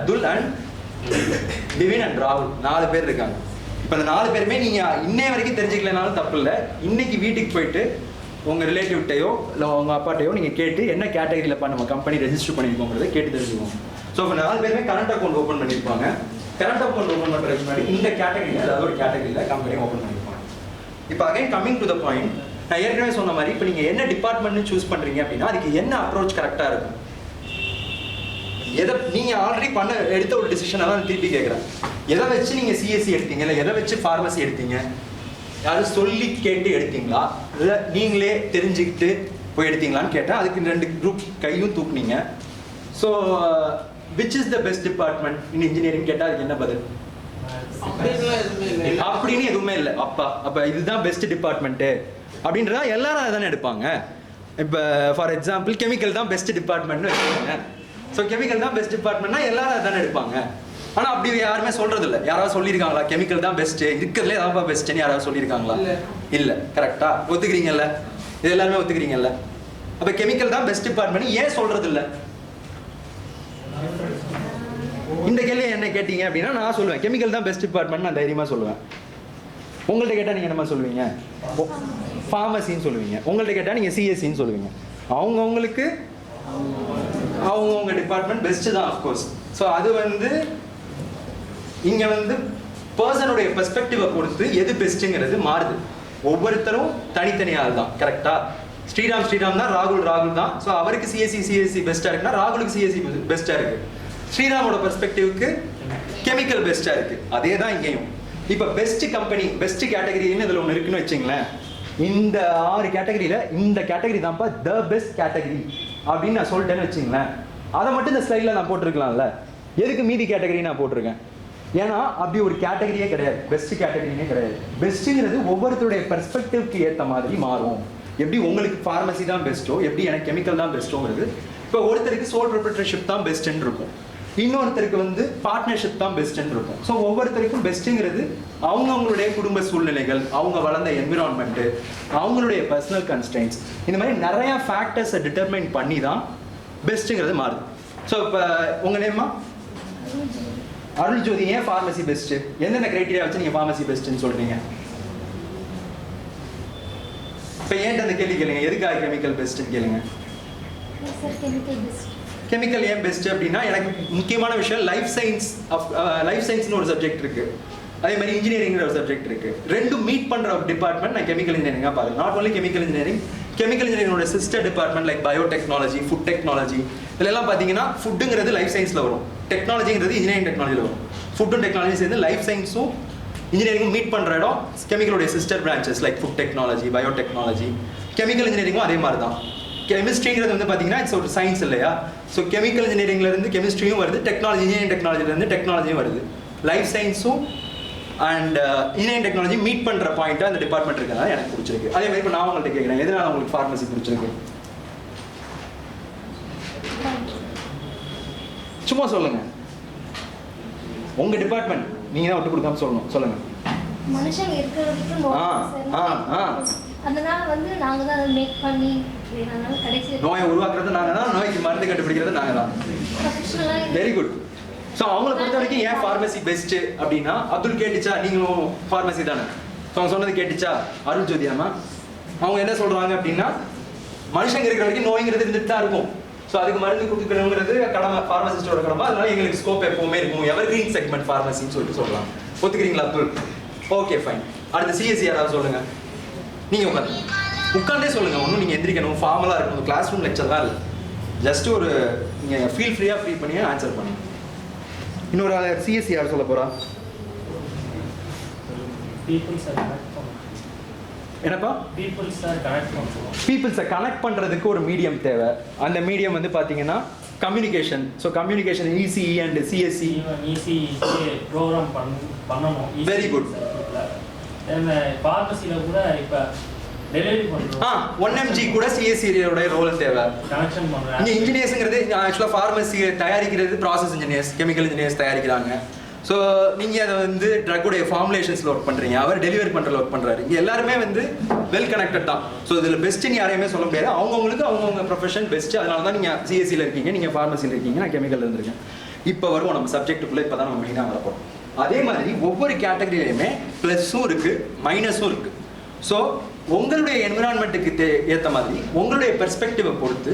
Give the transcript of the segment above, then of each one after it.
Atul and twin and ராகுல் 4 பேர் இருக்காங்க. இப்போ அந்த 4 பேருமே நீங்கள் இன்னைய வரைக்கும் தெரிஞ்சுக்கலனாலும் தப்பு இல்லை. இன்னைக்கு வீட்டுக்கு போயிட்டு உங்கள் ரிலேட்டிவ்கிட்டையோ இல்லை உங்கள் அப்பாட்டையோ நீங்கள் கேட்டு என்ன கேட்டகரியில்ப்பா நம்ம கம்பெனி ரெஜிஸ்டர் பண்ணியிருக்கோங்கிறத கேட்டு தெரிஞ்சுக்கோங்க. ஸோ இப்போ 4 பேருமே கரண்ட் அக்கௌண்ட் ஓப்பன் பண்ணியிருப்பாங்க. கரண்ட் அக்கௌண்ட் ஓப்பன் பண்ணுறதுக்கு முன்னாடி இந்த கேட்டகரியில் அதாவது ஒரு கேட்டகரியில் கம்பெனி ஓப்பன் பண்ணியிருப்பாங்க. இப்போ again coming to the point, நான் ஏற்கனவே சொன்ன மாதிரி இப்போ நீங்கள் என்ன டிபார்ட்மெண்ட்னு சூஸ் பண்ணுறீங்க அப்படின்னா அதுக்கு என்ன அப்ரோச் கரெக்டாக இருக்கும். எதை நீங்கள் ஆல்ரெடி எடுத்த ஒரு டிசிஷனை தான் திருப்பி கேட்குறேன். எதை வச்சு நீங்கள் சிஎஸ்சி எடுத்தீங்க, இல்லை எதை வச்சு ஃபார்மசி எடுத்தீங்க, யாரும் சொல்லி கேட்டு எடுத்தீங்களா, இல்லை நீங்களே தெரிஞ்சுக்கிட்டு போய் எடுத்தீங்களான்னு கேட்டால் அதுக்கு 2 குரூப் கையும் தூக்குனீங்க. So which is the best department in engineering கேட்டால் அதுக்கு என்ன பதில்? அப்படின்னு எதுவுமே இல்லை. அப்போ இதுதான் பெஸ்ட் டிபார்ட்மெண்ட்டு அப்படின்றதா எல்லாரும் அதை தானே எடுப்பாங்க. இப்போ ஃபார் எக்ஸாம்பிள் கெமிக்கல் தான் பெஸ்ட் டிபார்ட்மெண்ட்னு வச்சுக்கோங்க. ஸோ கெமிக்கல் தான் பெஸ்ட் டிபார்ட்மெண்ட்னா எல்லாரும் அதை தானே எடுப்பாங்க. ஆனால் அப்படி யாருமே சொல்றது இல்லை. யாராவது சொல்லியிருக்காங்களா கெமிக்கல் தான் பெஸ்ட்டு, இருக்கிறதுலே ஏதாவது பெஸ்ட்டுன்னு யாராவது சொல்லியிருக்காங்களா? இல்லை. கரெக்டா ஒத்துக்கிறீங்கல்ல? இது எல்லாருமே ஒத்துக்கிறீங்கல்ல? அப்போ கெமிக்கல் தான் பெஸ்ட் டிபார்ட்மெண்ட் ஏன் சொல்றது இல்லை? இந்த கேள்வி என்ன கேட்டீங்க அப்படின்னா நான் சொல்லுவேன் கெமிக்கல் தான் பெஸ்ட் டிபார்ட்மெண்ட் நான் தைரியமாக சொல்லுவேன். உங்கள்கிட்ட கேட்டால் நீங்கள் என்னமா சொல்லுவீங்க? ஃபார்மசின்னு சொல்லுவீங்க. உங்கள்கிட்ட கேட்டால் நீங்கள் சிஎஸ்சின்னு சொல்லுவீங்க. அவங்கவுங்களுக்கு அவங்கவுங்க டிபார்ட்மெண்ட் பெஸ்ட்டு தான் அஃப்கோர்ஸ். ஸோ அது இங்கே பர்சனுடைய பெர்ஸ்பெக்டிவை பொறுத்து எது பெஸ்ட்டுங்கிறது மாறுது. ஒவ்வொருத்தரும் தனித்தனியாக தான். கரெக்டாக ஸ்ரீராம் தான், ராகுல் தான். ஸோ அவருக்கு சிஎஸ்சி பெஸ்ட்டாக இருக்குன்னா ராகுலுக்கு சிஎஸ்சி பெஸ்ட்டாக இருக்குது. ஸ்ரீராமோட பெர்ஸ்பெக்டிவ்க்கு கெமிக்கல் பெஸ்ட்டாக இருக்குது. அதே தான் இங்கேயும். இப்போ பெஸ்ட் கம்பெனி பெஸ்ட் கேட்டகரின்னு இதில் ஒன்று இருக்குன்னு வச்சிங்களேன். இந்த 6 கேட்டகரியில் இந்த கேட்டகரி தான்ப்பா த பெஸ்ட் கேட்டகரி அப்படின்னு நான் சொல்லிட்டேன்னு வச்சிங்களேன். அதை மட்டும் இந்த ஸ்லைடில் நான் போட்டிருக்கலாம்ல. எதுக்கு மீதி கேட்டகரி நான் போட்டிருக்கேன்? ஏன்னா அப்படி ஒரு கேட்டகரியே கிடையாது, பெஸ்ட் கேட்டகரியே கிடையாது. பெஸ்ட்டுங்கிறது ஒவ்வொருத்தருடைய பெர்ஸ்பெக்டிவ்க்கு ஏற்ற மாதிரி மாறும். எப்படி உங்களுக்கு ஃபார்மசி தான் பெஸ்ட்டோ, எப்படி எனக்கு கெமிக்கல் தான் பெஸ்ட்டோங்கிறது. இப்போ ஒருத்தருக்கு சோல் ப்ரொப்ரைட்டர்ஷிப் தான் பெஸ்ட்டுன்னு இருக்கும், இன்னொருத்தருக்கு பார்ட்னர்ஷிப் தான் பெஸ்ட்டுன்னு இருக்கும். ஸோ ஒவ்வொருத்தருக்கும் பெஸ்ட்டுங்கிறது அவங்கவுங்களுடைய குடும்ப சூழ்நிலைகள், அவங்க வளர்ந்த என்விரான்மெண்ட்டு, அவங்களுடைய பர்சனல் கன்ஸ்ட்ரெயின்ஸ், இந்த மாதிரி நிறையா ஃபேக்டர்ஸை டிட்டர்மைன் பண்ணி தான் பெஸ்ட்டுங்கிறது மாறுது. ஸோ இப்போ உங்கள் நேமா அருள் ஜோதி, ஏன் ஃபார்மசி பெஸ்ட்டு? எந்தெந்த கிரைட்டீரியா வச்சு நீங்கள் ஃபார்மசி பெஸ்ட்டுன்னு சொல்கிறீங்க? இப்போ ஏன்ட்டு அந்த கேள்வி கேளுங்க, எதுக்காக கெமிக்கல் பெஸ்ட்டுன்னு கேளுங்க. கெமிக்கல் ஏன் பெஸ்ட் அப்படின்னா எனக்கு முக்கியமான விஷயம் லைஃப் சயின்ஸ்னு ஒரு சப்ஜெக்ட் இருக்கு, அதே மாதிரி இன்ஜினியரிங் ஒரு சப்ஜெக்ட் இருக்கு. ரெண்டும் மீட் பண்ற ஒரு டிபார்ட்மெண்ட் நான் கெமிக்கல் இன்ஜினியரிங்காக பார்க்குறேன். நாட் ஓன்லி கெமிக்கல் இன்ஜினியரிங்கோட sister department like biotechnology, food technology, இதெல்லாம் பார்த்தீங்கன்னா ஃபுட்டுங்கிறது லைஃப் சயின்ஸில் வரும், டெக்னாலஜிங்கிறது இன்ஜினியரிங் டெக்னாலஜியில் வரும். ஃபுட்டும் டெக்னாலஜி சேர்ந்து லைஃப் சயின்ஸும் இன்ஜினியரிங்கும் மீட் பண்ணுற இடம் கெமிக்கலுடைய sister branches like food technology, biotechnology. Chemical இன்ஜினியரிங்கும் அதே மாதிரி தான். கெமிஸ்ட்ரிங்கிறது பார்த்தீங்கன்னா இட்ஸ் ஒரு சயின்ஸ் இல்லையா? ஸோ கெமிக்கல் இன்ஜினியரிங்லேருந்து கெமிஸ்ட்ரியும் வருது, இன்ஜினியரிங் டெக்னாலஜிலேருந்து டெக்னாலஜியும் வருது. லைஃப் சயின்ஸும் அண்ட் இன்ஜினியரிங் டெக்னாலஜி மீட் பண்ணுற பாயிண்ட்டாக அந்த டிபார்ட்மெண்ட் இருக்கிறதா எனக்கு பிடிச்சிருக்கு. அதே மாதிரி இப்போ நான் உங்கள்கிட்ட கேட்குறேன், எதனால உங்களுக்கு ஃபார்மசி பிடிச்சிருக்கு? சும்மா சொல்லுங்க. உங்கள் டிபார்ட்மெண்ட் நீங்கள் தான் விட்டு கொடுக்காம சொல்லணும். சொல்லுங்கள். மனுஷங்க இருக்கிற வரைக்கும் அதனால நாங்க தான் அதை மேக் பண்ணி நோயை உருவாக்குறது நாங்கள் தான், நோய்க்கு மருந்து கண்டுபிடிக்கிறது நாங்கள் தான். Very good. ஸோ அவங்கள பொறுத்த வரைக்கும் ஏன் ஃபார்மசி பெஸ்ட்டு அப்படின்னா, அப்துல் கேட்டுச்சா நீங்களும் ஃபார்மசி தானே, ஸோ அவங்க சொன்னது கேட்டுச்சா? அருள் ஜோதியாமா அவங்க என்ன சொல்கிறாங்க அப்படின்னா, மனுஷங்க இருக்கிற வரைக்கும் நோய்ங்கிறது இருந்துட்டு தான் இருக்கும். ஸோ அதுக்கு மருந்து கொடுக்கணுங்கிறது கடமை, ஃபார்மசிஸ்டோட கடமை. அதனால எங்களுக்கு ஸ்கோப் எப்பவுமே இருக்கும், எவர் கிரீன் செக்மெண்ட் ஃபார்மசின்னு சொல்லிட்டு சொல்லலாம். ஒத்துக்கிறீங்களா அப்துல்? Okay fine. அடுத்து சிஎஸ்சி யாராவது சொல்லுங்கள். நீங்கள் உட்காந்தே சொல்லுங்கள், ஒன்றும் நீங்கள் எந்திரிக்கணும் ஃபார்மலாக இருக்கணும், கிளாஸ் ரூம் லெக்சர் தான் இல்லை. ஜஸ்ட் ஒரு நீங்கள் ஃப்ரீ பண்ணி ஆன்சர் பண்ணுங்க. இன்னொரு சிஎஸ்சி யார் சொல்ல போகிறா? என்னப்பா? பீப்புள்ஸை கனெக்ட் பண்ணுறதுக்கு ஒரு மீடியம் தேவை. அந்த மீடியம் பார்த்தீங்கன்னா communication. So communication ECE and CSC program பண்ணணும். Very good. ஃபார்மசியில் கூட இப்போ டெலிவரி பண்ணுறோம். 1mg கூட சிஎஸ்சியோட ரோல் தேவை. கனெக்ஷன் பண்ணுறேன். இங்கே இன்ஜினியர்ஸுங்கிறது ஆக்சுவலாக ஃபார்மசி தயாரிக்கிறது ப்ராசஸ் இன்ஜினியர்ஸ், கெமிக்கல் இன்ஜினியர்ஸ் தயாரிக்கிறாங்க. ஸோ நீங்கள் அதை ட்ரக்குடைய ஃபார்முலேஷன்ஸில் ஒர்க் பண்ணுறீங்க, அவர் டெலிவரி பண்ணுறதுல ஒர்க் பண்ணுறாரு. இங்கே எல்லாருமே வெல் கனெக்டட் தான். ஸோ இதில் பெஸ்ட்டுன்னு யாரையுமே சொல்ல முடியாது. அவங்கவுங்களுக்கு அவங்கவுங்க ப்ரொஃபஷன் பெஸ்ட்டு. அதனால தான் நீங்கள் சிஎஸ்சியில் இருக்கீங்க, நீங்கள் ஃபார்மசியில் இருக்கீங்க, நான் கெமிக்கலில் இருந்திருக்கேன். இப்போ வருவோம் நம்ம சப்ஜெக்ட்டுக்குள்ளே. இப்போ தான் நம்ம மெயினாக வரப்போம். அதே மாதிரி ஒவ்வொரு கேட்டகரியிலையுமே ப்ளஸ்ஸும் இருக்குது, மைனஸும் இருக்குது. ஸோ உங்களுடைய என்விரான்மெண்ட்டுக்கு ஏற்ற மாதிரி உங்களுடைய பெர்ஸ்பெக்டிவை பொறுத்து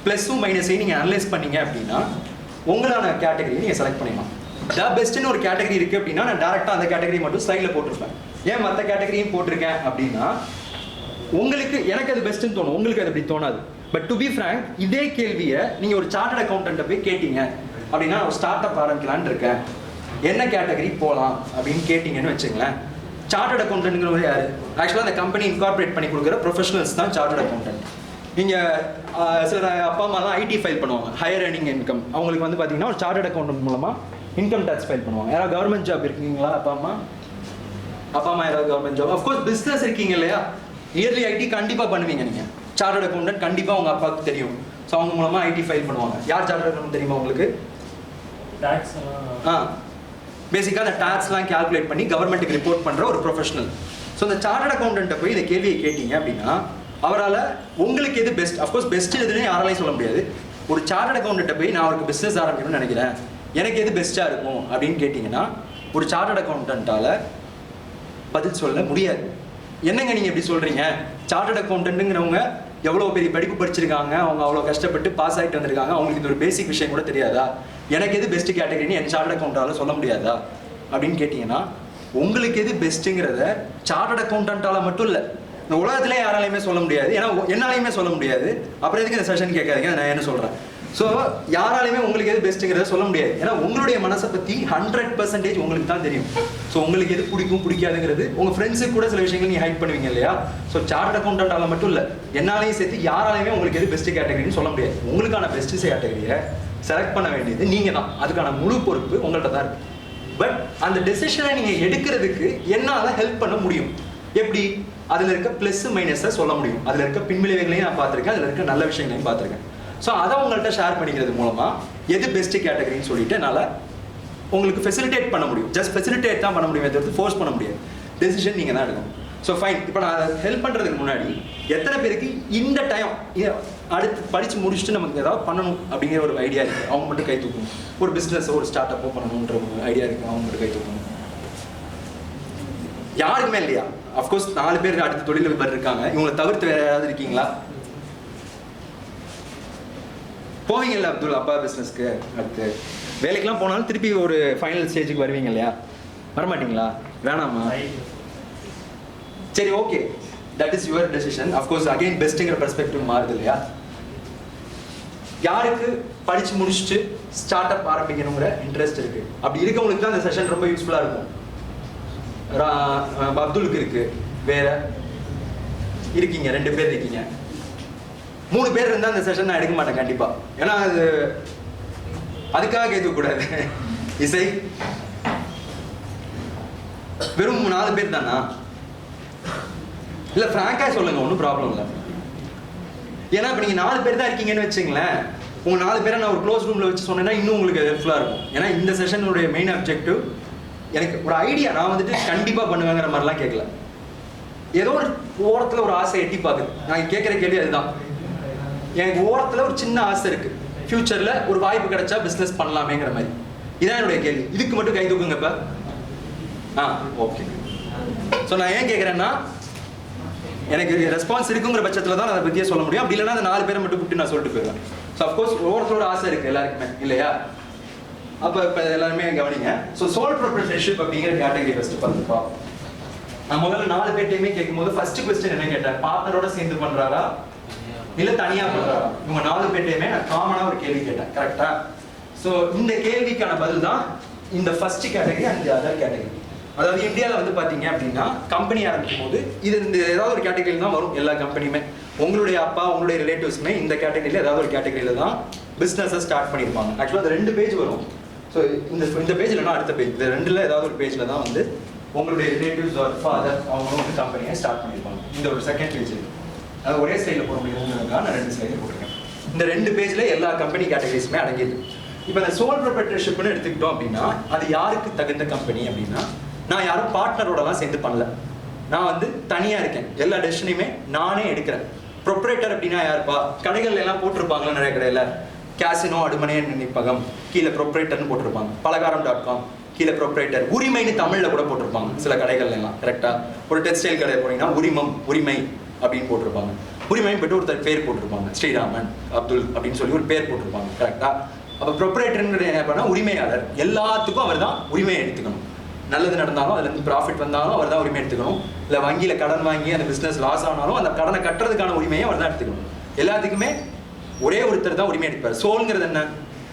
ப்ளஸ்ஸும் மைனஸையும் நீங்கள் அனலைஸ் பண்ணீங்க அப்படின்னா உங்களான கேட்டகரியை நீங்கள் செலக்ட் பண்ணிடலாம். த பெஸ்ட்டுன்னு ஒரு கேட்டகரி இருக்குது அப்படின்னா நான் டேரெக்டாக அந்த கேட்டகரி மட்டும் ஸ்லைடில் போட்டிருப்பேன். ஏன் மற்ற கேட்டகரியும் போட்டிருக்கேன் அப்படின்னா உங்களுக்கு எனக்கு அது பெஸ்ட்டுன்னு தோணும், உங்களுக்கு அது அப்படி தோணாது. பட் டு பி ஃப்ராங்க், இதே கேள்வியை நீங்கள் ஒரு சார்ட்டர்ட் அக்கௌண்டன்ட்டை போய் கேட்டீங்க அப்படின்னா ஒரு ஸ்டார்ட் அப் ஆரம்பிக்கலான்னு இருக்கேன், என்ன கேட்டகரி போகலாம் அப்படின்னு கேட்டிங்கன்னு வச்சுங்களேன். சார்ட்டர்ட் அக்கௌண்டன்ட்ங்கிறவங்க யார்? ஆக்சுவலாக அந்த கம்பெனி இன்கார்பரேட் பண்ணி கொடுக்குற ப்ரொஃபஷனல்ஸ் தான் சார்ட்டர்ட் அக்கௌண்டன்ட். நீங்கள் சில அப்பா அம்மாலாம் ஐடி ஃபைல் பண்ணுவாங்க, ஹையர் ஏர்னிங் இன்கம். அவங்களுக்கு வந்து பார்த்தீங்கன்னா ஒரு சார்ட்டர்ட் அக்கௌண்டன்ட் மூலமாக இன்கம் டேக்ஸ் ஃபைல் பண்ணுவாங்க. யாராவது கவர்மெண்ட் ஜாப் இருக்கீங்களா? அப்பா அம்மா யாராவது கவர்மெண்ட் ஜாப்? அஃப்கோர்ஸ் பிஸ்னஸ் இருக்கீங்க இல்லையா, இயர்லி ஐடி கண்டிப்பாக பண்ணுவீங்க நீங்கள். சார்ட்டர்ட் அக்கௌண்டன்ட் கண்டிப்பாக உங்கள் அப்பாவுக்கு தெரியும். ஸோ அவங்க மூலமாக ஐடி ஃபைல் பண்ணுவாங்க. யார் சார்ட்டர்ட் அக்கௌண்டன்ட் தெரியுமா உங்களுக்கு? பேசிக்காக அந்த டேக்ஸ்லாம் கேல்குலேட் பண்ணி கவர்மெண்ட்டுக்கு ரிப்போர்ட் பண்ணுற ஒரு ப்ரொஃபஷனல். ஸோ அந்த சார்ட்டர்ட் அக்கௌண்டன்ட்டை போய் இந்த கேள்வியை கேட்டீங்க அப்படின்னா அவரால் உங்களுக்கு எது பெஸ்ட், அஃப்கோர்ஸ் பெஸ்ட் எதுன்னு யாராலையும் சொல்ல முடியாது. ஒரு சார்ட்டர்ட் அக்கௌண்டன்ட்டை போய் நான் அவருக்கு பிஸ்னஸ் ஆரம்பிக்கணும்னு நினைக்கிறேன், எனக்கு எது பெஸ்ட்டாக இருக்கும் அப்படின்னு கேட்டிங்கன்னா ஒரு சார்ட்டர்ட் அக்கௌண்டன்ட்டால் பதில் சொல்ல முடியாது. என்னங்க நீங்கள் எப்படி சொல்கிறீங்க? சார்ட்டர்ட் அக்கௌண்டன்ட்டுங்கிறவங்க எவ்வளோ பெரிய படிப்பு படிச்சிருக்காங்க, அவங்க அவ்வளோ கஷ்டப்பட்டு பாஸ் ஆகிட்டு வந்திருக்காங்க, அவங்களுக்கு இது ஒரு பேசிக் விஷயம் கூட தெரியாதா? எனக்கு எது பெஸ்ட் கேட்டகரின்னு என் சார்ட்டர்ட் அக்கௌண்டால சொல்ல முடியாதா அப்படின்னு கேட்டிங்கன்னா உங்களுக்கு எது பெஸ்ட்டுங்கிறத சார்ட்டர்ட் அக்கௌண்டன்ட்டால் மட்டும் இல்லை, இந்த உலகத்திலே யாராலையுமே சொல்ல முடியாது. ஏன்னா என்னாலையுமே சொல்ல முடியாது. அப்புறம் எதுக்கு இந்த செஷன் கேட்காதீங்க, நான் என்ன சொல்கிறேன். ஸோ யாராலையுமே உங்களுக்கு எது பெஸ்ட்டுங்கிறத சொல்ல முடியாது. ஏன்னா உங்களுடைய மனசை பற்றி 100% உங்களுக்கு தான் தெரியும். ஸோ உங்களுக்கு எது பிடிக்கும் பிடிக்காதுங்கிறது உங்கள் ஃப்ரெண்ட்ஸுக்கு கூட சில விஷயங்கள் நீங்கள் ஹைட் பண்ணுவீங்க இல்லையா? ஸோ சார்ட்டர்ட் அக்கௌண்டன்ட்டால மட்டும் இல்லை, என்னாலையும் சேர்த்து யாராலையுமே உங்களுக்கு எது பெஸ்ட் கேட்டகரின்னு சொல்ல முடியாது. உங்களுக்கான பெஸ்ட் கேட்டகரியை செலக்ட் பண்ண வேண்டியது நீங்கள் தான். அதுக்கான முழு பொறுப்பு உங்கள்கிட்ட தான் இருக்குது. பட் அந்த டெசிஷனை நீங்கள் எடுக்கிறதுக்கு என்னால் ஹெல்ப் பண்ண முடியும். எப்படி? அதில் இருக்க ப்ளஸ் மைனஸை சொல்ல முடியும். அதில் இருக்க பின்விளைவுகளையும் நான் பார்த்துருக்கேன், அதில் இருக்க நல்ல விஷயங்களையும் பார்த்துருக்கேன். ஸோ அதை உங்கள்கிட்ட ஷேர் பண்ணிக்கிறது மூலமாக எது பெஸ்ட் கேட்டகரின்னு சொல்லிட்டு என்னால் உங்களுக்கு ஃபெசிலிட்டேட் பண்ண முடியும். ஜஸ்ட் ஃபெசிலிட்டேட் தான் பண்ண முடியும், எதாவது ஃபோர்ஸ் பண்ண முடியாது. டெசிஷன் நீங்கள் தான் எடுக்கணும். ஸோ ஃபைன், இப்போ நான் ஹெல்ப் பண்ணுறதுக்கு முன்னாடி எத்தனை பேருக்கு இந்த டைம் அடுத்து படித்து முடிச்சுட்டு நமக்கு ஏதாவது பண்ணணும் அப்படிங்கிற ஒரு ஐடியா இருக்குது? அவங்க மட்டும் கை தூக்கணும். ஒரு பிஸ்னஸோ ஒரு ஸ்டார்ட் அப்போ பண்ணணுன்ற ஒரு ஐடியா இருக்குது, அவங்க மட்டும் கை தூக்கணும். யாருக்குமே இல்லையா? அஃப்கோர்ஸ் 4 பேர் அடுத்த தொழிலதிபர் இருக்காங்க. இவங்களை தவிர்த்து வேறு யாராவது இருக்கீங்களா? போவீங்கல்ல அப்துல் அப்பா பிஸ்னஸ்க்கு அடுத்து வேலைக்கெலாம் போனாலும் திருப்பி ஒரு ஃபைனல் ஸ்டேஜுக்கு வருவீங்க இல்லையா? வரமாட்டிங்களா? வேணாமா? சரி, okay, that is your decision. Of course again பெஸ்ட்டுங்கிற பெர்ஸ்பெக்டிவ் மாறுது இல்லையா? யாருக்கு படித்து முடிச்சுட்டு ஸ்டார்ட் அப் ஆரம்பிக்கணுங்கிற இன்ட்ரெஸ்ட் இருக்குது? அப்படி இருக்கவங்களுக்கு தான் அந்த செஷன் ரொம்ப யூஸ்ஃபுல்லாக இருக்கும். அப்துலுக்கு இருக்குது, வேற இருக்கீங்க 2 பேர் இருக்கீங்க, 3 பேர் இருந்தால் அந்த செஷன் நான் எடுக்க மாட்டேன் கண்டிப்பாக. ஏன்னா அதுக்காக கேட்கக்கூடாது. இசை வெறும் 4 பேர் தானா? இல்லை ஃப்ராங்காக சொல்லுங்கள், ஒன்றும் ப்ராப்ளம் இல்லை. ஏன்னா இப்போ நீங்கள் 4 பேர் தான் இருக்கீங்கன்னு வச்சுங்களேன், உங்கள் 4 பேரை நான் ஒரு க்ளோஸ் ரூமில் வச்சு சொன்னேன்னா இன்னும் உங்களுக்கு ஹெல்ப்ஃபுல்லாக இருக்கும். ஏன்னா இந்த செஷனுடைய மெயின் அப்ஜெக்டிவ் எனக்கு ஒரு ஐடியா, நான் வந்துட்டு கண்டிப்பாக பண்ணுவேங்கிற மாதிரிலாம் கேட்கல. ஏதோ ஒரு ஓரத்தில் ஒரு ஆசை எட்டி பார்க்குது. நான் கேட்குற கேள்வி அதுதான். எனக்கு ஓரத்தில் ஒரு சின்ன ஆசை இருக்குது, ஃப்யூச்சரில் ஒரு வாய்ப்பு கிடைச்சா பிஸ்னஸ் பண்ணலாமேங்கிற மாதிரி. இதான் என்னுடைய கேள்வி. இதுக்கு மட்டும் கை தூக்குங்க இப்போ. ஓகே. ஸோ நான் ஏன் கேட்குறேன்னா, எனக்கு ரெஸ்பான்ஸ் இருக்குங்கிற பட்சத்தில் தான் அதை பற்றியே சொல்ல முடியும். அப்படி இல்லைன்னா அந்த 4 பேரை மட்டும் கூப்பிட்டு நான் சொல்லிட்டு போயிடுவேன். ஸோ அஃப்கோர்ஸ் ஒவ்வொருத்தரோட ஆசை இருக்குது எல்லாருக்குமே இல்லையா? அப்போ இப்போ எல்லாருமே கவனிங்க. ஸோ சோல் ப்ரொப்ரைட்டர்ஷிப் அப்படிங்கிற கேட்டகரி ஃபஸ்ட்டு பார்த்துப்பா. நான் முதல்ல 4 பேர்ட்டையுமே கேட்கும்போது ஃபர்ஸ்ட் கொஸ்டின் என்ன கேட்டேன்? பார்ட்னரோட சேர்ந்து பண்ணுறாரா இல்லை தனியாக பண்ணுறாரா? இவங்க 4 பேர்ட்டையுமே நான் காமனாக ஒரு கேள்வி கேட்டேன். கரெக்டாக? ஸோ இந்த கேள்விக்கான பதில் தான் இந்த first category and other category. அதாவது இந்தியாவில் வந்து பார்த்தீங்க அப்படின்னா கம்பெனி ஆரம்பிக்கும் போது இது இந்த ஏதாவது ஒரு கேட்டகரியில் தான் வரும். எல்லா கம்பெனியுமே உங்களுடைய அப்பா உங்களுடைய ரிலேட்டிவ்ஸ்மே இந்த கேட்டகரியில் ஏதாவது ஒரு கேட்டகரியில் தான் பிஸ்னஸை ஸ்டார்ட் பண்ணியிருப்பாங்க. ஆக்சுவலாக அந்த 2 பேஜ் வரும். ஸோ இந்த பேஜ் இல்லைனா அடுத்த பேஜ், இந்த 2ல் ஏதாவது ஒரு பேஜில் தான் வந்து உங்களுடைய ரிலேட்டிவ்ஸ் ஒரு ஃபாதர் அவங்களும் வந்து கம்பெனியை ஸ்டார்ட் பண்ணியிருப்பாங்க. இந்த ஒரு செகண்ட் பேஜ் அது ஒரே ஸ்டைலில் போட முடியுங்கிறதுக்காக நான் 2 ஸ்லைடில் போட்டிருக்கேன். இந்த 2 பேஜில் எல்லா கம்பெனி கேட்டகரிஸுமே அடங்கிது. இப்போ இந்த சோல் ப்ரொப்ரைட்டர்ஷிப்னு எடுத்துக்கிட்டோம் அப்படின்னா அது யாருக்கு தகுந்த கம்பெனி அப்படின்னா, நான் யாரும் பார்ட்னரோடலாம் சேர்ந்து பண்ணல, நான் வந்து தனியாக இருக்கேன், எல்லா டெசிஷனையுமே நானே எடுக்கிறேன். ப்ரொப்ரைட்டர் அப்படின்னா யாருப்பா? கடைகள் எல்லாம் போட்டிருப்பாங்களா நிறைய கடையில் கேசினோ அடுமனை நினைப்பகம் கீழே ப்ரொப்ரேட்டர்னு போட்டிருப்பாங்க. பலகாரம்.com கீழே ப்ரொப்ரேட்டர். உரிமைன்னு தமிழில் கூட போட்டிருப்பாங்க சில கடைகள் எல்லாம். கரெக்டாக ஒரு டெக்ஸ்டைல் கடை போனீங்கன்னா உரிமை அப்படின்னு போட்டிருப்பாங்க. உரிமை பட்டு ஒருத்தர் பேர் போட்டிருப்பாங்க, ஸ்ரீராமன் அப்துல் அப்படின்னு சொல்லி ஒரு பேர் போட்டிருப்பாங்க. கரெக்டாக அப்போ ப்ரொப்ரேட்டருங்கிறது என்ன பண்ணால் உரிமையாளர். எல்லாத்துக்கும் அவர் தான் உரிமையை எடுத்துக்கணும். நல்லது நடந்தாலும் அதுலேருந்து ப்ராஃபிட் வந்தாலும் அவர் தான் உரிமை எடுத்துக்கணும். இல்லை வங்கியில் கடன் வாங்கி அந்த பிஸ்னஸ் லாஸ் ஆனாலும் அந்த கடனை கட்டுறதுக்கான உரிமையை அவர் தான் எடுத்துக்கணும். எல்லாத்துக்குமே ஒரே ஒருத்தர் தான் உரிமை எடுப்பார். சோல்ங்கிறது என்ன?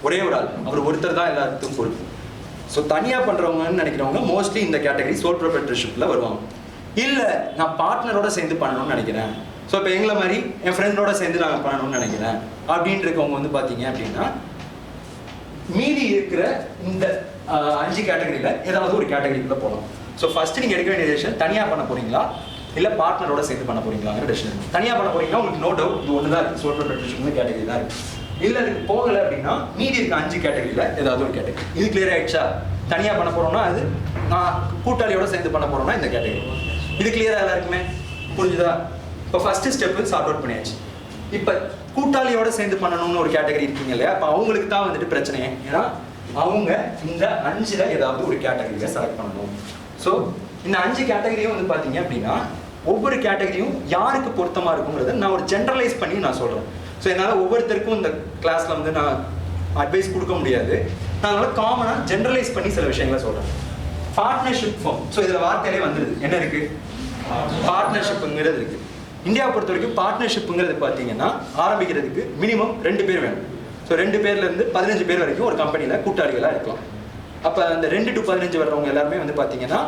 ஒரே ஒரு ஆள், அவர் ஒருத்தர் தான் எல்லாத்துக்கும் பொறுப்பு. ஸோ தனியாக பண்ணுறவங்கன்னு நினைக்கிறவங்க மோஸ்ட்லி இந்த கேட்டகரி சோல் ப்ரொப்ரேட்டர்ஷிப்பில் வருவாங்க. இல்லை நான் பார்ட்னரோட சேர்ந்து பண்ணணும்னு நினைக்கிறேன், ஸோ இப்போ எங்களை மாதிரி என் ஃப்ரெண்டோட சேர்ந்து நாங்கள் பண்ணணும்னு நினைக்கிறேன் அப்படின்னு இருக்கவங்க வந்து பார்த்தீங்க அப்படின்னா மீதி இருக்கிற இந்த 5 கேட்டகரியில் ஏதாவது ஒரு கேட்டகரிக்குள்ளே போகலாம். ஸோ ஃபர்ஸ்ட் நீங்கள் எடுக்க வேண்டிய டெசிஷன் தனியாக பண்ண போறீங்களா இல்லை பார்ட்னரோட சேர்ந்து பண்ண போறீங்களாங்கிற டெசிஷன். தனியாக பண்ண போறீங்கன்னா உங்களுக்கு நோ டவுட் இது ஒன்று தான் இருக்குது, சோல் ப்ரொப்ரேட்டர்ஷிப் கேட்டகரி தான் இருக்குது. இல்லை அதுக்கு போகலை அப்படின்னா மீதி இருக்க 5 கேட்டகரியில் ஏதாவது ஒரு கேட்டகரி. இது கிளியர் ஆயிடுச்சா? தனியாக பண்ண போகிறோம்னா அது, நான் கூட்டாளியோட சேர்ந்து பண்ண போகிறோம்னா இந்த கேட்டகரி. இது கிளியராக எல்லாருக்குமே புரிஞ்சுதா? இப்போ ஃபர்ஸ்ட் ஸ்டெப்பு சார்ட் அவுட் பண்ணியாச்சு. இப்போ கூட்டாளியோட சேர்ந்து பண்ணணும்னு ஒரு கேட்டகரி இருக்கீங்க இல்லையா, அப்போ அவங்களுக்கு தான் வந்துட்டு பிரச்சனையே. ஏன்னா அவங்க இந்த 5ல் ஏதாவது ஒரு கேட்டகரியை செலக்ட் பண்ணணும். ஸோ இந்த 5 கேட்டகரியும் வந்து பார்த்தீங்க அப்படின்னா ஒவ்வொரு கேட்டகரியும் யாருக்கு பொருத்தமாக இருக்குங்கிறத நான் ஒரு ஜென்ரலைஸ் பண்ணி நான் சொல்கிறேன். ஸோ என்னால் ஒவ்வொருத்தருக்கும் இந்த கிளாஸில் வந்து நான் அட்வைஸ் கொடுக்க முடியாது. நான் அதனால காமனாக ஜென்ரலைஸ் பண்ணி சில விஷயங்களை சொல்கிறேன். Partnership form. ஸோ இதில் வார்த்தையிலே வந்துடுது. என்ன இருக்குது? பார்ட்னர்ஷிப்புங்கிறது இருக்குது. இந்தியாவை பொறுத்த வரைக்கும் பார்ட்னர்ஷிப்புங்கிறது பார்த்தீங்கன்னா ஆரம்பிக்கிறதுக்கு மினிமம் 2 பேர் வேணும். ஸோ 2 பேர்லேருந்து 15 பேர் வரைக்கும் ஒரு கம்பெனியில் கூட்டாளிகளாக இருக்கலாம். அப்போ அந்த 2 to 15 வர்றவங்க எல்லாருமே வந்து பார்த்தீங்கன்னா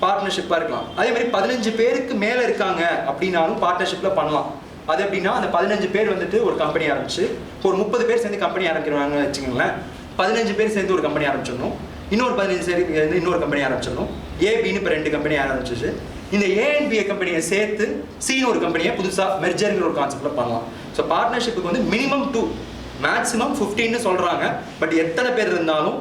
பார்ட்னர்ஷிப்பாக இருக்கலாம். அதே மாதிரி 15 பேருக்கு மேலே இருக்காங்க அப்படின்னாலும் பார்ட்னர்ஷிப்பில் பண்ணலாம். அது எப்படின்னா அந்த 15 பேர் வந்துட்டு ஒரு கம்பெனி ஆரம்பிச்சு ஒரு 30 பேர் சேர்ந்து கம்பெனி ஆரம்பிக்கிறாங்கன்னு வச்சுக்கோங்களேன். 15 பேர் சேர்ந்து ஒரு கம்பெனி ஆரம்பிச்சிடணும், இன்னொரு 15 சேர்ந்து இன்னொரு கம்பெனி ஆரம்பிச்சிடணும். ஏபின்னு இப்போ 2 கம்பெனி ஆரம்பிச்சிச்சு. இந்த ஏஎன்பிஏ கம்பெனியை சேர்த்து சின்னு ஒரு கம்பெனியை புதுசாக மெர்ஜர்ங்கிற ஒரு கான்செப்டில் பண்ணலாம். ஸோ பார்ட்னர்ஷிப்புக்கு வந்து மினிமம் 2 மேக்ஸிமம் 15ன்னு சொல்கிறாங்க. பட் எத்தனை பேர் இருந்தாலும்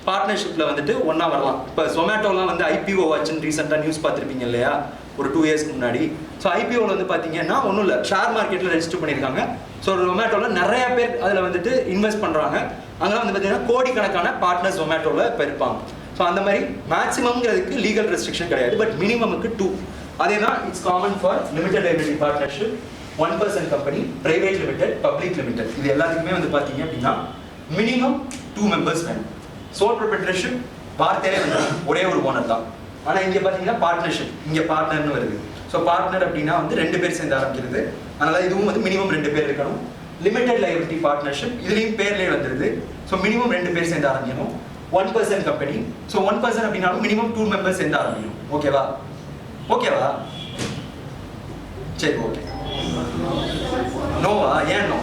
பார்ட்னர்ஷிப்பில் வந்துட்டு ஒன்றா வரலாம். இப்போ ஜொமேட்டோலாம் வந்து ஐபிஓ ஆச்சுன்னு ரீசெண்டாக நியூஸ் பார்த்துருப்பீங்க இல்லையா, ஒரு 2 இயர்ஸ்க்கு முன்னாடி. ஸோ ஐபிஓவில் வந்து பார்த்தீங்கன்னா ஒன்றும் இல்லை, ஷேர் மார்க்கெட்டில் ரெஜிஸ்டர் பண்ணியிருக்காங்க. ஸோ ஜொமேட்டோவில் நிறைய பேர் அதில் வந்துட்டு இன்வெஸ்ட் பண்ணுறாங்க. அங்கே வந்து பார்த்தீங்கன்னா கோடிக்கணக்கான பார்ட்னர்ஸ் ஜொமேட்டோவில் இப்போ இருப்பாங்க. ஸோ அந்த மாதிரி மேக்ஸிமம்ங்கிறதுக்கு லீகல் ரெஸ்ட்ரிக்ஷன் கிடையாது, பட் மினிமமுக்கு 2. அதே தான் it's common for limited liability partnership, 1% company, private limited, public limited. இது எல்லாத்துக்குமே வந்து பார்த்தீங்க அப்படின்னா மினிமம் 2 மெம்பர்ஸ் வேணும். சோல் ப்ரொப்ரேட்டர்ஷிப் வார்த்தையிலே வந்து ஒரே ஒரு ஓனர் தான். ஆனால் இங்கே பார்த்தீங்கன்னா பார்ட்னர்ஷிப், இங்கே பார்ட்னர்னு வருது. ஸோ பார்ட்னர் அப்படின்னா வந்து 2 பேர் சேர்ந்து ஆரம்பிக்கிறது. அதனால இதுவும் வந்து மினிமம் 2 பேர் இருக்கணும். லிமிடெட் லைபிலிட்டி பார்ட்னர்ஷிப் இதுலேயும் பேர்லேயே வந்துருது. ஸோ மினிமம் 2 பேர் சேர்ந்து ஆரம்பிக்கணும். 1% கம்பெனி. ஸோ 1% அப்படின்னாலும் மினிமம் 2 மெம்பர்ஸ் சேர்ந்து ஆரம்பிக்கணும். ஓகேவா? ஓகேவா? சரி, ஓகே. நோவா? ஏன் நோ?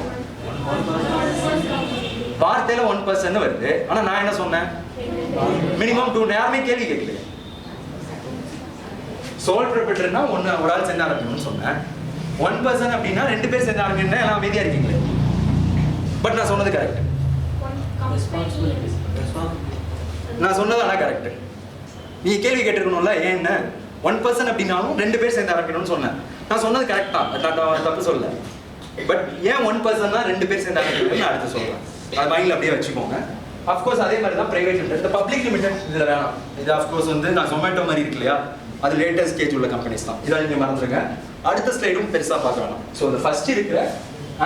வார்த்தையில 1% வருது, ஆனா நான் என்ன சொன்னேன்? மினிமம் 2. யாருமே கேள்வி கேட்கல. சோல் ப்ரொப்ரேட்டர்னா ஒரு ஆள் சேர்ந்து ஆரம்பிக்கணும்னு சொன்னேன். 1% அப்படின்னா 2 பேர் சேர்ந்து ஆரம்பிக்கணும்னா எல்லாம் அமைதியா இருக்கீங்களே. பட் நான் சொன்னது கரெக்ட். நான் சொன்னது ஆனா கரெக்ட். நீங்க கேள்வி கேட்டிருக்கணும்ல, ஏன் 1% அப்படின்னாலும் 2 பேர் சேர்ந்து ஆரம்பிக்கணும்னு சொன்னேன். நான் சொன்னது கரெக்ட் தான், நான் தப்பு சொல்லல. பட் ஏன் 1% தான் 2 பேர் சேர்ந்து ஆரம்பிக்கணும்னு நான் அடுத்து சொல்றேன். அது மைண்ட்ல அப்படியே வச்சுக்கோங்க. அஃப்கோர்ஸ் அதே மாதிரி தான் பிரைவேட் லிமிடெட். இந்த பப்ளிக் லிமிடெட் இதில் வேணாம். இது அஃப்கோர்ஸ் வந்து நான் ஜொமேட்டோ மாதிரி இருக்கு இல்லையா, அது லேட்டஸ்ட் ஸ்டேஜ் உள்ள கம்பெனிஸ் தான். இதை நீங்கள் மறந்துருங்க. அடுத்த ஸ்லைடும் பெருசாக பார்க்கலாம். ஸோ இந்த ஃபர்ஸ்ட் இருக்கிற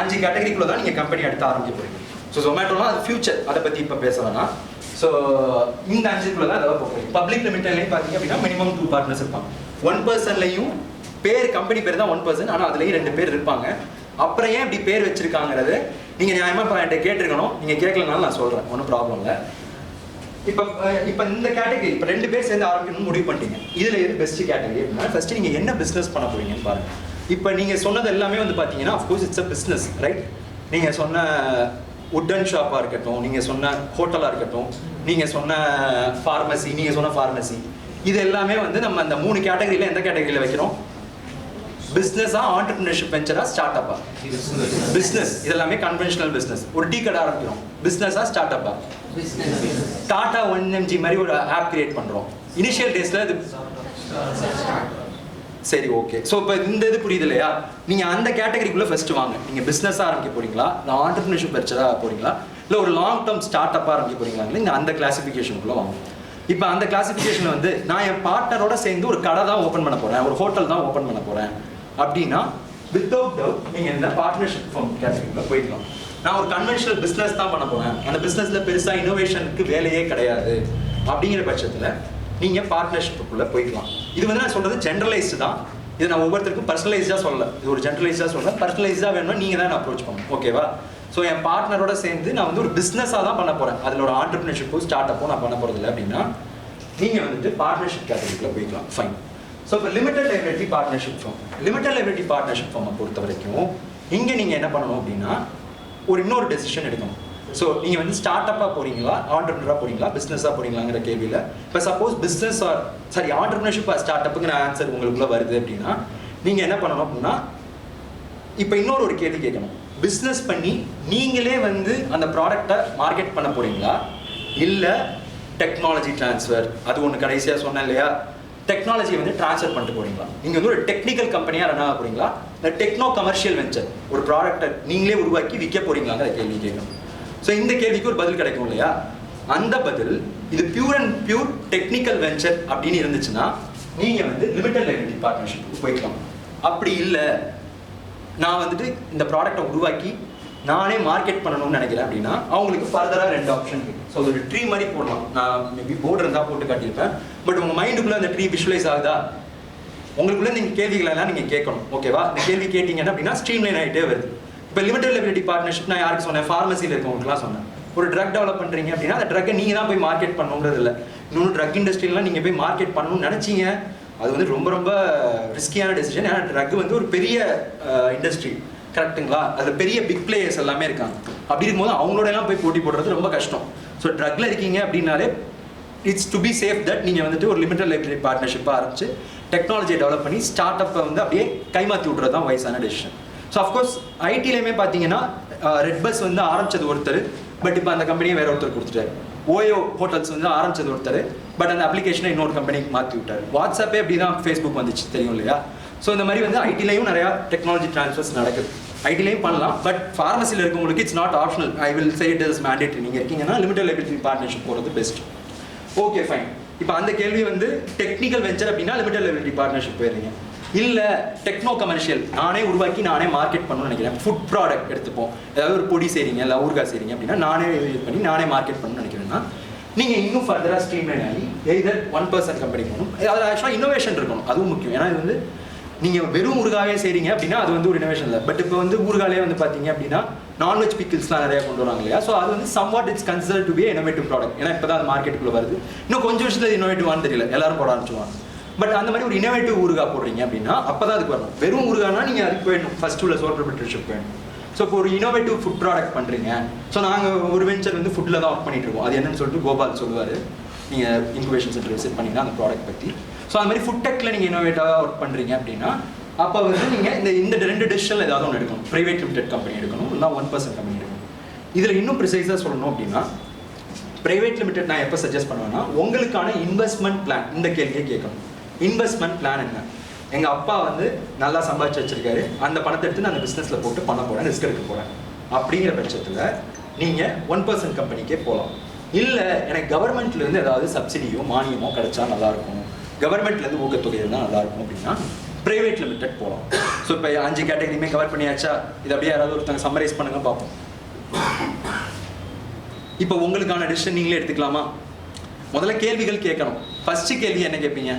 5 கேட்டகரிக்குள்ள தான் நீங்கள் கம்பெனி எடுத்து ஆரம்பிக்க போறீங்க. ஸோ ஜொமேட்டோலாம் அது ஃபியூச்சர், அதை பற்றி இப்போ பேச வேணாம். ஸோ இந்த 5க்குள்ள தான் அதாவது போகிறீங்க. பப்ளிக் லிமிடெட்லையும் பார்த்தீங்க அப்படின்னா மினிமம் 2 பார்ட்னர்ஸ் இருப்பாங்க. 1%லையும் பேர் கம்பெனி பேர் தான் 1%, ஆனால் அதுலேயும் 2 பேர் இருப்பாங்க. அப்புறம் ஏன் இப்படி பேர் வச்சிருக்காங்கிறது நீங்க நியாயமா என்கிட்ட கேட்டிருக்கணும். நீங்க கேட்கலனாலும் நான் சொல்றேன், ஒன்றும் ப்ராப்ளம் இல்லை. இப்போ இந்த கேட்டகரி இப்போ 2 பேர் சேர்ந்து ஆரம்பிக்கணும்னு முடிவு பண்ணிட்டீங்க. இதுல எது பெஸ்ட் கேட்டகரி அப்படின்னா ஃபர்ஸ்ட் நீங்க என்ன பிசினஸ் பண்ண போறீங்கன்னு பாருங்க. இப்போ நீங்க சொன்னது எல்லாமே வந்து பாத்தீங்கன்னா of course it's a business, right? நீங்க சொன்ன உட்டன் ஷாப்பா இருக்கட்டும், நீங்க சொன்ன ஹோட்டலா இருக்கட்டும், நீங்க சொன்ன ஃபார்மசி, நீங்க சொன்ன ஃபார்மசி, இது எல்லாமே வந்து நம்ம அந்த 3 கேட்டகரியில எந்த கேட்டகரியில வைக்கிறோம்? பிசினஸா, ஆண்டர்பிரினர்ஷிப் வெஞ்சரா, ஸ்டார்ட் அப்பா? பிசினஸ். இதெல்லாமே கன்வென்ஷனல் பிசினஸ். ஒரு டீ கடை ஆரம்பிக்கிறோம், பிசினஸா ஸ்டார்ட் அப்பா? டாடா 1mg மாதிரி ஒரு ஆப் கிரியேட் பண்றோம். இனிஷியல் டேஸ்ல இது சரி ஓகே. ஸோ இப்போ இந்த இது புரியுது இல்லையா? நீங்கள் அந்த கேட்டகரிக்குள்ளே ஃபஸ்ட்டு வாங்க. நீங்கள் பிஸ்னஸாக ஆரம்பிக்க போகிறீங்களா, இல்லை ஆண்டர்பிரினர்ஷிப் வெஞ்சராக போகிறீங்களா, இல்லை ஒரு லாங் டேர்ம் ஸ்டார்ட் அப்பாக ஆரம்பிக்க போகிறீங்களா, நீங்கள் அந்த கிளாசிஃபிகேஷனுக்குள்ளே வாங்க. இப்போ அந்த கிளாசிஃபிகேஷனில் வந்து நான் என் பார்ட்னரோட சேர்ந்து ஒரு கடை தான் ஓப்பன் பண்ண போகிறேன், ஒரு ஹோட்டல் தான் ஓப்பன் பண்ண போகிறேன் அப்படின்னா வித்தவுட் டவுட் நீங்கள் இந்த பார்ட்னர்ஷிப் ஃபார்ம் கேட்டகரிக்குள்ளே போய்க்கலாம். நான் ஒரு கன்வென்ஷனல் பிஸ்னஸ் தான் பண்ண போகிறேன், அந்த பிஸ்னஸில் பெருசாக இனோவேஷனுக்கு வேலையே கிடையாது அப்படிங்கிற பட்சத்தில் நீங்கள் பார்ட்னர்ஷிப்புக்குள்ளே போய்க்கலாம். இது வந்து நான் சொல்கிறது ஜென்ரலைஸ்டு தான். இது நான் ஒவ்வொருத்தருக்கும் பர்சனலைஸ்டாக சொல்லலை, இது ஒரு ஜென்ரலைஸ்டாக சொல்லலை. பர்சனலைஸ்டாக வேணும்னா நீங்கள் தான் அப்ரோச் பண்ணணும், ஓகேவா? ஸோ என் பார்ட்னரோட சேர்ந்து நான் வந்து ஒரு பிஸ்னஸாக தான் பண்ண போகிறேன், அதில் ஒரு ஆண்டர்பிரினர்ஷிப்போ ஸ்டார்ட் அப்போ நான் பண்ண போகிறதில்ல அப்படின்னா நீங்கள் வந்துட்டு பார்ட்னர்ஷிப் கேட்டகரிக்குள்ளே போய்க்கலாம். ஃபைன். ஸோ இப்போ limited liability partnership form, limited liability partnership ஃபார்மை பொறுத்த வரைக்கும் இங்கே நீங்கள் என்ன பண்ணணும் அப்படின்னா ஒரு இன்னொரு டெசிஷன் எடுக்கணும். ஸோ நீங்கள் வந்து ஸ்டார்ட் அப்பாக போகிறீங்களா, ஆண்டர்பிரினராக போகிறீங்களா, பிஸ்னஸாக போகிறீங்களாங்கிற கேள்வியில் இப்போ suppose business or sorry entrepreneurship or start அப்புங்கிற ஆன்சர் உங்களுக்குள்ளே வருது அப்படின்னா நீங்கள் என்ன பண்ணணும் அப்படின்னா இப்போ இன்னொரு ஒரு கேள்வி கேட்கணும். பிஸ்னஸ் பண்ணி நீங்களே வந்து அந்த ப்ராடக்டை மார்க்கெட் பண்ண போகிறீங்களா, இல்லை டெக்னாலஜி ட்ரான்ஸ்ஃபர், அது ஒன்று கடைசியாக சொன்னேன் இல்லையா, டெக்னாலஜியை வந்து ட்ரான்ஸ்ஃபர் பண்ணிட்டு போகிறீங்களா, நீங்கள் வந்து ஒரு டெக்னிக்கல் கம்பெனியாக ரன் ஆக போகிறீங்களா, இல்லை டெக்னோ கமர்ஷியல் வெஞ்சர் ஒரு ப்ராடக்டை நீங்களே உருவாக்கி விற்க போகிறீங்களாங்கிற கேள்வி கேட்கணும். ஸோ இந்த கேள்விக்கு ஒரு பதில் கிடைக்கும் இல்லையா? அந்த பதில் இது pure and pure technical venture அப்படின்னு இருந்துச்சுன்னா நீங்கள் வந்து லிமிடெட் லைபிலிட்டி பார்ட்னர்ஷிப் போய்க்கலாம். அப்படி இல்லை நான் வந்துட்டு இந்த ப்ராடக்டை உருவாக்கி நானே மார்க்கெட் பண்ணணும்னு நினைக்கிறேன் அப்படின்னா அவங்களுக்கு ஃபர்தராக 2 ஆப்ஷன் இருக்குது. ஸோ ஒரு ட்ரீ மாதிரி போடலாம். நான் மேபி போர்டு இருந்தால் போட்டு காட்டியிருப்பேன். பட் உங்கள் மைண்டுக்குள்ளே அந்த ட்ரீ விஷுவலைஸ் ஆகுதா, உங்களுக்குள்ளே நீங்கள் கேள்விகளெல்லாம் நீங்கள் கேட்கணும், ஓகேவா? இந்த கேள்வி கேட்டிங்கன்னா அப்படின்னா ஸ்ட்ரீம்லைன் ஆகிட்டே வருது. இப்போ லிமிடெட் லைபிலிட்டி பார்ட்னர்ஷிப் நான் யாருக்கு சொன்னேன், ஃபார்மசியில் இருக்கவங்களுக்குலாம் சொன்னேன். ஒரு ட்ரக் டெவலப் பண்ணுறீங்க அப்படின்னா அந்த ட்ரக்கை நீங்கள் தான் போய் மார்க்கெட் பண்ணணுங்கிறது இல்லை. இன்னொன்று ட்ரக் இண்டஸ்ட்ரியிலாம் நீங்கள் போய் மார்க்கெட் பண்ணணும்னு நினச்சிங்க, அது வந்து ரொம்ப ரொம்ப ரிஸ்கியான டெசிஷன். ஏன்னா ட்ரக் வந்து ஒரு பெரிய இண்டஸ்ட்ரி, கரெக்டுங்களா? அதில் பெரிய பிக் பிளேயர்ஸ் எல்லாமே இருக்காங்க. அப்படி இருக்கும்போது அவங்களோட எல்லாம் போய் போட்டி போடுறது ரொம்ப கஷ்டம். ஸோ ட்ரக்ல இருக்கீங்க அப்படின்னாலே it's to be safe that நீங்கள் வந்துட்டு ஒரு லிமிடெட் லைபிலிட்டி பார்ட்னர்ஷிப்பாக ஆரம்பிச்சு டெக்னாலஜியை டெவலப் பண்ணி ஸ்டார்ட் அப்பை வந்து அப்படியே கைமாற்றி விட்றது தான் வயசான டெசிஷன். ஸோ அஃப்கோர்ஸ் ஐடிலையுமே பார்த்தீங்கன்னா ரெட் பஸ் வந்து ஆரம்பிச்சது ஒருத்தர், பட் இப்போ அந்த கம்பெனியை வேற ஒருத்தர் கொடுத்துட்டாரு. ஓயோ ஹோட்டல்ஸ் வந்து ஆரம்பிச்சது ஒருத்தர், பட் அந்த அப்ளிகேஷனை இன்னொரு கம்பெனிக்கு மாற்றி விட்டார். வாட்ஸ்அப்பே அப்படி தான் ஃபேஸ்புக் வந்துச்சு, தெரியும் இல்லையா? ஸோ இந்த மாதிரி வந்து ஐடிலையும் நிறையா டெக்னாலஜி ட்ரான்ஸ்ஃபர்ஸ் நடக்குது. ஐடிலையும் பண்ணலாம், பட் ஃபார்மசியில் இருக்கவங்களுக்கு it's not optional. I will say it is mandatory. நீங்கள் இருக்கீங்கன்னா லிமிடெட் லைபிலிட்டி பார்ட்னர்ஷிப் போகிறது பெஸ்ட். Okay fine. இப்போ அந்த கேள்வி வந்து டெக்னிக்கல் வெஞ்சர் அப்படின்னா லிமிடெட் லைபிலிட்டி பார்ட்னர்ஷிப் போயிடுறீங்க. இல்லை டெக்னோ கமர்ஷியல் நானே உருவாக்கி நானே மார்க்கெட் பண்ணணும்னு நினைக்கிறேன். ஃபுட் ப்ராடக்ட் எடுத்துப்போம், ஏதாவது ஒரு பொடி செய்றீங்க இல்லை ஊறுகாய் செய்றீங்க அப்படின்னா நானே இது பண்ணி நானே மார்க்கெட் பண்ணணும்னு நினைக்கிறேன்னா நீங்கள் இன்னும் ஃபர்தராக ஸ்ட்ரீம்லைன் ஆகி எய்தர் 1% கம்பெனி போகணும். அது ஆக்சுவலாக இன்னோவேஷன் இருக்கணும், அதுவும் முக்கியம். ஏன்னா இது வந்து நீங்கள் வெறும் ஊறுகாயே செய்றீங்க அப்படின்னா அது வந்து ஒரு இன்னோவேஷன் இல்லை. பட் இப்போ வந்து ஊறுகாயே வந்து பார்த்தீங்க அப்படின்னா நான்வெஜ் பிக்கிள்ஸ்லாம் நிறையா கொண்டு வராங்க இல்லையா? ஸோ அது வந்து somewhat it's consider to be innovative product. ஏன்னா இப்போ தான் அது மார்க்கெட்டுக்குள்ளே வருது. இன்னும் கொஞ்சம் வருஷத்துல இன்னோவேட்டிவானு தெரியல, எல்லாரும் போட ஆரம்பிச்சுவாங்க. பட் அந்த மாதிரி ஒரு இன்னோவேட்டிவ் ஊறுகாய் போடுறீங்க அப்படின்னா அப்போ தான் அதுக்கு வரணும். வெறும் ஊறுகாய்னா நீங்கள் அதுக்கு போயிடணும், ஃபர்ஸ்ட் உள்ள சோல் ப்ரொப்ரைட்டர்ஷிப் வேணும். ஸோ இப்போ ஒரு இன்னோவேட்டிவ் ஃபுட் ப்ராடக்ட் பண்ணுறீங்க. ஸோ நாங்கள் ஒரு வெஞ்சர் வந்து ஃபுட்டில் தான் ஒர்க் பண்ணிட்டு இருக்கோம். அது என்னன்னு சொல்லிட்டு கோபால் சொல்லுவார். நீங்கள் இன்குபேஷன் சென்டர் விசிட் பண்ணிங்கன்னா அந்த ப்ராடக்ட் பற்றி. ஸோ அந்த மாதிரி ஃபுட் டெக்கில் நீங்கள் இன்னோவேட்டிவாக ஒர்க் பண்ணுறீங்க அப்படின்னா அப்போ வந்து நீங்கள் இந்த 2 டெசிஷனில் ஏதாவது ஒன்று எடுக்கணும். ப்ரைவேட் லிமிடெட் கம்பெனி எடுக்கணும், இல்லை 1% கம்பெனி எடுக்கணும். இதில் இன்னும் ப்ரிசைஸாக சொல்லணும் அப்படின்னா ப்ரைவேட் லிமிடெட் நான் எப்போ சஜஸ்ட் பண்ணுவேன்னா உங்களுக்கான இன்வெஸ்ட்மெண்ட் பிளான் இந்த கேள்வியை கேட்கணும். இன்வெஸ்ட்மெண்ட் பிளான் என்ன? எங்கள் அப்பா வந்து நல்லா சம்பாதிச்சு வச்சிருக்காரு, அந்த பணத்தை எடுத்து நான் அந்த பிஸ்னஸில் போட்டு பண்ண போகிறேன், ரிஸ்க் எடுக்க போகிறேன் அப்படிங்கிற பட்சத்தில் நீங்கள் 1% கம்பெனிக்கே போகலாம். இல்லை எனக்கு கவர்மெண்ட்லேருந்து ஏதாவது சப்சிடியோ மானியமோ கிடைச்சா நல்லாயிருக்கும், கவர்மெண்ட்லேருந்து ஊக்கத்தொகை இருந்தால் நல்லாயிருக்கும் அப்படின்னா ப்ரைவேட் லிமிடெட் போகலாம். ஸோ இப்போ 5 கேட்டகரியுமே கவர் பண்ணியாச்சா? இது அப்படியே யாராவது ஒருத்தங்க சம்மரைஸ் பண்ணுங்க பார்ப்போம். இப்போ உங்களுக்கான டிசிஷன் நீங்களே எடுத்துக்கலாமா? முதல்ல கேள்விகள் கேட்கணும். ஃபர்ஸ்ட் கேள்வி என்ன கேட்பீங்க?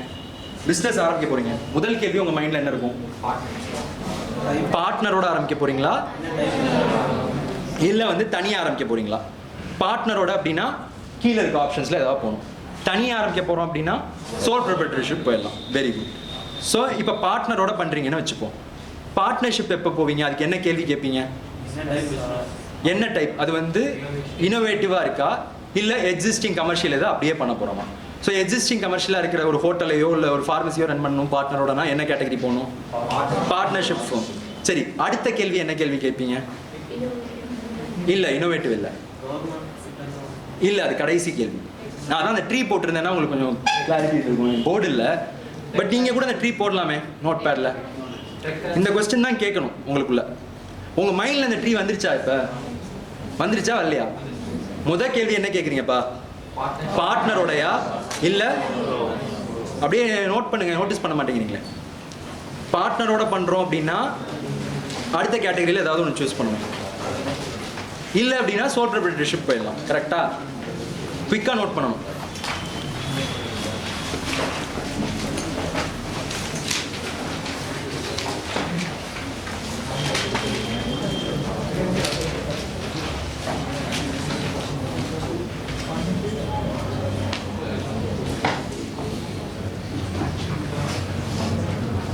பிஸ்னஸ் ஆரம்பிக்க போறீங்க, முதல் கேள்வி உங்க மைண்ட்ல என்ன இருக்கும்? பார்ட்னரோட ஆரம்பிக்க போறீங்களா இல்லை வந்து தனியாக ஆரம்பிக்க போறீங்களா? பார்ட்னரோட அப்படின்னா கீழே இருக்க ஆப்ஷன்ஸ்ல ஏதாவது போகணும். தனியாக ஆரம்பிக்க போறோம் அப்படின்னா சோல் ப்ரொப்ரைட்டர்ஷிப் போயிடலாம். Very good. ஸோ இப்போ பார்ட்னரோட பண்ணுறீங்கன்னு வச்சுப்போம். பார்ட்னர்ஷிப் எப்போ போவீங்க? அதுக்கு என்ன கேள்வி கேட்பீங்க? என்ன டைப்? அது வந்து இனோவேட்டிவாக இருக்கா இல்லை எக்ஸிஸ்டிங் கமர்ஷியல் எதாவது அப்படியே பண்ண போகிறோமா? ஸோ எக்ஸிஸ்டிங் கமர்ஷியலாக இருக்கிற ஒரு ஹோட்டலையோ இல்லை ஒரு ஃபார்மசியோ ரன் பண்ணணும் பார்ட்னரோடனா என்ன கேட்டகரி போகணும்? பார்ட்னர்ஷிப் போகும். சரி, அடுத்த கேள்வி என்ன கேள்வி கேட்பீங்க? இல்லை இனோவேட்டிவ் இல்லை, இல்லை அது கடைசி கேள்வி. நான் தான் அந்த ட்ரீ போட்டிருந்தேன்னா உங்களுக்கு கொஞ்சம் கிளாரிட்டி இருக்கும். போர்டு இல்லை, பட் நீங்கள் கூட அந்த ட்ரீ போடலாமே நோட் பேடில். இந்த கொஸ்டின் தான் கேட்கணும் உங்களுக்குள்ள. உங்கள் மைண்டில் இந்த ட்ரீ வந்துருச்சா? இப்போ வந்துருச்சா வரலையா? முதல் கேள்வி என்ன கேட்குறீங்கப்பா? பார்ட்னரோடையா இல்லை? அப்படியே நோட் பண்ணுங்க, நோட்டீஸ் பண்ண மாட்டேங்கிறீங்களே. பார்ட்னரோட பண்ணுறோம் அப்படின்னா அடுத்த கேட்டகரியில் ஏதாவது ஒன்று சூஸ் பண்ணுவோம். இல்லை அப்படின்னா சோல் ப்ரொப்ரைட்டர்ஷிப் போயிடலாம். கரெக்டாக குயிக்காக நோட் பண்ணணும்.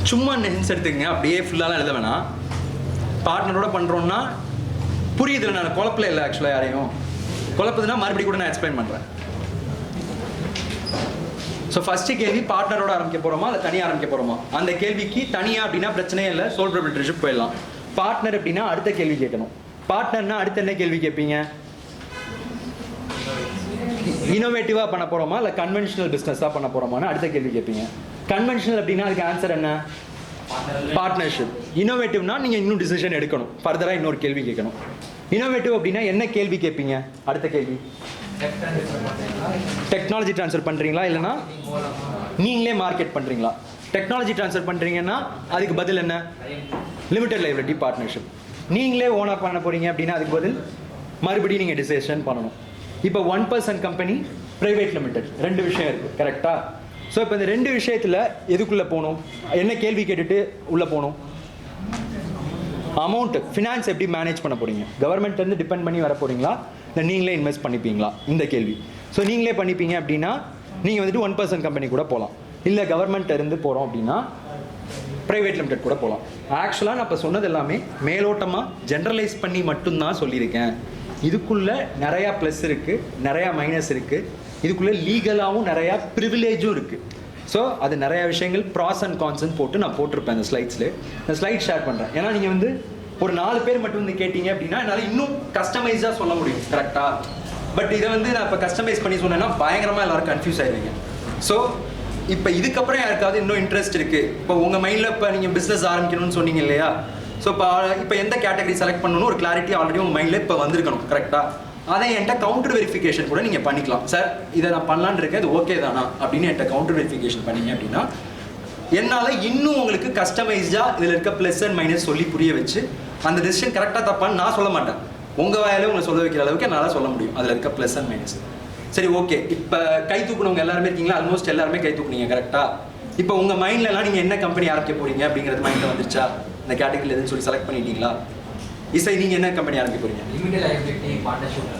சும்மா ஹின்ஸ் எடுத்துக்கங்க, அப்படியே ஃபுல்லாலாம் எழுத வேணாம். பார்ட்னரோட பண்ணுறோன்னா புரியுதுல, நான் குழப்பில் இல்லை. ஆக்சுவலாக யாரையும் குழப்பதுன்னா மறுபடியும் கூட நான் எக்ஸ்பிளைன் பண்ணுறேன். ஸோ ஃபஸ்ட்டு கேள்வி பார்ட்னரோட ஆரம்பிக்க போகிறோமா இல்லை தனியாக ஆரம்பிக்க போகிறோமா? அந்த கேள்விக்கு தனியாக அப்படின்னா பிரச்சனையே இல்லை, சோல் ப்ரொப்ரைட்டர்ஷிப் போயிடலாம். பார்ட்னர் அப்படின்னா அடுத்த கேள்வி கேட்கணும். பார்ட்னர்னா அடுத்து என்ன கேள்வி கேட்பீங்க? இனோவேட்டிவாக பண்ண போகிறோமா இல்லை கன்வென்ஷனல் பிஸ்னஸாக பண்ண போகிறோமான்னு அடுத்த கேள்வி கேட்பீங்க. கன்வென்ஷனல் அப்படின்னா அதுக்கு ஆன்சர் என்ன? பார்ட்னர்ஷிப். இனோவேட்டிவ்னா நீங்கள் இன்னும் டிசிஷன் எடுக்கணும், ஃபர்தராக இன்னொரு கேள்வி கேட்கணும். இனோவேட்டிவ் அப்படின்னா என்ன கேள்வி கேட்பீங்க? அடுத்த கேள்வி டெக்னாலஜி ட்ரான்ஸ்ஃபர் பண்ணுறீங்களா இல்லைனா நீங்களே மார்க்கெட் பண்ணுறீங்களா? டெக்னாலஜி ட்ரான்ஸ்ஃபர் பண்ணுறீங்கன்னா அதுக்கு பதில் என்ன? Limited liability partnership. நீங்களே ஓனாக பண்ண போகிறீங்க அப்படின்னா அதுக்கு பதில் மறுபடியும் நீங்கள் டிசிஷன் பண்ணணும். இப்போ 1% கம்பெனி, ப்ரைவேட் லிமிடெட், 2 விஷயம் இருக்குது. கரெக்டாக? ஸோ இப்போ இந்த 2 விஷயத்தில் எதுக்குள்ளே போகணும்? என்ன கேள்வி கேட்டுட்டு உள்ளே போகணும்? அமௌண்ட்டு, ஃபினான்ஸ் எப்படி மேனேஜ் பண்ண போகிறீங்க? கவர்மெண்ட்லேருந்து டிபெண்ட் பண்ணி வர போகிறீங்களா இல்லை நீங்களே இன்வெஸ்ட் பண்ணிப்பீங்களா? இந்த கேள்வி. ஸோ நீங்களே பண்ணிப்பீங்க அப்படின்னா நீங்கள் வந்துட்டு 1% கம்பெனி கூட போகலாம். இல்லை கவர்மெண்ட் இருந்து போகிறோம் அப்படின்னா ப்ரைவேட் லிமிடெட் கூட போகலாம். ஆக்சுவலாக நான் இப்போ சொன்னது எல்லாமே மேலோட்டமாக ஜென்ரலைஸ் பண்ணி மட்டும்தான் சொல்லியிருக்கேன். இதுக்குள்ளே நிறையா ப்ளஸ் இருக்குது, நிறையா மைனஸ் இருக்குது. இதுக்குள்ளே லீகலாகவும் நிறையா ப்ரிவிலேஜும் இருக்குது. ஸோ அது நிறையா விஷயங்கள் ப்ராஸ் அண்ட் கான்ஸ்ன்னு போட்டு நான் போட்டிருப்பேன் இந்த ஸ்லைட்ஸில். இந்த ஸ்லைட் ஷேர் பண்ணுறேன். ஏன்னா நீங்கள் வந்து ஒரு 4 பேர் மட்டும் வந்து கேட்டீங்க அப்படின்னா என்னால் இன்னும் கஸ்டமைஸாக சொல்ல முடியும். கரெக்டாக? பட் இதை வந்து நான் இப்போ கஸ்டமைஸ் பண்ணி சொன்னேன்னா பயங்கரமாக எல்லோரும் கன்ஃபியூஸ் ஆகிடுவீங்க. ஸோ இப்போ இதுக்கப்புறம் யாருக்காவது இன்னும் இன்ட்ரெஸ்ட் இருக்குது, இப்போ உங்கள் மைண்டில் இப்போ நீங்கள் பிஸ்னஸ் ஆரம்பிக்கணும்னு சொன்னீங்க இல்லையா? ஸோ இப்போ எந்த கேட்டகரி செலக்ட் பண்ணணும்னு ஒரு கிளாரிட்டி ஆல்ரெடி உங்கள் மைண்டில் இப்போ வந்திருக்கணும். கரெக்டாக? அதை என்கிட்ட கவுண்டர் வெரிஃபிகேஷன் கூட நீங்கள் பண்ணிக்கலாம். சார் இதை நான் பண்ணலான்னு இருக்கேன், இது ஓகே தானா அப்படின்னு என்கிட்ட கவுண்டர் வெரிஃபிகேஷன் பண்ணீங்க அப்படின்னா என்னால் இன்னும் உங்களுக்கு கஸ்டமைஸ்டாக இதில் இருக்க ப்ளஸ் அண்ட் மைனஸ் சொல்லி புரிய வச்சு அந்த டெசிஷன் கரெக்டாக தப்பான்னு நான் சொல்ல மாட்டேன், உங்கள் வாயிலே உங்களை சொல்ல வைக்கிற அளவுக்கு என்னால் சொல்ல முடியும் அதில் இருக்க ப்ளஸ் அண்ட் மைனஸ். சரி, ஓகே. இப்போ கை தூக்குனவங்க எல்லாருமே இருக்கீங்களா? ஆல்மோஸ்ட் எல்லாருமே கை தூக்குனீங்க. கரெக்டாக? இப்போ உங்கள் மைண்ட்லலாம் நீங்கள் என்ன கம்பெனி ஆரம்பிக்க போகிறீங்க அப்படிங்கிறது மைண்டில் வந்துருச்சா? இந்த கேட்டகரியில் எதுன்னு சொல்லி செலக்ட் பண்ணிட்டீங்களா? இசை, நீங்கள் என்ன கம்பெனி ஆரம்பிக்க போகிறீங்க? Limited liability partnership.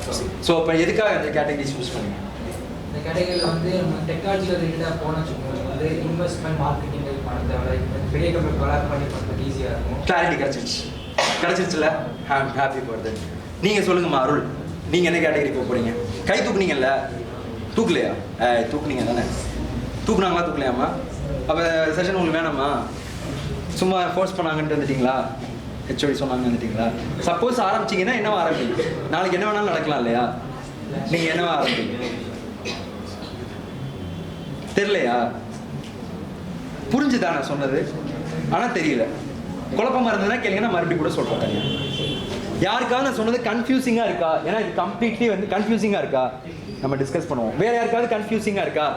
ஸோ இப்போ எதுக்காக அந்த கேட்டகரி சூஸ் பண்ணுங்க? இந்த கேட்டகரியில் வந்து டெக்னாலஜியில் ரிலேட்டடாக போன வச்சுக்கோங்க, வந்து இன்வெஸ்ட்மெண்ட் மார்க்கெட்டிங் பண்ண தேவை, பெரிய கம்பெனி கொலாப் பண்ணி பண்ணுறது ஈஸியாக இருக்கும். கிளாரிட்டி கிடச்சிருச்சுல? Happy for that. நீங்கள் சொல்லுங்கம்மா அருள், நீங்கள் என்ன கேட்டகரி போக போகிறீங்க? கை தூக்குனீங்கல்ல? தூக்கலையா? தூக்குனீங்க தானே? தூக்குனாங்களா தூக்கலையாம்மா? அப்போ செஷன் உங்களுக்கு வேணாமா? சும்மா ஃபோர்ஸ் பண்ணாங்கன்ட்டு வந்துட்டீங்களா? ஹெச்ஓடி சொன்னாங்க வந்துட்டீங்களா? சப்போஸ் ஆரம்பிச்சிங்கன்னா என்னவா ஆரம்பிங்க? நாளைக்கு என்ன வேணாலும் நடக்கலாம் இல்லையா? நீங்கள் என்னவா ஆரம்பிங்க? தெரியலையா? புரிஞ்சுதா நான் சொன்னது? ஆனால் தெரியல. குழப்பமாக இருந்ததுன்னா கேளுங்க, நான் மறுபடியும் கூட சொல்கிறேன் தனியாக. யாருக்காவது நான் சொன்னது கன்ஃபியூசிங்காக இருக்கா? ஏன்னா இது கம்ப்ளீட்லி வந்து கன்ஃபியூசிங்காக இருக்கா நம்ம டிஸ்கஸ் பண்ணுவோம். வேறு யாருக்காவது கன்ஃபியூசிங்காக இருக்கா?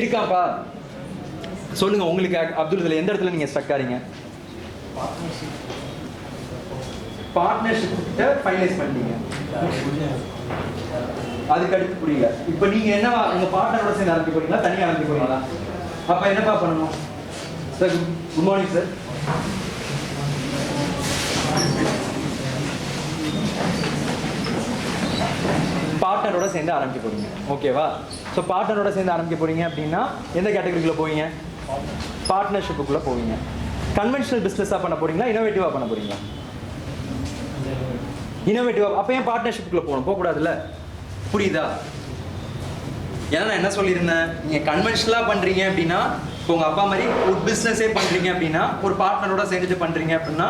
இருக்காப்பா? சொல்லுங்க. உங்களுக்கு அப்துல் இதில் எந்த இடத்துல நீங்கள் ஸ்டக் ஆறீங்க? பார்ட்னர்ஷிப் கிட்ட ஃபைனலைஸ் பண்ணிட்டீங்க, அதுக்கு அடுத்து புரியல. இப்போ நீங்கள் என்னவா உங்கள் பார்ட்னரோட சேர்ந்து ஆரம்பிக்க போறீங்களா தனியாக ஆரம்பிக்க போறீங்களா? அப்போ என்னப்பா பண்ணணும்? Sir good morning sir. பார்ட்னரோட சேர்ந்து ஆரம்பிக்க போறீங்க, ஓகேவா? ஸோ பார்ட்னரோட சேர்ந்து ஆரம்பிக்க போறீங்க அப்படின்னா எந்த கேட்டகரிக்குள்ள போவீங்க? பார்ட்னர்ஷிப்புக்குள்ள போவீங்க. கன்வென்ஷனல் பிஸ்னஸாக பண்ண போறீங்களா இனோவேட்டிவாக பண்ண போறீங்களா? இனோவேட்டிவா. அப்போ ஏன் பார்ட்னர்ஷிப்புக்குள்ள போகணும்? போகக்கூடாதுல்ல? புரியுதா? ஏன்னா நான் என்ன சொல்லியிருந்தேன், நீங்கள் கன்வென்ஷனலாக பண்ணுறீங்க அப்படின்னா இப்போ உங்கள் அப்பா மாதிரி ஒரு பிஸ்னஸே பண்ணுறீங்க அப்படின்னா ஒரு பார்ட்னரோட சேர்ந்துட்டு பண்ணுறீங்க அப்படின்னா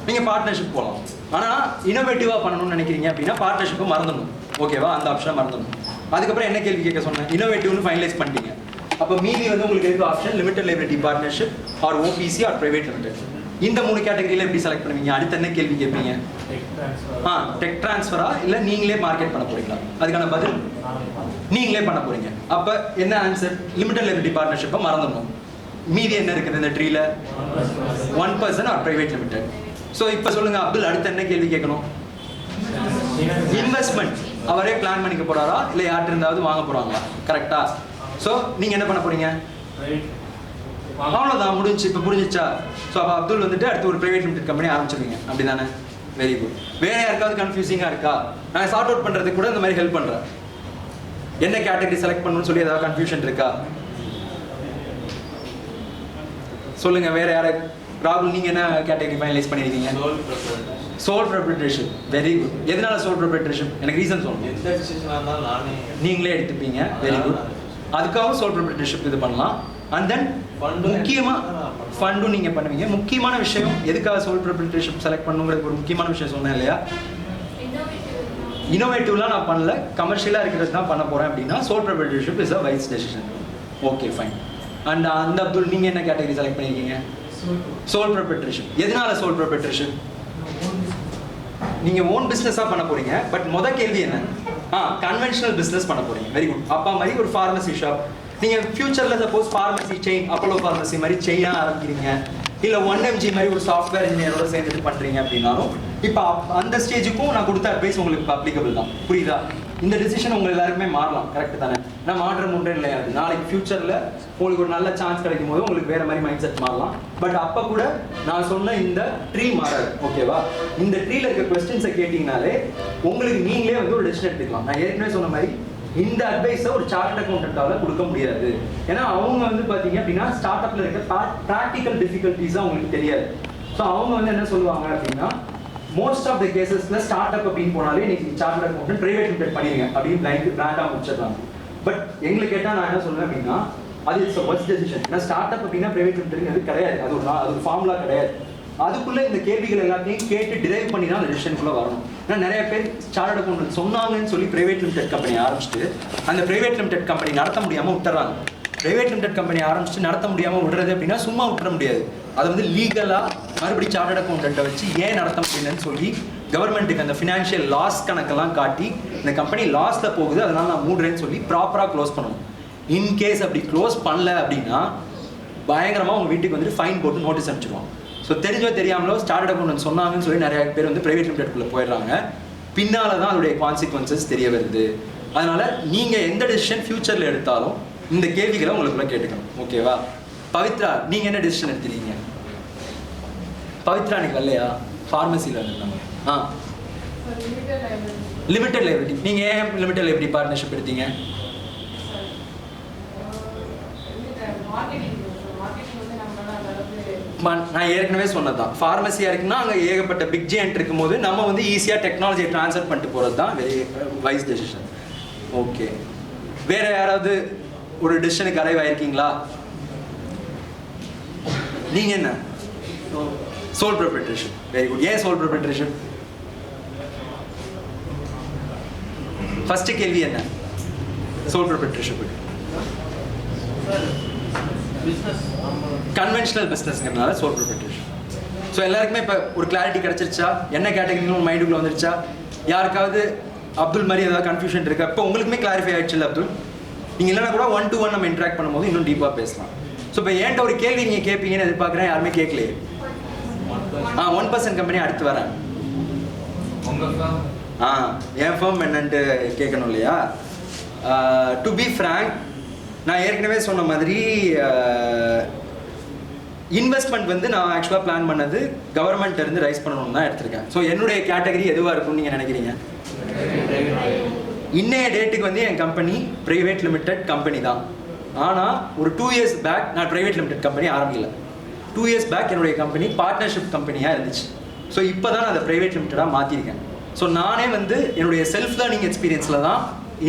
நீங்கள் பார்ட்னர்ஷிப் போகலாம். ஆனால் இனோவேட்டிவாக பண்ணணும்னு நினைக்கிறீங்க அப்படின்னா பார்ட்னர்ஷிப்பை மறந்துடணும், ஓகேவா? அந்த ஆப்ஷனை மறந்துடணும். அதுக்கப்புறம் என்ன கேள்வி கேட்க சொன்னேன்? இன்னோவேட்டிவ்னு ஃபைனலைஸ் பண்ணிட்டீங்க. அப்போ மீதி வந்து உங்களுக்கு இருக்க option limited liability partnership or OPC or private limited. இந்த 3 கேட்டகரியில எப்படி செலக்ட் பண்ணுவீங்க? அடுத்து என்ன கேள்வி கேட்பீங்க? டெக் ட்ரான்ஸ்ஃபரா இல்லை நீங்களே மார்க்கெட் பண்ண போறீங்களா? அதுக்கான பதில் நீங்களே பண்ண போறீங்க. அப்போ என்ன ஆன்சர்? லிமிடெட் லைபிலிட்டி பார்ட்னர்ஷிப்பை மறந்துடணும். மீதி என்ன இருக்குது இந்த ட்ரீல? 1% ஆர் பிரைவேட் லிமிடெட். ஸோ இப்போ சொல்லுங்க அப்துல், அடுத்து என்ன கேள்வி கேட்கணும்? இன்வெஸ்ட்மெண்ட் அவரே பிளான் பண்ணிக்க போறாரா இல்லை யார்கிட்ட இருந்தாவது வாங்க போறாங்களா? கரெக்டா? ஸோ நீங்க என்ன பண்ண போறீங்க? அவ்வளோதான், முடிஞ்சு. இப்போ புரிஞ்சிச்சா? ஸோ அப்போ அப்துல் வந்துட்டு அடுத்து ஒரு பிரைவேட் லிமிடெட் கம்பெனி ஆரம்பிச்சிருவீங்க, அப்படி தானே? Very good. வேற யாருக்காவது கன்ஃபியூசிங்காக இருக்கா? நான் சார்ட் அவுட் பண்ணுறதுக்கு கூட இந்த மாதிரி ஹெல்ப் பண்ணுறேன். என்ன கேட்டகரி செலக்ட் பண்ணணும்னு சொல்லி ஏதாவது கன்ஃபியூஷன் இருக்கா? சொல்லுங்க. வேற யாரை? ராகுல், நீங்க என்ன கேட்டகரி ஃபைனலைஸ் பண்ணிருக்கீங்க? Sole proprietorship. Very good. எதனால சோல் ப்ரொப்ரைட்டர்ஷிப்? எனக்கு ரீசன் சொல்லுங்க. எந்த டிசிஷனாக இருந்தாலும் நானே நீங்களே எடுத்துப்பீங்க. Very good. அதுக்காகவும் சோல் ப்ரொப்ரைட்டர்ஷிப் இது பண்ணலாம். அண்ட் தென் முக்கியமா ஃபண்டும் நீங்க பண்ணுவீங்க. முக்கியமான விஷயம், எதுக்காக சோல் ப்ரொப்ரைட்டர்ஷிப் செலக்ட் பண்ணுங்கிறது ஒரு முக்கியமான விஷயம் சொன்னேன் இல்லையா? இன்னோவேட்டிவ்லாம் நான் பண்ணல, கமர்ஷியலாக இருக்கிறது தான் பண்ண போறேன் அப்படின்னா sole proprietorship is a wise decision. Okay, fine. And அந்த அப்துல், நீங்க என்ன கேட்டகரி செலக்ட் பண்ணிருக்கீங்க? Sole proprietorship. எதனால சோல் ப்ரொப்ரைட்டர்ஷிப்? நீங்க ஓன் பிசினஸா பண்ண போறீங்க. பட் கேள்வி என்ன? கன்வென்ஷனல் பிசினஸ் பண்ண போறீங்க. Very good. அப்பா மாதிரி ஒரு ஃபார்மசி ஷாப் நீங்க ஃபியூச்சர்ல suppose pharmacy chain, Apollo pharmacy மாதிரி செயினா ஆரம்பிக்கிறீங்க, இல்ல 1mg மாதிரி ஒரு சாஃப்ட்வேர் இன்ஜினியரோட சேர்ந்துட்டு பண்றீங்க அப்படின்னாலும் இப்போ அந்த ஸ்டேஜுக்கும் நான் கொடுத்த அட்வைஸ் உங்களுக்கு அப்ளிகபிள் தான். புரியுதா? இந்த டிசிஷன் உங்க எல்லாருக்குமே மாறலாம். கரெக்ட் தானே? நான் மாற்றம் ஒன்றே இல்லையா? நாளைக்கு ஃபியூச்சர்ல உங்களுக்கு ஒரு நல்ல சான்ஸ் கிடைக்கும் போது உங்களுக்கு வேற மாதிரி மைண்ட் செட் மாறலாம். பட் அப்ப கூட நான் சொன்ன இந்த ட்ரீ மாறாது. ஓகேவா? இந்த ட்ரீல இருக்க கொஸ்டின்ஸை கேட்டீங்கனாலே உங்களுக்கு நீங்களே வந்து ஒரு டெசிஷன் எடுத்துக்கலாம். நான் ஏற்கனவே சொன்ன மாதிரி இந்த அட்வைஸை ஒரு சார்ட்டர்ட் அக்கௌண்டன்ட்டால கொடுக்க முடியாது. ஏன்னா அவங்க வந்து பாத்தீங்க அப்படின்னா ஸ்டார்ட் அப்ல இருக்க ப்ராக்டிக்கல் டிஃபிகல்ட்டிஸ் அவங்களுக்கு தெரியாது. ஸோ அவங்க வந்து என்ன சொல்லுவாங்க அப்படின்னா, மோஸ்ட் ஆஃப் த கேசஸ்ல ஸ்டார்ட் அப் அப்படின்னு போனாலே இன்னைக்கு சார்ட்டர்ட் அக்கௌண்டன்ட் பிரைவேட் லிமிடெட் பண்ணிருங்க அப்படின்னு பிராண்டா முடிச்சிடலாம். பட் எங்களுக்கு கேட்டா நான் என்ன சொல்லுவேன் அப்படின்னா, அது இட்ஸ் ஃபர்ஸ்ட் டெசிஷன். ஏன்னா ஸ்டார்ட் அப் அப்படின்னா பிரைவேட் லிமிடெட் கிடையாது, அது ஒரு ஃபார்முலா கிடையாது. அதுக்குள்ள இந்த கேள்விகள் எல்லாத்தையும் கேட்டு டிரைவ் பண்ணி தான் அந்த டிசிஷனுக்குள்ள வரணும். ஏன்னா நிறைய பேர் சார்ட்டர்ட் அக்கௌண்டன்ட் சொன்னாங்கன்னு சொல்லி பிரைவேட் லிமிடெட் கம்பெனி ஆரம்பிச்சுட்டு அந்த பிரைவேட் லிமிடெட் கம்பெனி நடத்த முடியாம விட்டுறாங்க. பிரைவேட் லிமிடெட் கம்பெனி ஆரம்பிச்சுட்டு நடத்த முடியாம விடுறது அப்படின்னா சும்மா விட்டுற முடியாது. அதை வந்து லீகலா மறுபடியும் சார்ட்டர்ட் அக்கௌண்டன்ட்டை வச்சு ஏன் நடத்த முடியலன்னு சொல்லி கவர்மெண்ட்டுக்கு அந்த ஃபினான்ஷியல் லாஸ் கணக்கெல்லாம் காட்டி இந்த கம்பெனி லாஸ்ல போகுது அதனால நான் மூடுறேன்னு சொல்லி ப்ராப்பரா க்ளோஸ் பண்ணணும். இன்கேஸ் அப்படி க்ளோஸ் பண்ணல அப்படின்னா பயங்கரமா உங்க வீட்டுக்கு வந்து ஃபைன் போட்டு நோட்டீஸ் அனுப்பிச்சிடுவோம். ஸோ தெரிஞ்சோ தெரியாமலோ ஸ்டார்ட் அக்கௌண்ட் சொன்னாங்கன்னு சொல்லி நிறைய பேர் வந்து பிரைவேட் லிமிடெட்குள்ள போயிடுறாங்க. பின்னால தான் அதோடைய கான்சிக்வன்சஸ் தெரிய வருது. அதனால நீங்க எந்த டெசிஷன் ஃபியூச்சர்ல எடுத்தாலும் இந்த கேள்விகளை உங்களுக்குள்ள கேட்டுக்கணும். ஓகேவா? பவித்ரா, நீங்க என்ன டெசிஷன் எடுத்துறீங்க? பவித்ரா நீங்க இல்லையா? ஃபார்மசியில் இருந்தாங்க. Limited liability. நீங்க ஏன் லிமிடெட் லைபிலிட்டி பார்ட்னர்ஷிப் எடுத்தீங்க? நான் ஏற்கனவே சொன்னதான், ஃபார்மசியா இருக்குன்னா அங்கே ஏகப்பட்ட பிக் ஜெயண்ட் இருக்கும்போது நம்ம வந்து ஈஸியாக டெக்னாலஜியை ட்ரான்ஸ்ஃபர் பண்ணிட்டு போகிறது தான் வெரி வைஸ் டெசிஷன். ஓகே, வேற யாராவது ஒரு டெசிஷனுக்கு அரைவாயிருக்கீங்களா? நீங்க என்ன? Sole proprietorship. Very good. ஏன் சோல் ப்ரொப்ரைட்டர்ஷிப்? ஃபர்ஸ்ட் கேள்வி என்ன? சோல் ப்ரொப்ரைட்டர்ஷிப் கன்வென்ஷனல் பிஸ்னஸ்ங்கிறதுனால சோல் ப்ரொப்ரைட்டர்ஷிப். ஸோ எல்லாருக்குமே இப்போ ஒரு கிளாரிட்டி கிடைச்சிருச்சா? என்ன கேட்டகரின்னு ஒரு மைண்டுக்குள்ள வந்துருச்சா? யாருக்காவது அப்துல் மாதிரி ஏதாவது கன்ஃபியூஷன் இருக்கா? இப்போ உங்களுக்குமே கிளாரிஃபை ஆயிடுச்சு இல்லை அப்துல்? நீங்கள் இல்லைனா கூட 1-to-1 நம்ம இன்ட்ராக்ட் பண்ணும்போது இன்னும் டீப்பாக பேசலாம். ஸோ இப்போ ஏன்ட்ட ஒரு கேள்வி நீங்கள் கேட்பீங்கன்னு எதிர்பார்க்குறேன், யாருமே கேட்கலையே. 1% கம்பெனி அடுத்து வரேன். என் ஃபர்ம் என்னன்ட்டு கேட்கணும் இல்லையா? டு பி ஃப்ராங்க், நான் ஏற்கனவே சொன்ன மாதிரி இன்வெஸ்ட்மெண்ட் வந்து நான் ஆக்சுவலாக பிளான் பண்ணது கவர்மெண்ட் இருந்து ரைஸ் பண்ணணும்னு தான் எடுத்திருக்கேன். ஸோ என்னுடைய கேட்டகரி எதுவாக இருக்கும்னு நீங்கள் நினைக்கிறீங்க? இன்னைய டேட்டுக்கு வந்து என் கம்பெனி பிரைவேட் லிமிடெட் கம்பெனி தான். ஆனால் ஒரு 2 years பேக் நான் பிரைவேட் லிமிடெட் கம்பெனி ஆரம்பிக்கல. 2 years பேக் என்னுடைய கம்பெனி பார்ட்னர்ஷிப் கம்பெனியாக இருந்துச்சு. ஸோ இப்போ தான் நான் அதை பிரைவேட் லிமிடெடாக மாற்றிருக்கேன். ஸோ நானே வந்து என்னுடைய செல்ஃப் லேர்னிங் எக்ஸ்பீரியன்ஸில் தான்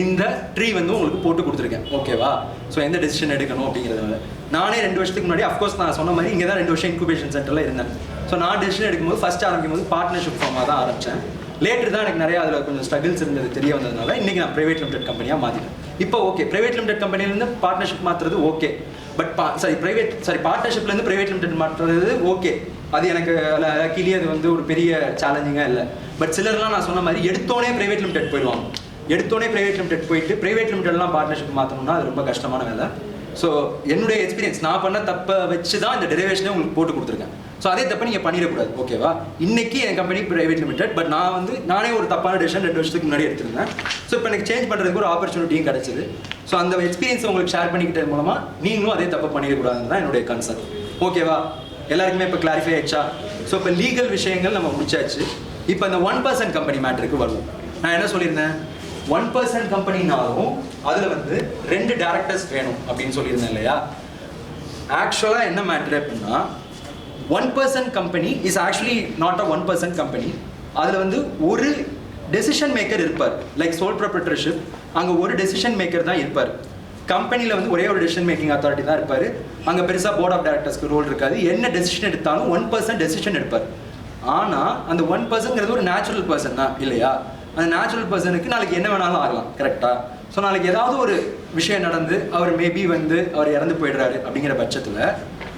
இந்த ட்ரீ வந்து உங்களுக்கு போட்டு கொடுத்துருக்கேன். ஓகேவா? ஸோ எந்த டெசிஷன் எடுக்கணும் அப்படிங்கிறதுனால நானே 2 வருஷத்துக்கு முன்னாடி அஃப்கோர்ஸ் நான் சொன்ன மாதிரி இங்கே தான் 2 வருஷம் இன்குபேஷன் சென்டரில் இருந்தேன். ஸோ நான் டெசிஷன் எடுக்கும்போது ஃபர்ஸ்ட் ஆரம்பிக்கும் போது பார்ட்னர்ஷிப் ஃபார்மாக தான் ஆரம்பித்தேன். லேட்டர் தான் எனக்கு நிறைய அதில் கொஞ்சம் ஸ்ட்ரகிள்ஸ் இருந்தது தெரிய வந்ததுனால இன்றைக்கி நான் ப்ரைவேட் லிமிடெட் கம்பெனியாக மாற்றிட்டேன். இப்போ ஓகே, ப்ரைவேட் லிமிடெட் கம்பெனிலேருந்து பார்ட்னர்ஷிப் மாற்றுறது ஓகே, பட் பார்ட்னர்ஷிப்லேருந்து ப்ரைவேட் லிமிடெட் மாற்றுறது ஓகே, அது எனக்கு லக்கிலி அது வந்து ஒரு பெரிய சேலஞ்சிங்காக இல்லை. பட் சிலர்லாம் நான் சொன்ன மாதிரி எடுத்தோடனே ப்ரைவேட் லிமிடெட் போயிடுவாங்க. எடுத்தோடனே ப்ரைவேட் லிமிடெட் போயிட்டு ப்ரைவேட் லிமிடெட்லாம் பார்ட்னர்ஷிப் மாற்றணும்னா அது ரொம்ப கஷ்டமான வேலை. ஸோ என்னுடைய எக்ஸ்பீரியன்ஸ், நான் பண்ண தப்பை வச்சு தான் இந்த டெரிவேஷனே உங்களுக்கு போட்டு கொடுத்துருக்கேன். ஸோ அதே தப்பை நீங்கள் பண்ணிடக்கூடாது, ஓகேவா? இன்னைக்கு என் கம்பெனி ப்ரைவேட் லிமிடெட், பட் நான் வந்து நானே ஒரு தப்பான டெசிஷன் 2 வருஷத்துக்கு முன்னாடி எடுத்திருந்தேன். ஸோ இப்போ எனக்கு சேஞ்ச் பண்ணுறதுக்கு ஒரு ஆப்பர்ச்சுனிட்டியும் கிடச்சிது. ஸோ அந்த எக்ஸ்பீரியன்ஸ் உங்களுக்கு ஷேர் பண்ணிக்கிட்டது மூலமாக நீங்களும் அதே தப்பை பண்ணிடக்கூடாதுன்னு தான் என்னுடைய கன்சர்ன், ஓகேவா? எல்லாருக்குமே இப்போ கிளாரிஃபை ஆயிடுச்சா? ஸோ இப்போ லீகல் விஷயங்கள் நம்ம முடிச்சாச்சு. இப்போ இந்த 1% கம்பெனி மேட்டருக்கு வருவோம். நான் என்ன சொல்லியிருந்தேன், 1% கம்பெனினாலும் அதில் வந்து 2 டேரக்டர்ஸ் வேணும் அப்படின்னு சொல்லியிருந்தேன் இல்லையா? ஆக்சுவலாக என்ன மேட்ரு அப்படின்னா 1% company is actually not a 1% company. அதில் வந்து ஒரு டெசிஷன் மேக்கர் இருப்பார், லைக் சோல் ப்ரொப்ரைட்டர்ஷிப். அங்கே ஒரு டெசிஷன் மேக்கர் தான் இருப்பார். கம்பெனியில் வந்து ஒரே ஒரு டெசிஷன் மேக்கிங் அத்தாரிட்டி தான் இருப்பார். அங்கே பெருசாக போர்ட் ஆஃப் டைரக்டர்ஸ்க்கு ரோல் இருக்காது. என்ன டெசிஷன் எடுத்தாலும் 1% டெசிஷன் எடுப்பார். ஆனால் அந்த 1%ங்கிறது ஒரு நேச்சுரல் பர்சன் தான் இல்லையா? அந்த நேச்சுரல் பர்சனுக்கு நாளைக்கு என்ன வேணாலும் ஆகலாம், கரெக்டாக? ஸோ நாளைக்கு ஏதாவது ஒரு விஷயம் நடந்து அவர் மேபி வந்து அவர் இறந்து போயிடுறாரு அப்படிங்கிற பட்சத்தில்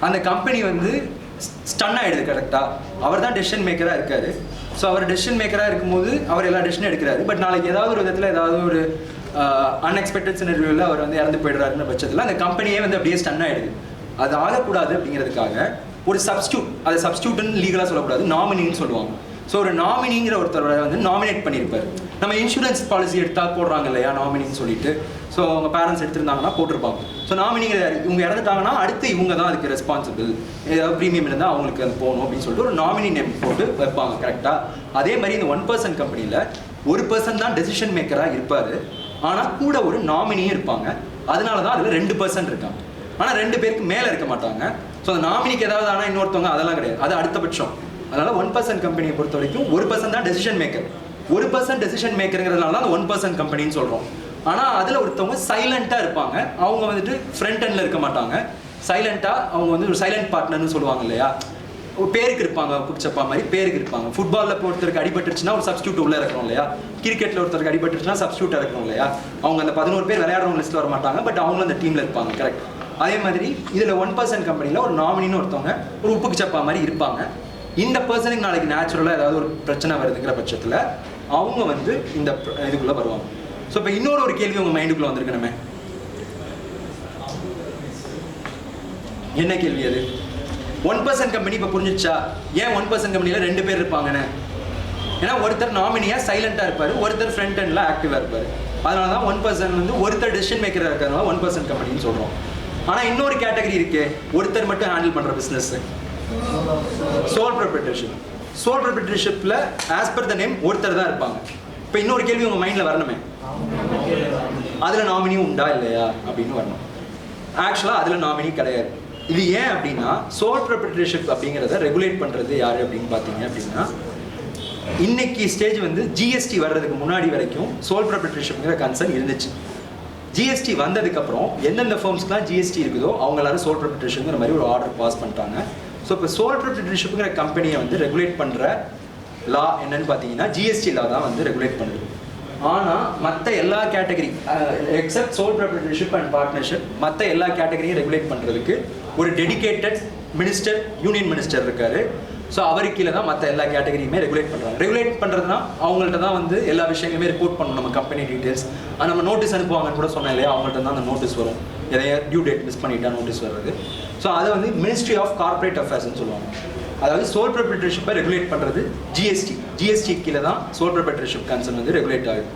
அந்த கம்பெனி வந்து ஸ்டன் ஆகிடுது, கரெக்டாக? அவர் தான் டெசிஷன் மேக்கராக இருக்காரு. ஸோ அவர் டெசிஷன் மேக்கராக இருக்கும்போது அவர் எல்லா டெசிஷனும் எடுக்கிறாரு. பட் நாளைக்கு ஏதாவது ஒரு விதத்தில் ஏதாவது ஒரு அன்எக்ஸ்பெக்டட் சினரியோவில் அவர் வந்து இறந்து போயிடுறாருன்ற பட்சத்தில் அந்த கம்பெனியே வந்து அப்படியே ஸ்டன் ஆகிடுது. அது ஆகக்கூடாது அப்படிங்கிறதுக்காக ஒரு சப்ஸ்டியூட், அதை சப்ஸ்டியூட்னு லீகலாக சொல்லக்கூடாது, நாமினின்னு சொல்லுவாங்க. ஸோ ஒரு நாமினிங்கிற ஒருத்தரை வந்து நாமினேட் பண்ணியிருப்பார். நம்ம இன்சூரன்ஸ் பாலிசி எடுத்தால் போடுறாங்க இல்லையா நாமினின்னு சொல்லிட்டு. ஸோ அவங்க பேரண்ட்ஸ் எடுத்திருந்தாங்கன்னா போட்டிருப்பாங்க. ஸோ நாமினிங்கிற இவங்க இறந்துட்டாங்கன்னா அடுத்து இவங்க தான் அதுக்கு ரெஸ்பான்சிபிள், ஏதாவது ப்ரீமியம் இருந்தால் அவங்களுக்கு அது போகணும் அப்படின்னு சொல்லிட்டு ஒரு நாமினி நேம் போட்டு வைப்பாங்க, கரெக்டாக? அதே மாதிரி இந்த 1% கம்பெனியில் ஒரு பர்சன் தான் டெசிஷன் மேக்கராக இருப்பார். ஆனால் கூட ஒரு நாமினியும் இருப்பாங்க. அதனால தான் அதில் 2% இருக்காங்க. ஆனால் 2 பேருக்கு மேலே இருக்க மாட்டாங்க. ஸோ அந்த நாமினிக்கு ஏதாவது ஆனால் இன்னொருத்தவங்க அதெல்லாம் கிடையாது, அது அடுத்தபட்சம். அதனால 1% கம்பெனியை பொறுத்த வரைக்கும் 1% தான் டெசிஷன் மேக்கர். 1% டெசிஷன் மேக்கருங்கிறதுனால தான் அந்த 1% கம்பெனின்னு சொல்கிறோம். ஆனால் அதில் ஒருத்தவங்க சைலண்ட்டாக இருப்பாங்க. அவங்க வந்துட்டு ஃப்ரண்ட் எண்டில் இருக்க மாட்டாங்க, சைலண்ட்டாக அவங்க வந்து ஒரு சைலண்ட் பார்ட்னர்னு சொல்லுவாங்க இல்லையா? ஒரு பேருக்கு இருப்பாங்க, புடிச்சப்பா மாதிரி பேருக்கு இருப்பாங்க. ஃபுட்பாலில் ஒருத்தருக்கு அடிபட்டுருச்சுன்னா ஒரு சப்ஸ்டியூட் உள்ளே இருக்கிறோம் இல்லையா? கிரிக்கெட்டில் ஒருத்தருக்கு அடிபட்டுருச்சுன்னா சப்ஸ்டியூட் இருக்கிறோம் இல்லையா? அவங்க அந்த 11 பேர் விளையாடுறவங்க லிஸ்ட்டில் வர மாட்டாங்க, பட் அவங்களும் அந்த டீமில் இருப்பாங்க, கரெக்ட்? அதே மாதிரி இதில் 1% கம்பெனியில் ஒரு நாமினின்னு ஒருத்தவங்க ஒரு உப்புக்கு சப்பா மாதிரி இருப்பாங்க. இந்த பர்சனுக்கு நாளைக்கு நேச்சுரலாக ஏதாவது ஒரு பிரச்சனை வருதுங்கிற பட்சத்தில் அவங்க வந்து இந்த இதுக்குள்ளே வருவாங்க. ஸோ இப்போ இன்னொரு ஒரு கேள்வி உங்கள் மைண்டுக்குள்ளே வந்திருக்கணுமே, என்ன கேள்வி அது? 1% கம்பெனி இப்போ புரிஞ்சிச்சா? ஏன் 1% கம்பெனியில் 2 பேர் இருப்பாங்கன்னு? ஏன்னா ஒருத்தர் நாமினியாக சைலண்ட்டாக இருப்பார், ஒருத்தர் ஃப்ரண்ட் எண்டில் ஆக்டிவாக இருப்பார். அதனால தான் 1% வந்து ஒருத்தர் டெசிஷன் மேக்கராக இருக்கிறதுனால 1% கம்பெனின்னு சொல்கிறோம். ஆனால் இன்னொரு கேட்டகரி இருக்கு, ஒருத்தர் மட்டும் ஹேண்டில் பண்ணுற பிஸ்னஸ், சோல் ப்ரொப்ரைட்டர்ஷிப். சோல் ப்ரொப்ரைட்டர்ஷிப்பில் ஆஸ் பர் த நேம் ஒருத்தர் தான் இருப்பாங்க. இப்போ இன்னொரு கேள்வி உங்கள் மைண்டில் வரணுமே, அதில் நாமினியும் உண்டா இல்லையா அப்படின்னு வரணும். ஆக்சுவலாக அதில் நாமினி கிடையாது. இது ஏன் அப்படின்னா சோல் ப்ரொப்ரைட்டர்ஷிப் அப்படிங்கிறத ரெகுலேட் பண்ணுறது யார் அப்படின்னு பார்த்தீங்க அப்படின்னா இன்னைக்கு ஸ்டேஜ் வந்து ஜிஎஸ்டி வர்றதுக்கு முன்னாடி வரைக்கும் சோல் ப்ரொப்ரைட்டர்ஷிப்ங்கிற கன்சர்ன் இருந்துச்சு. ஜிஎஸ்டி வந்ததுக்கப்புறம் எந்தெந்த ஃபர்ம்ஸ்க்குலாம் ஜிஎஸ்டி இருக்குதோ அவங்க எல்லாரும் சோல் ப்ரொப்ரைட்டர்ஷிப்ங்கிற மாதிரி ஒரு ஆர்டர் பாஸ் பண்ணிட்டாங்க. ஸோ இப்போ சோல் ப்ரொப்ரைட்டர்ஷிப்ங்கிற கம்பெனியை வந்து ரெகுலேட் பண்ணுற லா என்னன்னு பார்த்தீங்கன்னா ஜிஎஸ்டி லா தான் வந்து ரெகுலேட் பண்ணுது. ஆனால் மற்ற எல்லா category except sole proprietorship and partnership மற்ற எல்லா கேட்டகரியும் ரெகுலேட் பண்ணுறதுக்கு ஒரு டெடிகேட்டட் மினிஸ்டர், யூனியன் மினிஸ்டர் இருக்காரு. ஸோ அவருக்கு கீழே தான் மற்ற எல்லா கேட்டகரியுமே ரெகுலேட் பண்ணுறாங்க. ரெகுலேட் பண்ணுறதுனா அவங்கள்ட்ட தான் வந்து எல்லா விஷயங்களுமே ரிப்போர்ட் பண்ணணும், நம்ம கம்பெனி டீட்டெயில்ஸ். நம்ம நோட்டீஸ் அனுப்புவாங்கன்னு கூட சொன்னேன் இல்லையா? அவங்கள்ட்ட தான் அந்த நோட்டீஸ் வரும், எதையா டியூ டேட் மிஸ் பண்ணிட்டா நோட்டீஸ் வர்றது. ஸோ அதை வந்து மினிஸ்ட்ரி ஆஃப் கார்பரேட் அஃபேர்ஸ்ன்னு சொல்லுவாங்க. அதாவது சோல் ப்ரொப்ரைட்டர்ஷிப்பை ரெகுலேட் பண்ணுறது ஜிஎஸ்டி கீழே தான் சோல் ப்ரொப்ரைட்டர்ஷிப் கன்சர்ன் வந்து ரெகுலேட் ஆகுது.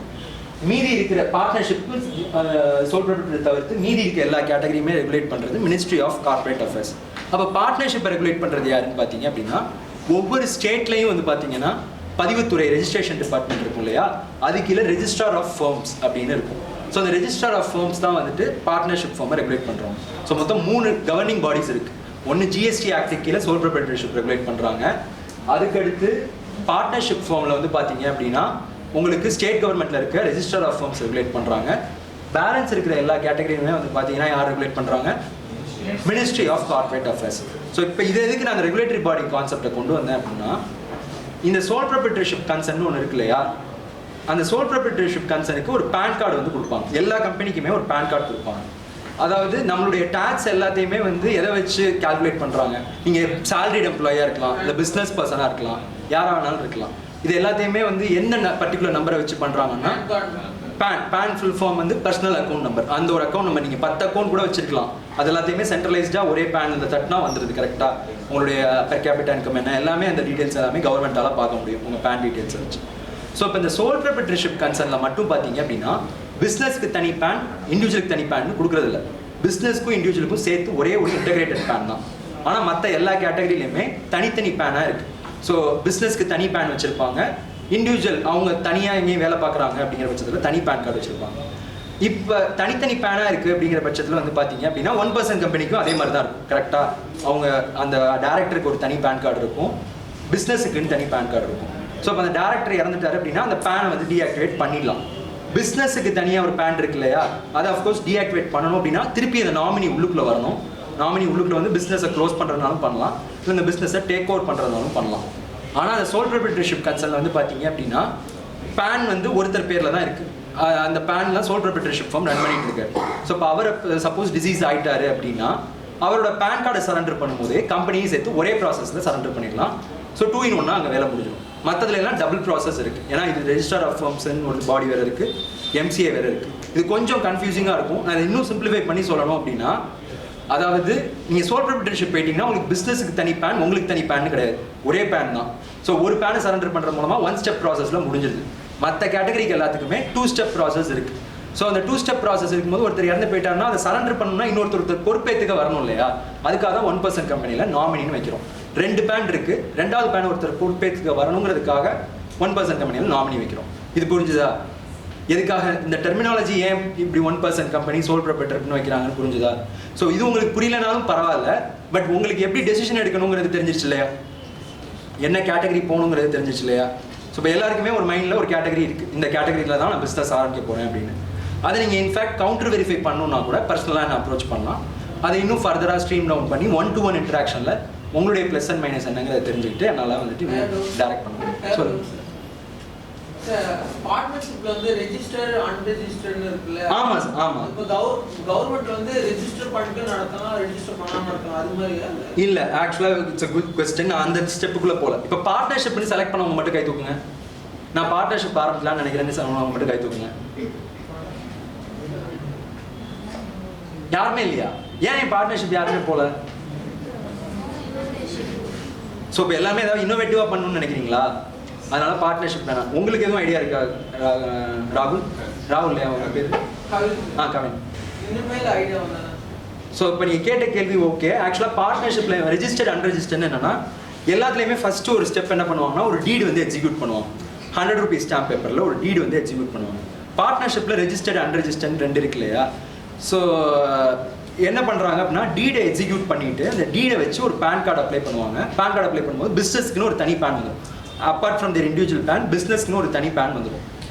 மீதி இருக்கிற பார்ட்னர்ஷிப்பு சோல் ப்ரொப்ரைட்டர் தவிர்த்து மீதி இருக்கிற எல்லா கேட்டகரியுமே ரெகுலேட் பண்ணுறது மினிஸ்ட்ரி ஆஃப் கார்பரேட் அஃபேர்ஸ். அப்போ பார்ட்னர்ஷிப்பை ரெகுலேட் பண்ணுறது யாருன்னு பார்த்தீங்க அப்படின்னா ஒவ்வொரு ஸ்டேட்லையும் வந்து பார்த்தீங்கன்னா பதிவுத்துறை ரெஜிஸ்ட்ரேஷன் டிபார்ட்மெண்ட் இருக்கும் இல்லையா? அது கீழே ரெஜிஸ்ட்ரார் ஆஃப் ஃபர்ம்ஸ் அப்படின்னு இருக்கும். ஸோ அந்த ரெஜிஸ்ட்ரார் ஆஃப் ஃபர்ம்ஸ் தான் வந்துட்டு பார்ட்னர்ஷிப் ஃபார்மை ரெகுலேட் பண்ணுறோம். ஸோ மொத்தம் 3 கவர்னிங் பாடிஸ் இருக்குது. ஒன்று ஜிஎஸ்டி ஆக்ட் கீழே சோல் ப்ரொப்ரைட்டர்ஷிப் ரெகுலேட் பண்ணுறாங்க. அதுக்கடுத்து பார்ட்னர்ஷிப் ஃபார்மில் வந்து பார்த்தீங்க அப்படின்னா உங்களுக்கு ஸ்டேட் கவர்மெண்ட்டில் இருக்க ரெஜிஸ்ட்ரார் ஆஃப் ஃபர்ம்ஸ் ரெகுலேட் பண்ணுறாங்க. பேலன்ஸ் இருக்கிற எல்லா கேட்டகரியுமே வந்து பார்த்தீங்கன்னா யார் ரெகுலேட் பண்ணுறாங்க? Ministry of corporate affairs. So இப்போ இது எதுக்கு நான் ரெகுலேட்டரி பாடி கான்செப்டை கொண்டு வந்தேன் அப்படின்னா இந்த சோல் ப்ரொப்ரைட்டர்ஷிப் கன்சர்ன் ஒன்று இருக்கு இல்லையா, அந்த சோல் ப்ரொப்ரைட்டர்ஷிப் கன்சர்னுக்கு ஒரு பேன் கார்டு வந்து கொடுப்பாங்க. எல்லா கம்பெனிக்குமே ஒரு பேன் கார்டு கொடுப்பாங்க. அதாவது நம்மளுடைய டேக்ஸ் எல்லாத்தையுமே வந்து எதை வச்சு கால்குலேட் பண்ணுறாங்க, நீங்கள் சேலரிட் எம்ப்ளாயாக இருக்கலாம், இல்லை பிஸ்னஸ் பர்சனாக இருக்கலாம், யாராக வேணாலும் இருக்கலாம். இது எல்லாத்தையுமே வந்து என்ன பர்டிகுலர் நம்பரை வச்சு பண்ணுறாங்கன்னா பேன் ஃபுல் ஃபார்ம் வந்து பர்சனல் அக்கௌண்ட் நம்பர். அந்த ஒரு அக்கௌண்ட் நம்பர் நீங்கள் 10 அக்கௌண்ட் கூட வச்சிருக்கலாம். அது எல்லாத்தையுமே சென்ட்ரலைஸ்டாக ஒரே பேன் இந்த தட்டினா வந்துடுது கரெக்டாக. உங்களுடைய பெர் கேபிட்டல் இன்கம் என்ன எல்லாமே அந்த டீட்டெயில்ஸ் எல்லாமே கவர்மெண்ட்டால் பார்க்க முடியும் உங்கள் பேன் டீட்டெயில்ஸை வச்சு. ஸோ இப்போ இந்த சோல் ப்ரொப்ரைட்டர்ஷிப் கன்சர்னில் மட்டும் பார்த்தீங்க அப்படின்னா பிஸ்னஸ்க்கு தனி பேன், இண்டிவிஜுவலுக்கு தனி பேன் கொடுக்குறதில்ல. பிஸ்னஸ்க்கும் இண்டிவிஜுவலுக்கும் சேர்த்து ஒரே ஒரு இன்டகிரேட்டட் பேன் தான். ஆனால் மற்ற எல்லா கேட்டகரியிலையுமே தனித்தனி பேனாக இருக்குது. ஸோ பிஸ்னஸ்க்கு தனி பேன் வச்சுருப்பாங்க, இண்டிவிஜுவல் அவங்க தனியாக எங்கேயும் வேலை பார்க்குறாங்க அப்படிங்கிற பட்சத்தில் தனி பேன் கார்டு வச்சுருப்பாங்க. இப்போ தனித்தனி பேனாக இருக்குது அப்படிங்கிற பட்சத்தில் வந்து பார்த்தீங்க அப்படின்னா 1% கம்பெனிக்கும் அதே மாதிரி தான் இருக்கும் கரெக்டாக. அவங்க அந்த டேரக்டருக்கு ஒரு தனி பேன் கார்டு இருக்கும், பிஸ்னஸுக்குன்னு தனி பேன் கார்டு இருக்கும். ஸோ இப்போ அந்த டேரக்டர் இறந்துட்டார் அப்படின்னா அந்த பேனை வந்து டீஆக்டிவேட் பண்ணிடலாம். பிஸ்னஸுக்கு தனியாக ஒரு பேன் இருக்கு இல்லையா, அதை அஃப்கோர்ஸ் டீஆக்டிவேட் பண்ணணும் அப்படின்னா திருப்பி அந்த நாமினி உள்ளுக்குள்ளே வரணும். நாமினி உள்ளுக்குள்ளே வந்து பிஸ்னஸை க்ளோஸ் பண்ணுறதுனாலும் பண்ணலாம், இல்லை இந்த பிஸ்னஸை டேக் ஓவர் பண்ணுறதுனாலும் பண்ணலாம். ஆனால் அந்த சோல் ப்ரொப்ரைட்டர்ஷிப் கன்சர்னில் வந்து பார்த்தீங்க அப்படின்னா பேன் வந்து ஒருத்தர் பேரில் தான் இருக்குது. அந்த பேனில் சோல் ப்ரொப்ரைட்டர்ஷிப் ஃபார்ம் ரன் பண்ணிட்டு இருக்காரு. ஸோ இப்போ அவர் சப்போஸ் டிசீஸ் ஆகிட்டாரு அப்படின்னா அவரோட பேன் கார்டை சரண்டர் பண்ணும்போது கம்பெனியும் சேர்த்து ஒரே ப்ராசஸில் சரண்டர் பண்ணிடலாம். ஸோ 2 in 1 அங்கே வேலை முடிஞ்சிடும். மற்றதுல எல்லாம் டபுள் ப்ராசஸ் இருக்குது. ஏன்னா இது ரெஜிஸ்டர் ஆஃப் ஃபர்ம்ஸ்ன்னு ஒரு பாடி வேறு இருக்குது, எம்சிஏ வேறு இருக்குது. இது கொஞ்சம் கன்ஃபியூசிங்காக இருக்கும். நான் இன்னும் சிம்பிளிஃபை பண்ணி சொல்லணும் அப்படின்னா, அதாவது நீங்கள் சோல் ப்ரொப்ரைட்டர்ஷிப் போயிட்டீங்கன்னா உங்களுக்கு பிஸ்னஸுக்கு தனி பேன், உங்களுக்கு தனி பேன் கிடையாது, ஒரே பேன் தான். ஸோ ஒரு பேனை சரண்டர் பண்ணுறது மூலமாக 1 step ப்ராசஸில் முடிஞ்சிடுது. மற்ற கேட்டகரிக்கு எல்லாத்துக்குமே 2 step ப்ராசஸ் இருக்குது. ஸோ அந்த 2 step ப்ராசஸ் இருக்கும்போது ஒருத்தர் இறந்து போயிட்டாருன்னா அதை சரண்டர் பண்ணணும்னா இன்னொருத்தர் பொறுப்பேற்றுக்க வரணும் இல்லையா, அதுக்காக தான் 1% கம்பெனியில் நாமினின்னு வைக்கிறோம். 2 பேன் இருக்குது, 2வது பேன் ஒருத்தர் பொறுப்பேற்றுக்க வரணுங்கிறதுக்காக 1% கம்பெனியில் நாமினி வைக்கிறோம். இது புரிஞ்சுதா? எதுக்காக இந்த டெர்மினாலஜி ஏன் இப்படி 1% கம்பெனி சோல் ப்ரொப்ரைட்டர்னு வைக்கிறாங்கன்னு புரிஞ்சுதா? ஸோ இது உங்களுக்கு புரியலனாலும் பரவாயில்ல, பட் உங்களுக்கு எப்படி டெசிஷன் எடுக்கணுங்கிறது தெரிஞ்சிருச்சு இல்லையா, என்ன கேட்டகரி போகணுங்கிறது தெரிஞ்சிருச்சு இல்லையா. ஸோ இப்போ எல்லாருக்குமே ஒரு மைண்டில் ஒரு கேட்டகரி இருக்குது, இந்த கேட்டகரியில் தான் நான் பிஸ்னஸ் ஆரம்பிக்க போகிறேன் அப்படின்னு. அதை நீங்கள் இன்ஃபேக்ட் கவுண்டர் வெரிஃபை பண்ணணுன்னா கூட பர்சனலாக நான் அப்ரோச் பண்ணலாம். அதை இன்னும் ஃபர்தராக ஸ்ட்ரீம் டவுன் பண்ணி 1-to-1 இன்ட்ராக்ஷனில் உங்களுடைய ப்ளஸ் அண்ட் மைனஸ் என்னங்கிறத தெரிஞ்சுக்கிட்டு என்னால் வந்துட்டு டைரக்ட் பண்ணுவேன். சொல்லுங்கள் சார். பார்ட்னர்ஷிப்ல வந்து ரெஜிஸ்டர் அன்ரெஜிஸ்டர்னு இருக்குல்ல. ஆமா சார், ஆமா. இப்போ கவர்மெண்ட் வந்து ரெஜிஸ்டர் பண்ணிட்டு நடத்தலாம், ரெஜிஸ்டர் பண்ணாம நடத்தலாம், அது மாதிரி இல்ல. ஆக்சுவலா இட்ஸ் a good question. நான் அந்த ஸ்டெப்புக்குள்ள போல. இப்போ பார்ட்னர்ஷிப்னு செலக்ட் பண்ணவங்க மட்டும் கை தூக்குங்க. நான் பார்ட்னர்ஷிப் ஆரம்பிக்கலாம்னு நினைக்கிறேன்னு சொன்னவங்க மட்டும் கை தூக்குங்க. யாருமே இல்லையா? ஏன் பார்ட்னர்ஷிப் யாருமே போல? ஸோ இப்போ எல்லாமே ஏதாவது இன்னோவேட்டிவாக பண்ணணும்னு நினைக்கிறீங்களா? அதனால பார்ட்னர்ஷிப் வேணாம். உங்களுக்கு எதுவும் ஐடியா இருக்கா ராகுல்? ராகுல் இல்லையா உங்க பேர்? கவின். இனிமேல் ஐடியா வந்தா. ஸோ இப்போ நீங்கள் கேட்ட கேள்வி ஓகே. ஆக்சுவலாக பார்ட்னர்ஷிப்பில் ரெஜிஸ்டர்ட் அன்ரெஜிஸ்டர்னு என்னன்னா எல்லாத்துலேயுமே ஃபஸ்ட்டு ஒரு ஸ்டெப் என்ன பண்ணுவாங்கன்னா ஒரு டீடு வந்து எக்ஸிக்யூட் பண்ணுவாங்க. 100 rupees ஸ்டாம்ப் பேப்பரில் ஒரு டீடு வந்து எக்ஸிக்யூட் பண்ணுவாங்க. பார்ட்னர்ஷிப்பில் ரெஜிஸ்டர்ட் அன்ரெஜிஸ்டர்னு 2 இருக்கு இல்லையா. ஸோ என்ன பண்ணுறாங்க அப்படின்னா டீடை எக்ஸிக்யூட் பண்ணிவிட்டு அந்த டீடை வச்சு ஒரு பேன் கார்டு அப்ளை பண்ணுவாங்க. பேன் கார்டு அப்ளை பண்ணும்போது பிஸ்னஸ்க்குன்னு ஒரு தனி பேன் வந்துடும். Apart from their individual PAN பிஸ்னஸ்க்குன்னு ஒரு தனி பேன் வந்துடும்.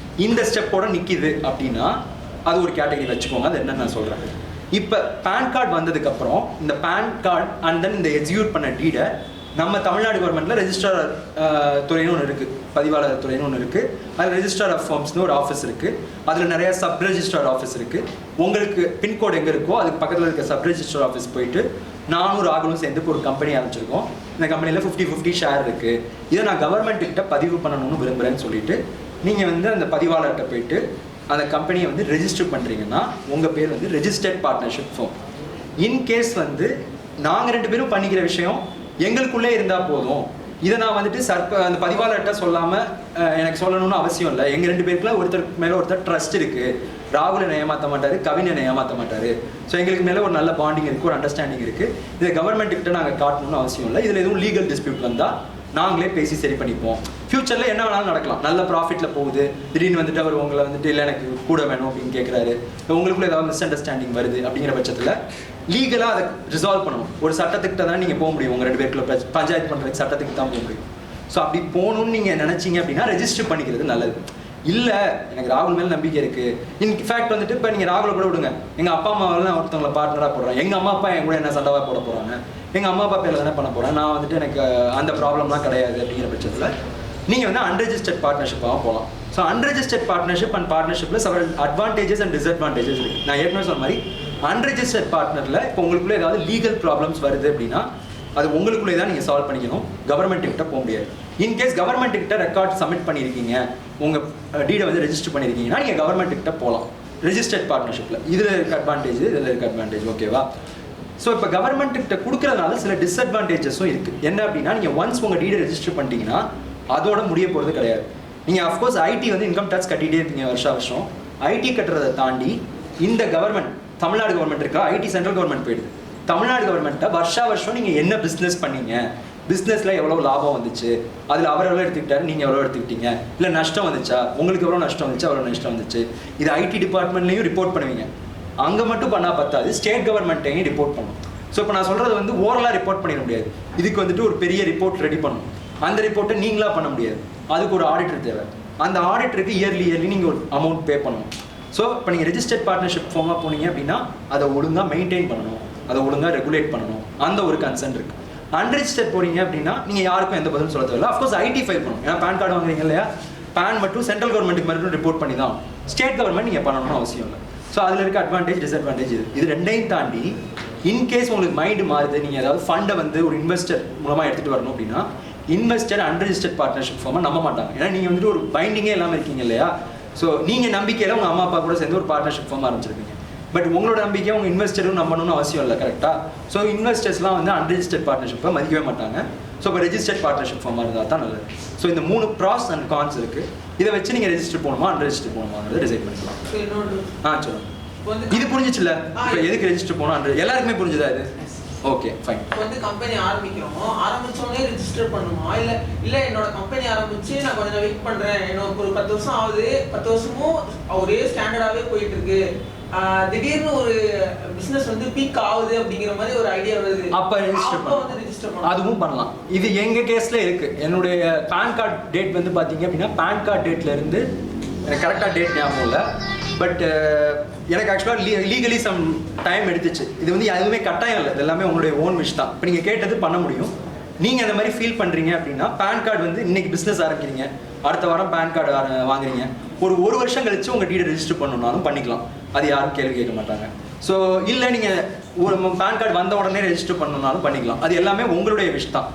இந்த ஸ்டெப்போட நிற்கிது அப்படின்னா அது ஒரு கேட்டகரி வச்சுக்கோங்க. அது என்னன்னு நான் சொல்கிறேன். இப்போ பேன் கார்டு வந்ததுக்கப்புறம் இந்த பேன் கார்டு அண்ட் தென் இந்த எக்ஸிக்யூட் பண்ண டீடை நம்ம தமிழ்நாடு கவர்மெண்ட்டில் ரெஜிஸ்ட்ரார் துறைன்னு ஒன்று இருக்குது, பதிவாளர் துறைன்னு ஒன்று இருக்குது. அதில் ரெஜிஸ்ட்ரார் ஆஃப் ஃபார்ம்ஸ்னு ஒரு ஆஃபீஸ் இருக்குது. அதில் நிறையா சப் ரெஜிஸ்ட்ரார் ஆஃபீஸ் இருக்குது. உங்களுக்கு பின்கோடு எங்கே இருக்கோ அதுக்கு பக்கத்தில் இருக்க சப் ரெஜிஸ்ட்ரார் ஆஃபீஸ் போயிட்டு நானும் ராகுலும் சேர்ந்து ஒரு கம்பெனி ஆரம்பிச்சிருக்கோம். இந்த கம்பெனியில் 50-50 ஷேர் இருக்குது. இதை நான் கவர்மெண்ட்டுக்கிட்ட பதிவு பண்ணணும்னு விரும்புகிறேன்னு சொல்லிட்டு நீங்கள் வந்து அந்த பதிவாளர்கிட்ட போயிட்டு அந்த கம்பெனியை வந்து ரெஜிஸ்டர் பண்ணுறீங்கன்னா உங்கள் பேர் வந்து ரெஜிஸ்டர்ட் பார்ட்னர்ஷிப் ஃபார்ம். இன்கேஸ் வந்து நாங்கள் 2 பேரும் பண்ணிக்கிற விஷயம் எங்களுக்குள்ளே இருந்தால் போதும், இதை நான் வந்துட்டு அந்த பதிவாளர்கிட்ட சொல்லாமல் எனக்கு சொல்லணும்னு அவசியம் இல்லை. எங்கள் 2 பேருக்குள்ள ஒருத்தருக்கு மேலே ஒருத்தர் ட்ரஸ்ட் இருக்குது. ராகுல் என்னை ஏமாற்ற மாட்டார், கவின் என்னை ஏமாற்ற மாட்டார். ஸோ எங்களுக்கு மேலே ஒரு நல்ல பாண்டிங் இருக்குது, ஒரு அண்டர்ஸ்டாண்டிங் இருக்குது. இதை கவர்மெண்ட்டுக்கிட்ட நாங்கள் காட்டணும்னு அவசியம் இல்லை. இதில் எதுவும் லீகல் டிஸ்பியூட் வந்தால் நாங்களே பேசி சரி பண்ணிப்போம். ஃப்யூச்சரில் என்ன வேணாலும் நடக்கலாம். நல்ல ப்ராஃபிட்டில் போகுது, திடீர்னு வந்துட்டு அவர் உங்களை வந்துட்டு இல்லை எனக்கு கூட வேணும் அப்படின்னு கேட்குறாரு, உங்களுக்குள்ள ஏதாவது மிஸ் அண்டர்ஸ்டாண்டிங் வருது அப்படிங்கிற பட்சத்தில் லீகலாக அதை ரிசால்வ் பண்ணணும். ஒரு சட்டத்துக்கிட்ட தான் நீங்கள் போக முடியும். உங்கள் 2 பேருக்குள்ள பஞ்சாயத்து பண்ணுறதுக்கு சட்டத்துக்கு தான் போக முடியும். ஸோ அப்படி போகணும்னு நீங்கள் நினச்சிங்க அப்படின்னா ரெஜிஸ்டர் பண்ணிக்கிறது நல்லது. இல்லை எனக்கு ராகுல் மேலே நம்பிக்கை இருக்குது. இன்ஃபேக்ட் வந்துட்டு இப்போ நீங்கள் ராகுலை கூட விடுங்க, எங்கள் அப்பா அம்மாவெல்லாம் ஒருத்தவங்களை பார்ட்னராக போடுறேன், எங்கள் அம்மா அப்பா என் கூட என்ன சண்டவாக போட போகிறாங்க, எங்கள் அம்மா அப்பா பேரில் தானே பண்ண போகிறேன், நான் வந்துட்டு எனக்கு அந்த ப்ராப்ளம்லாம் கிடையாது அப்படிங்கிற பட்சத்தில் நீங்கள் வந்து அன்ரெஜிஸ்டர்ட் பார்ட்னர்ஷிப்பாக போகலாம். ஸோ அன்ரெஜிஸ்டர்ட் பார்ட்னர்ஷிப் அண்ட் பார்ட்னர்ஷிப்பில் செவரல் அட்வான்டேஜஸ் அண்ட் டிஸ்அட்வான்டேஜஸ் இருக்குது. நான் ஏற்கனவே சொன்ன மாதிரி அன்ரெஜிஸ்டர்ட் பார்ட்னரில் இப்போ உங்களுக்குள்ளே ஏதாவது லீகல் ப்ராப்ளம்ஸ் வருது அப்படின்னா அது உங்களுக்குள்ளே தான் நீங்கள் சால்வ் பண்ணிக்கணும், கவர்மெண்ட் கிட்ட போக முடியாது. இன்கேஸ் கவர்மெண்ட் கிட்ட ரெக்கார்ட் சப்மிட் பண்ணியிருக்கீங்க, உங்கள் டீடை வந்து ரெஜிஸ்டர் பண்ணியிருக்கீங்கன்னா நீங்கள் கவர்மெண்ட் கிட்ட போகலாம் ரெஜிஸ்டர்ட் பார்ட்னர்ஷிப்பில். இதில் இருக்க அட்வான்டேஜ், இதில் இருக்க அட்வான்டேஜ். ஓகேவா? ஸோ இப்போ கவர்மெண்ட் கிட்ட கொடுக்கறதுனால சில டிஸ்அட்வான்டேஜஸும் இருக்குது. என்ன அப்படின்னா நீங்கள் ஒன்ஸ் உங்கள் டீடை ரெஜிஸ்டர் பண்ணிட்டீங்கன்னா அதோட முடிய போகிறது கிடையாது. நீங்கள் அஃப்கோர்ஸ் ஐடி வந்து இன்கம் டேக்ஸ் கட்டிகிட்டே இருக்கீங்க வருஷம். ஐடி கட்டுறதை தாண்டி இந்த கவர்மெண்ட், தமிழ்நாடு கவர்மெண்ட் இருக்கா, ஐடி சென்ட்ரல் கவர்மெண்ட் போயிடுது. தமிழ்நாடு கவர்மெண்ட்டை வருஷம் நீங்கள் என்ன பிஸ்னஸ் பண்ணீங்க, பிஸ்னஸில் எவ்வளோ லாபம் வந்துச்சு, அதில் அவர் எவ்வளோ எடுத்துக்கிட்டாரு, நீங்கள் எவ்வளோ எடுத்துக்கிட்டீங்க, இல்லை நஷ்டம் வந்துச்சா, உங்களுக்கு எவ்வளோ நஷ்டம் வந்துச்சு, எவ்வளோ நஷ்டம் வந்துச்சு, இது ஐடி டிபார்ட்மெண்ட்லேயும் ரிப்போர்ட் பண்ணுவீங்க. அங்கே மட்டும் பண்ணால் பத்தாது, ஸ்டேட் கவர்மெண்ட்டையும் ரிப்போர்ட் பண்ணணும். ஸோ இப்போ நான் சொல்கிறது வந்து ஓரலாக ரிப்போர்ட் பண்ணிட முடியாது. இதுக்கு வந்துட்டு ஒரு பெரிய ரிப்போர்ட் ரெடி பண்ணணும். அந்த ரிப்போர்ட்டை நீங்களாக பண்ண முடியாது, அதுக்கு ஒரு ஆடிட்டர் தேவை. அந்த ஆடிட்டருக்கு இயர்லி நீங்கள் ஒரு அமௌண்ட் பே பண்ணணும். ஸோ இப்போ நீங்கள் ரெஜிஸ்டர்ட் பார்ட்னர்ஷிப் ஃபார்மாக போனீங்க அப்படின்னா அதை ஒழுங்காக மெயின்டைன் பண்ணணும், அதை ஒழுங்காக ரெகுலேட் பண்ணணும், அந்த ஒரு கன்சர்ன் இருக்குது. அன்ரெஜிஸ்டர்ட் போறீங்க அப்படின்னா நீங்கள் யாருக்கும் எந்த பதிலும் சொல்ல தேவையில்லை. அஃப்கோர்ஸ் ஐடி ஃபைல் பண்ணணும். ஏன்னா பேன் கார்டு வாங்குறீங்க இல்லையா, பேன் மட்டும் சென்ட்ரல் கவர்மெண்ட்டுக்கு மட்டும் ரிப்போர்ட் பண்ணி தான், ஸ்டேட் கவர்மெண்ட் நீங்கள் பண்ணணும்னு அவசியம் இல்லை. ஸோ அதில் இருக்க அட்வான்டேஜ் டிஸ்அட்வான்டேஜ் இது ரெண்டையும் தாண்டி இன்கேஸ் உங்களுக்கு மைண்டு மாறுது, நீங்கள் ஏதாவது ஃபண்டை வந்து ஒரு இன்வெஸ்டர் மூலமாக எடுத்துகிட்டு வரணும் அப்படின்னா இன்வெஸ்டர் அன்ரெஜிஸ்டர்ட் பார்ட்னர்ஷிப் ஃபார்மை நம்ப மாட்டாங்க. ஏன்னா நீங்கள் வந்துட்டு ஒரு பைண்டிங்கே இல்லாமல் இருக்கீங்க இல்லையா. ஸோ நீங்கள் நம்பிக்கையில் உங்கள் அம்மா அப்பா கூட சேர்ந்து ஒரு பார்ட்னர்ஷிப் ஃபார்ம் ஆரம்பிச்சிருப்பீங்க. பட் உங்களோட நம்பிக்கை உங்கள் இன்வெஸ்டரும் நம்பணும்னு அவசியம் இல்லை. கரெக்டாக? ஸோ இன்வெஸ்டர்ஸ்லாம் வந்து அன்ரெஜிஸ்டர்ட் பார்ட்னர்ஷிப்பை மதிக்கவே மாட்டாங்க. ஸோ இப்போ ரெஜிஸ்டர்ட் பார்ட்னர்ஷிப் ஃபார்மாக இருந்தால் தான் நல்லது. ஸோ இந்த 3 ப்ராஸ் அண்ட் கான்ஸ் இருக்குது. இதை வச்சு நீங்கள் ரெஜிஸ்டர் போகணுமா அன்ரெஜிஸ்டர் போகணுமாங்கிறத டிசைட் பண்ணிக்கலாம். சொல்லுங்கள். இது புரிஞ்சிச்சுல்ல? இப்போ எதுக்கு ரெஜிஸ்டர் போகணும் எல்லாருக்குமே புரிஞ்சுதா இது? Okay fine. இப்போ வந்து கம்பெனி ஆரம்பிச்சோடனே ரெஜிஸ்டர் பண்ணுமா, இல்லை என்னோட கம்பெனி ஆரம்பிச்சு நான் கொஞ்சம் வெயிட் பண்ணுறேன், எனக்கு ஒரு 10 வருஷம் ஆகுது, 10 வருஷமும் ஒரே ஸ்டாண்டர்டாகவே போயிட்டு இருக்கு, திடீர்னு ஒரு பிசினஸ் வந்து பீக் ஆகுது அப்படிங்கிற மாதிரி ஒரு ஐடியா வருது, அப்போ ரெஜிஸ்டர் பண்ணலாம். அதுவும் பண்ணலாம். இது எங்கள் கேஸில் இருக்குது. என்னுடைய பேன் கார்டு டேட் வந்து பார்த்தீங்க அப்படின்னா பேன் கார்டு டேட்லேருந்து எனக்கு கரெக்டாக டேட் ஞாபகம் இல்லை. பட் எனக்கு ஆக்சுவலாக லீகலி சம் டைம் எடுத்துச்சு. இது வந்து எதுவுமே கட்டாயம் இல்லை, இது எல்லாமே உங்களுடைய ஓன் விஷ் தான். இப்போ நீங்கள் கேட்டது பண்ண முடியும். நீங்கள் அந்த மாதிரி ஃபீல் பண்ணுறீங்க அப்படின்னா பேன் கார்டு வந்து இன்றைக்கி பிஸ்னஸ் ஆரம்பிக்கிறீங்க, அடுத்த வாரம் பேன் கார்டு வாங்குறீங்க, ஒரு வருஷம் கழிச்சு உங்கள் டீடை ரெஜிஸ்டர் பண்ணணும்னாலும் பண்ணிக்கலாம். அது யாரும் கேள்வி கேட்க மாட்டாங்க. ஸோ இல்லை நீங்கள் ஒரு பேன் கார்டு வந்த உடனே ரெஜிஸ்டர் பண்ணணும்னாலும் பண்ணிக்கலாம். அது எல்லாமே உங்களுடைய விஷ் தான்,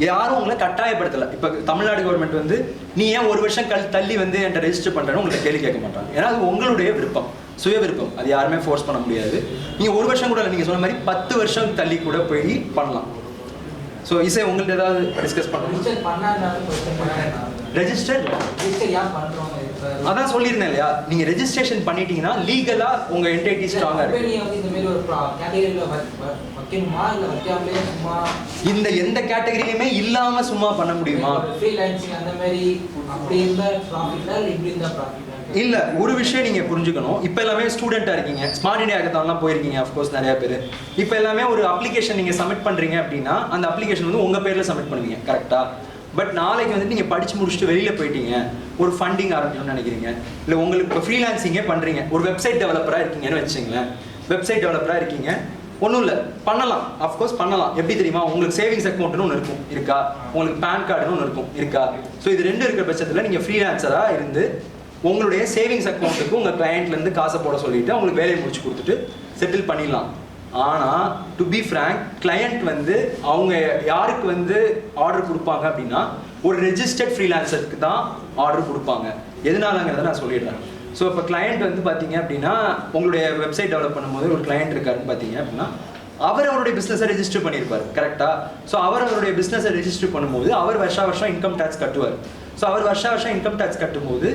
யாரும் உங்களை கட்டாயப்படுத்தலை. இப்போ தமிழ்நாடு கவர்மெண்ட் வந்து நீ ஏன் ஒரு வருஷம் தள்ளி வந்து என்கிட்ட ரெஜிஸ்டர் பண்ணுறேன்னு உங்களுக்கு கேள்வி கேட்க மாட்டாங்க. ஏன்னா அது உங்களுடைய விருப்பம், சுய விருப்பம். அது யாருமே ஃபோர்ஸ் பண்ண முடியாது. நீங்கள் ஒரு வருஷம் கூட இல்லை, நீங்கள் சொன்ன மாதிரி 10 வருஷம் தள்ளி கூட போய் பண்ணலாம். ஸோ இசை உங்கள்கிட்ட ஏதாவது டிஸ்கஸ் பண்ணுறோம்? ரெஜிஸ்டர் அதான் சொல்லியிருந்தேன் இல்லையா, நீங்கள் ரெஜிஸ்ட்ரேஷன் பண்ணிட்டீங்கன்னா லீகலாக உங்கள் என்டிட்டி ஸ்ட்ராங்காக இருக்கு. இந்த எந்த கேட்டகரியிலுமே இல்லாம சும்மா பண்ண முடியுமா? இல்ல, ஒரு விஷயம் நீங்க புரிஞ்சுக்கணும். இப்ப எல்லாமே ஸ்டூடெண்டா இருக்கீங்க, ஸ்மார்ட் இந்தியா ஹேக்கத்தான்லாம் போயிருக்கீங்க அஃப்கோர்ஸ் நிறைய பேர். இப்ப எல்லாமே ஒரு அப்ளிகேஷன் நீங்க சப்மிட் பண்றீங்க அப்படின்னா அந்த அப்ளிகேஷன் வந்து உங்க பேர்ல சப்மிட் பண்ணுவீங்க, கரெக்டா? பட் நாளைக்கு வந்துட்டு நீங்கள் படித்து முடிச்சுட்டு வெளியில் போயிட்டீங்க, ஒரு ஃபண்டிங் ஆரம்பிக்கணும்னு நினைக்கிறீங்க, இல்லை உங்களுக்கு இப்போ ஃப்ரீலான்சிங்கே பண்ணுறீங்க, ஒரு வெப்சைட் டெவலப்பராக இருக்கீங்கன்னு வச்சுங்களேன். வெப்சைட் டெவலப்பராக இருக்கீங்க, ஒன்றும் இல்லை, பண்ணலாம். அஃப்கோர்ஸ் பண்ணலாம். எப்படி தெரியுமா? உங்களுக்கு சேவிங்ஸ் அக்கௌண்ட்னு ஒன்று இருக்கும், இருக்கா? உங்களுக்கு பேன் கார்டுன்னு ஒன்று இருக்கும், இருக்கா? ஸோ இது ரெண்டு இருக்கிற பட்சத்தில் நீங்கள் ஃப்ரீலான்சராக இருந்து உங்களுடைய சேவிங்ஸ் அக்கௌண்ட்டுக்கு உங்கள் கிளையண்ட்லேருந்து காசை போட சொல்லிவிட்டு அவங்களுக்கு வேலையை முடிச்சு கொடுத்துட்டு செட்டில் பண்ணிடலாம். ஆனால் டு பி ஃப்ராங்க், கிளையண்ட் வந்து அவங்க யாருக்கு வந்து ஆர்டர் கொடுப்பாங்க அப்படின்னா ஒரு ரெஜிஸ்டர்ட் ஃப்ரீலான்சருக்கு தான் ஆர்டர் கொடுப்பாங்க. எதனாலங்கிறத நான் சொல்லிடுறேன். ஸோ இப்போ கிளையண்ட் வந்து பார்த்தீங்க அப்படின்னா உங்களுடைய வெப்சைட் டெவலப் பண்ணும்போது ஒரு கிளையண்ட் இருக்காருன்னு பார்த்தீங்க அப்படின்னா அவருடைய பிஸ்னஸை ரெஜிஸ்டர் பண்ணியிருப்பார், கரெக்டாக? ஸோ அவருடைய பிஸ்னஸை ரெஜிஸ்டர் பண்ணும்போது அவர் வருஷம் இன்கம் டேக்ஸ் கட்டுவார். ஸோ அவர் வருஷம் இன்கம் டேக்ஸ் கட்டும்போது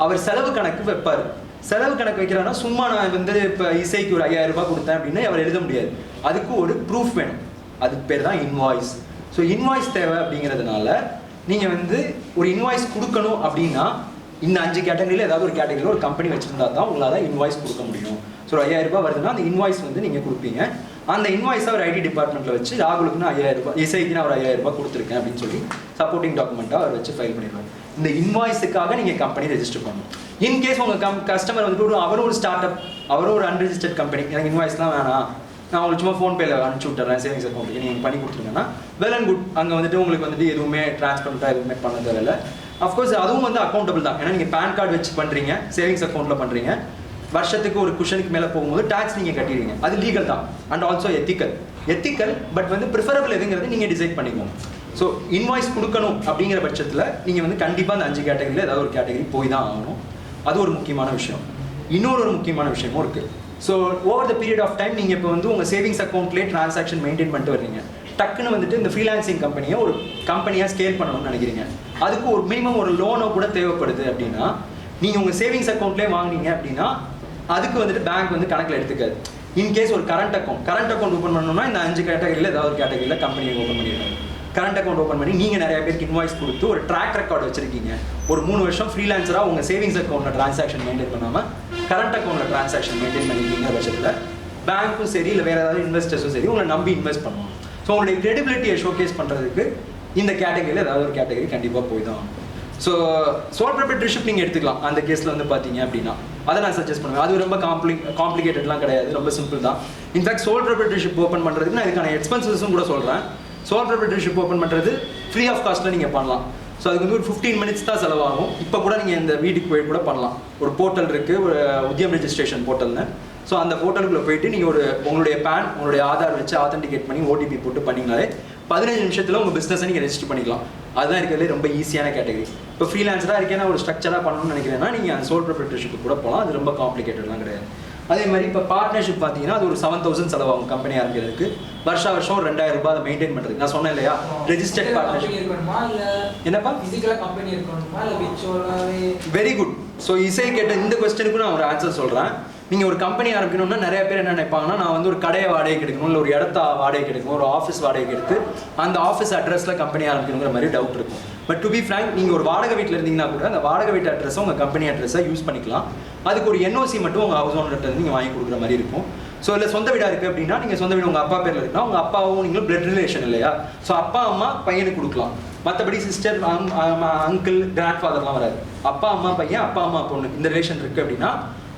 அவர் செலவு கணக்கு வைப்பார். செலவு கணக்கு வைக்கிறான்னா சும்மா நான் வந்து இப்போ இசைக்கு ஒரு 5000 ரூபாய் கொடுத்தேன் அப்படின்னு அவர் எழுத முடியாது. அதுக்கு ஒரு ப்ரூஃப் வேணும், அதுக்கு பேர் தான் இன்வாய்ஸ். ஸோ இன்வாய்ஸ் தேவை அப்படிங்கிறதுனால நீங்கள் வந்து ஒரு இன்வாய்ஸ் கொடுக்கணும் அப்படின்னா இந்த 5 கேட்டகரியில் ஏதாவது ஒரு கேட்டகரியில் ஒரு கம்பெனி வச்சுருந்தா தான் உங்களால் இன்வாய்ஸ் கொடுக்க முடியும். ஸோ 5000 ரூபாய் வருதுன்னா அந்த இன்வாய்ஸ் வந்து நீங்கள் கொடுப்பீங்க. அந்த இன்வாய்ஸை ஒரு ஐடி டிபார்ட்மெண்ட்டில் வச்சு ராகுலுக்குன்னு 5000 ரூபாய், இசைக்கு நான் ஒரு 5000 ரூபாய் கொடுத்துருக்கேன் அப்படின்னு சொல்லி சப்போர்ட்டிங் டாக்குமெண்ட்டாக அவர் வச்சு ஃபைல் பண்ணிடுவாங்க. இந்த இன்வாய்ஸுக்காக நீங்கள் கம்பெனி ரெஜிஸ்டர் பண்ணணும். இன்கேஸ் உங்கள் கஸ்டமர் வந்துட்டு அவரும் ஒரு ஸ்டார்ட் அப், அவரும் ஒரு அன்ரெஜிஸ்டர்ட் கம்பெனி, எனக்கு இன்வாய்ஸ்லாம் வேணாம், நான் உங்களுக்கு சும்மா ஃபோன்பேயில் அனுப்பிச்சி விட்டுறேன் சேவிங்ஸ் அக்கௌண்ட்டுக்கு நீங்கள் பண்ணி கொடுத்துருங்கன்னா வெல் அண்ட் குட். அங்கே வந்துட்டு உங்களுக்கு வந்துட்டு எதுவுமே டிரான்ஸ்பரண்ட்டாக எதுவுமே பண்ண தேவையில்லை. அஃப்கோர்ஸ் அதுவும் வந்து அக்கௌண்டபிள் தான். ஏன்னா நீங்கள் பேன் கார்டு வச்சு பண்ணுறீங்க, சேவிங்ஸ் அக்கௌண்ட்டில் பண்ணுறீங்க, வருஷத்துக்கு ஒரு குஷனுக்கு மேலே போகும்போது டேக்ஸ் நீங்கள் கட்டிடுவீங்க. அது லீகல் தான் அண்ட் ஆல்சோ எத்திக்கல். பட் வந்து ப்ரிஃபரபிள் எதுங்கிறது நீங்கள் டிசைட் பண்ணிக்கோங்க. ஸோ இன்வாய்ஸ் கொடுக்கணும் அப்படிங்கிற பட்சத்தில் நீங்கள் வந்து கண்டிப்பாக அந்த 5 கேட்டகரியில் ஏதாவது ஒரு கேட்டகரி போய் தான் ஆகணும். அது ஒரு முக்கியமான விஷயம். இன்னொரு முக்கியமான விஷயமும் இருக்குது. So over the period of time நீங்கள் இப்போ வந்து உங்கள் சேவிங்ஸ் அக்கௌண்ட்லேயே ட்ரான்சாக்ஷன் மெயின்டைன் பண்ணிட்டு வர்றீங்க. டக்குன்னு வந்துட்டு இந்த ஃப்ரீலான்சிங் கம்பெனியை ஒரு கம்பெனியாக ஸ்கேல் பண்ணணும்னு நினைக்கிறீங்க. அதுக்கு ஒரு மினிமம் ஒரு லோனோ கூட தேவைப்படுது அப்படின்னா நீங்கள் உங்கள் சேவிங்ஸ் அக்கௌண்ட்லேயே வாங்கினீங்க அப்படின்னா அதுக்கு வந்துட்டு பேங்க் வந்து கணக்கில் எடுத்துக்காது. இன்கேஸ் ஒரு கரண்ட் அக்கௌண்ட் ஓப்பன் பண்ணணும்னா இந்த 5 கேட்டகரியில் ஏதாவது ஒரு கேட்டகரியில் கம்பெனியை ஓப்பன் பண்ணிடணும். கரண்ட் அக்கௌண்ட் ஓப்பன் பண்ணி நீங்கள் நிறைய பேருக்கு இன்வாய்ஸ் கொடுத்து ஒரு ட்ராக் ரெக்கார்டு வச்சிருக்கீங்க. ஒரு 3 வருஷம் ஃப்ரீலான்சராக உங்கள் சேவிங்ஸ் அக்கௌண்ட்டில் ட்ரான்சாக்ஷன் மெயின்டைன் பண்ணாமல் கரண்ட் அக்கௌண்ட்டில் ட்ரான்சாக்ஷன் மெயின்டைன் பண்ணிக்கிற பட்சத்தில் பேங்க்கும் சரி இல்லை வேறு ஏதாவது இன்வெஸ்டர்ஸும் சரி உங்களை நம்பி இன்வெஸ்ட் பண்ணுவாங்க. ஸோ உங்களுடைய கிரெடிபிலிட்டியை ஷோகேஸ் பண்ணுறதுக்கு இந்த கேட்டகரியில் ஏதாவது ஒரு கேட்டகரி கண்டிப்பாக போய் தான். ஸோ சோல் ப்ரொப்ரைட்டர்ஷிப் நீங்கள் எடுத்துக்கலாம். அந்த கேஸில் வந்து பார்த்தீங்க அப்படின்னா அதை நான் சஜஸ்ட் பண்ணுவேன். அது ரொம்ப காம்ப்ளிகேட்டட்லாம் கிடையாது, ரொம்ப சிம்பிள் தான். இன்ஃபேக்ட் சோல் ப்ரொப்ரைட்டர்ஷிப் ஓப்பன் பண்ணுறதுக்கு நான் இதுக்கான எக்ஸ்பென்சஸும் கூட சொல்கிறேன். சோல் ப்ரொப்ரைட்டர்ஷிப் ஓப்பன் பண்ணுறது ஃப்ரீ ஆஃப் காஸ்ட்டில் நீங்கள் பண்ணலாம். ஸோ அதுக்கு வந்து ஒரு 15 மினிட்ஸ் தான் செலவாகும். இப்போ கூட நீங்கள் இந்த வீட்டுக்கு போய் கூட பண்ணலாம். ஒரு போர்ட்டல் இருக்குது, ஒரு உத்தியம் ரெஜிஸ்ட்ரேஷன் போர்ட்டல்னு. ஸோ அந்த போர்ட்டலுக்குள்ளே போயிட்டு நீங்கள் உங்களுடைய பேன், உங்களுடைய ஆதார் வச்சு ஆத்தென்டிகேட் பண்ணி ஓடிபி போட்டு பண்ணிங்கனாலே 15 நிமிஷத்தில் உங்கள் பிஸ்னஸை நீங்கள் ரெஜிஸ்டர் பண்ணிக்கலாம். அதுதான் இருக்கிறதுலே ரொம்ப ஈஸியான கேட்டகரி. இப்போ ஃப்ரீலான்ஸராக இருக்கேன்னா ஒரு ஸ்ட்ரக்சராக பண்ணணும்னு நினைக்கிறேன்னா நீங்கள் அந்த சோல் ப்ரொப்ரைட்டர்ஷிப் கூட போகலாம். அது ரொம்ப காம்ப்ளிகேட்டட்லாம் கிடையாது. அதே மாதிரி இப்போ பார்ட்னர்ஷிப் பார்த்தீங்கன்னா அது ஒரு 7,000 செலவாகும் கம்பெனி ஆரம்பிக்கிறதுக்கு. வருஷம் ஒரு 2,000 ரூபாய் அதை மெயின்டைன் பண்ணுறது. நான் சொன்னேன் இல்லையா, ரெஜிஸ்டர்ட் பார்ட்னர்ஷிப். என்னப்பா கம்பெனி இருக்கணுமா இல்லை விர்ச்சுவலாகவே? Very good. ஸோ இசை கேட்ட இந்த கொஸ்டினுக்கு நான் ஒரு ஆன்சர் சொல்கிறேன். நீங்கள் ஒரு கம்பெனி ஆரம்பிக்கணும்னா நிறைய பேர் என்ன நினைப்பாங்கன்னா, நான் வந்து ஒரு கடையை வாடகைக்கு எடுக்கணும், இல்லை ஒரு இடத்த வாடகைக்கு எடுக்கணும், ஒரு ஆஃபீஸ் வாடகைக்கு எடுத்து அந்த ஆஃபீஸ் அட்ரஸில் கம்பெனி ஆரம்பிக்கணுங்கிற மாதிரி டவுட் இருக்கும். பட் டு பி ஃப்ராங்க், நீங்கள் ஒரு வாடகை வீட்டில் இருந்தீங்கன்னா கூட அந்த வாடகை வீட்டு அட்ரஸை உங்கள் கம்பெனி அட்ரஸை யூஸ் பண்ணிக்கலாம். அதுக்கு ஒரு என்ஓசி மட்டும் உங்கள் ஹவுஸ் ஓனர்கிட்ட நீங்கள் வாங்கி கொடுக்குற மாதிரி இருக்கும். ஸோ இல்லை சொந்த வீடாக இருக்குது அப்படின்னா நீங்கள் சொந்த வீடு உங்கள் அப்பா பேரில் இருக்குன்னா உங்கள் அப்பாவும் நீங்களும் பிளட் ரிலேஷன் இல்லையா, ஸோ அப்பா அம்மா பையனுக்கு கொடுக்கலாம். மற்றபடி சிஸ்டர், அங்கிள், கிராண்ட் ஃபாதர்லாம் வராது. அப்பா அம்மா பையன், அப்பா அம்மா பொண்ணு இந்த ரிலேஷன் இருக்குது அப்படின்னா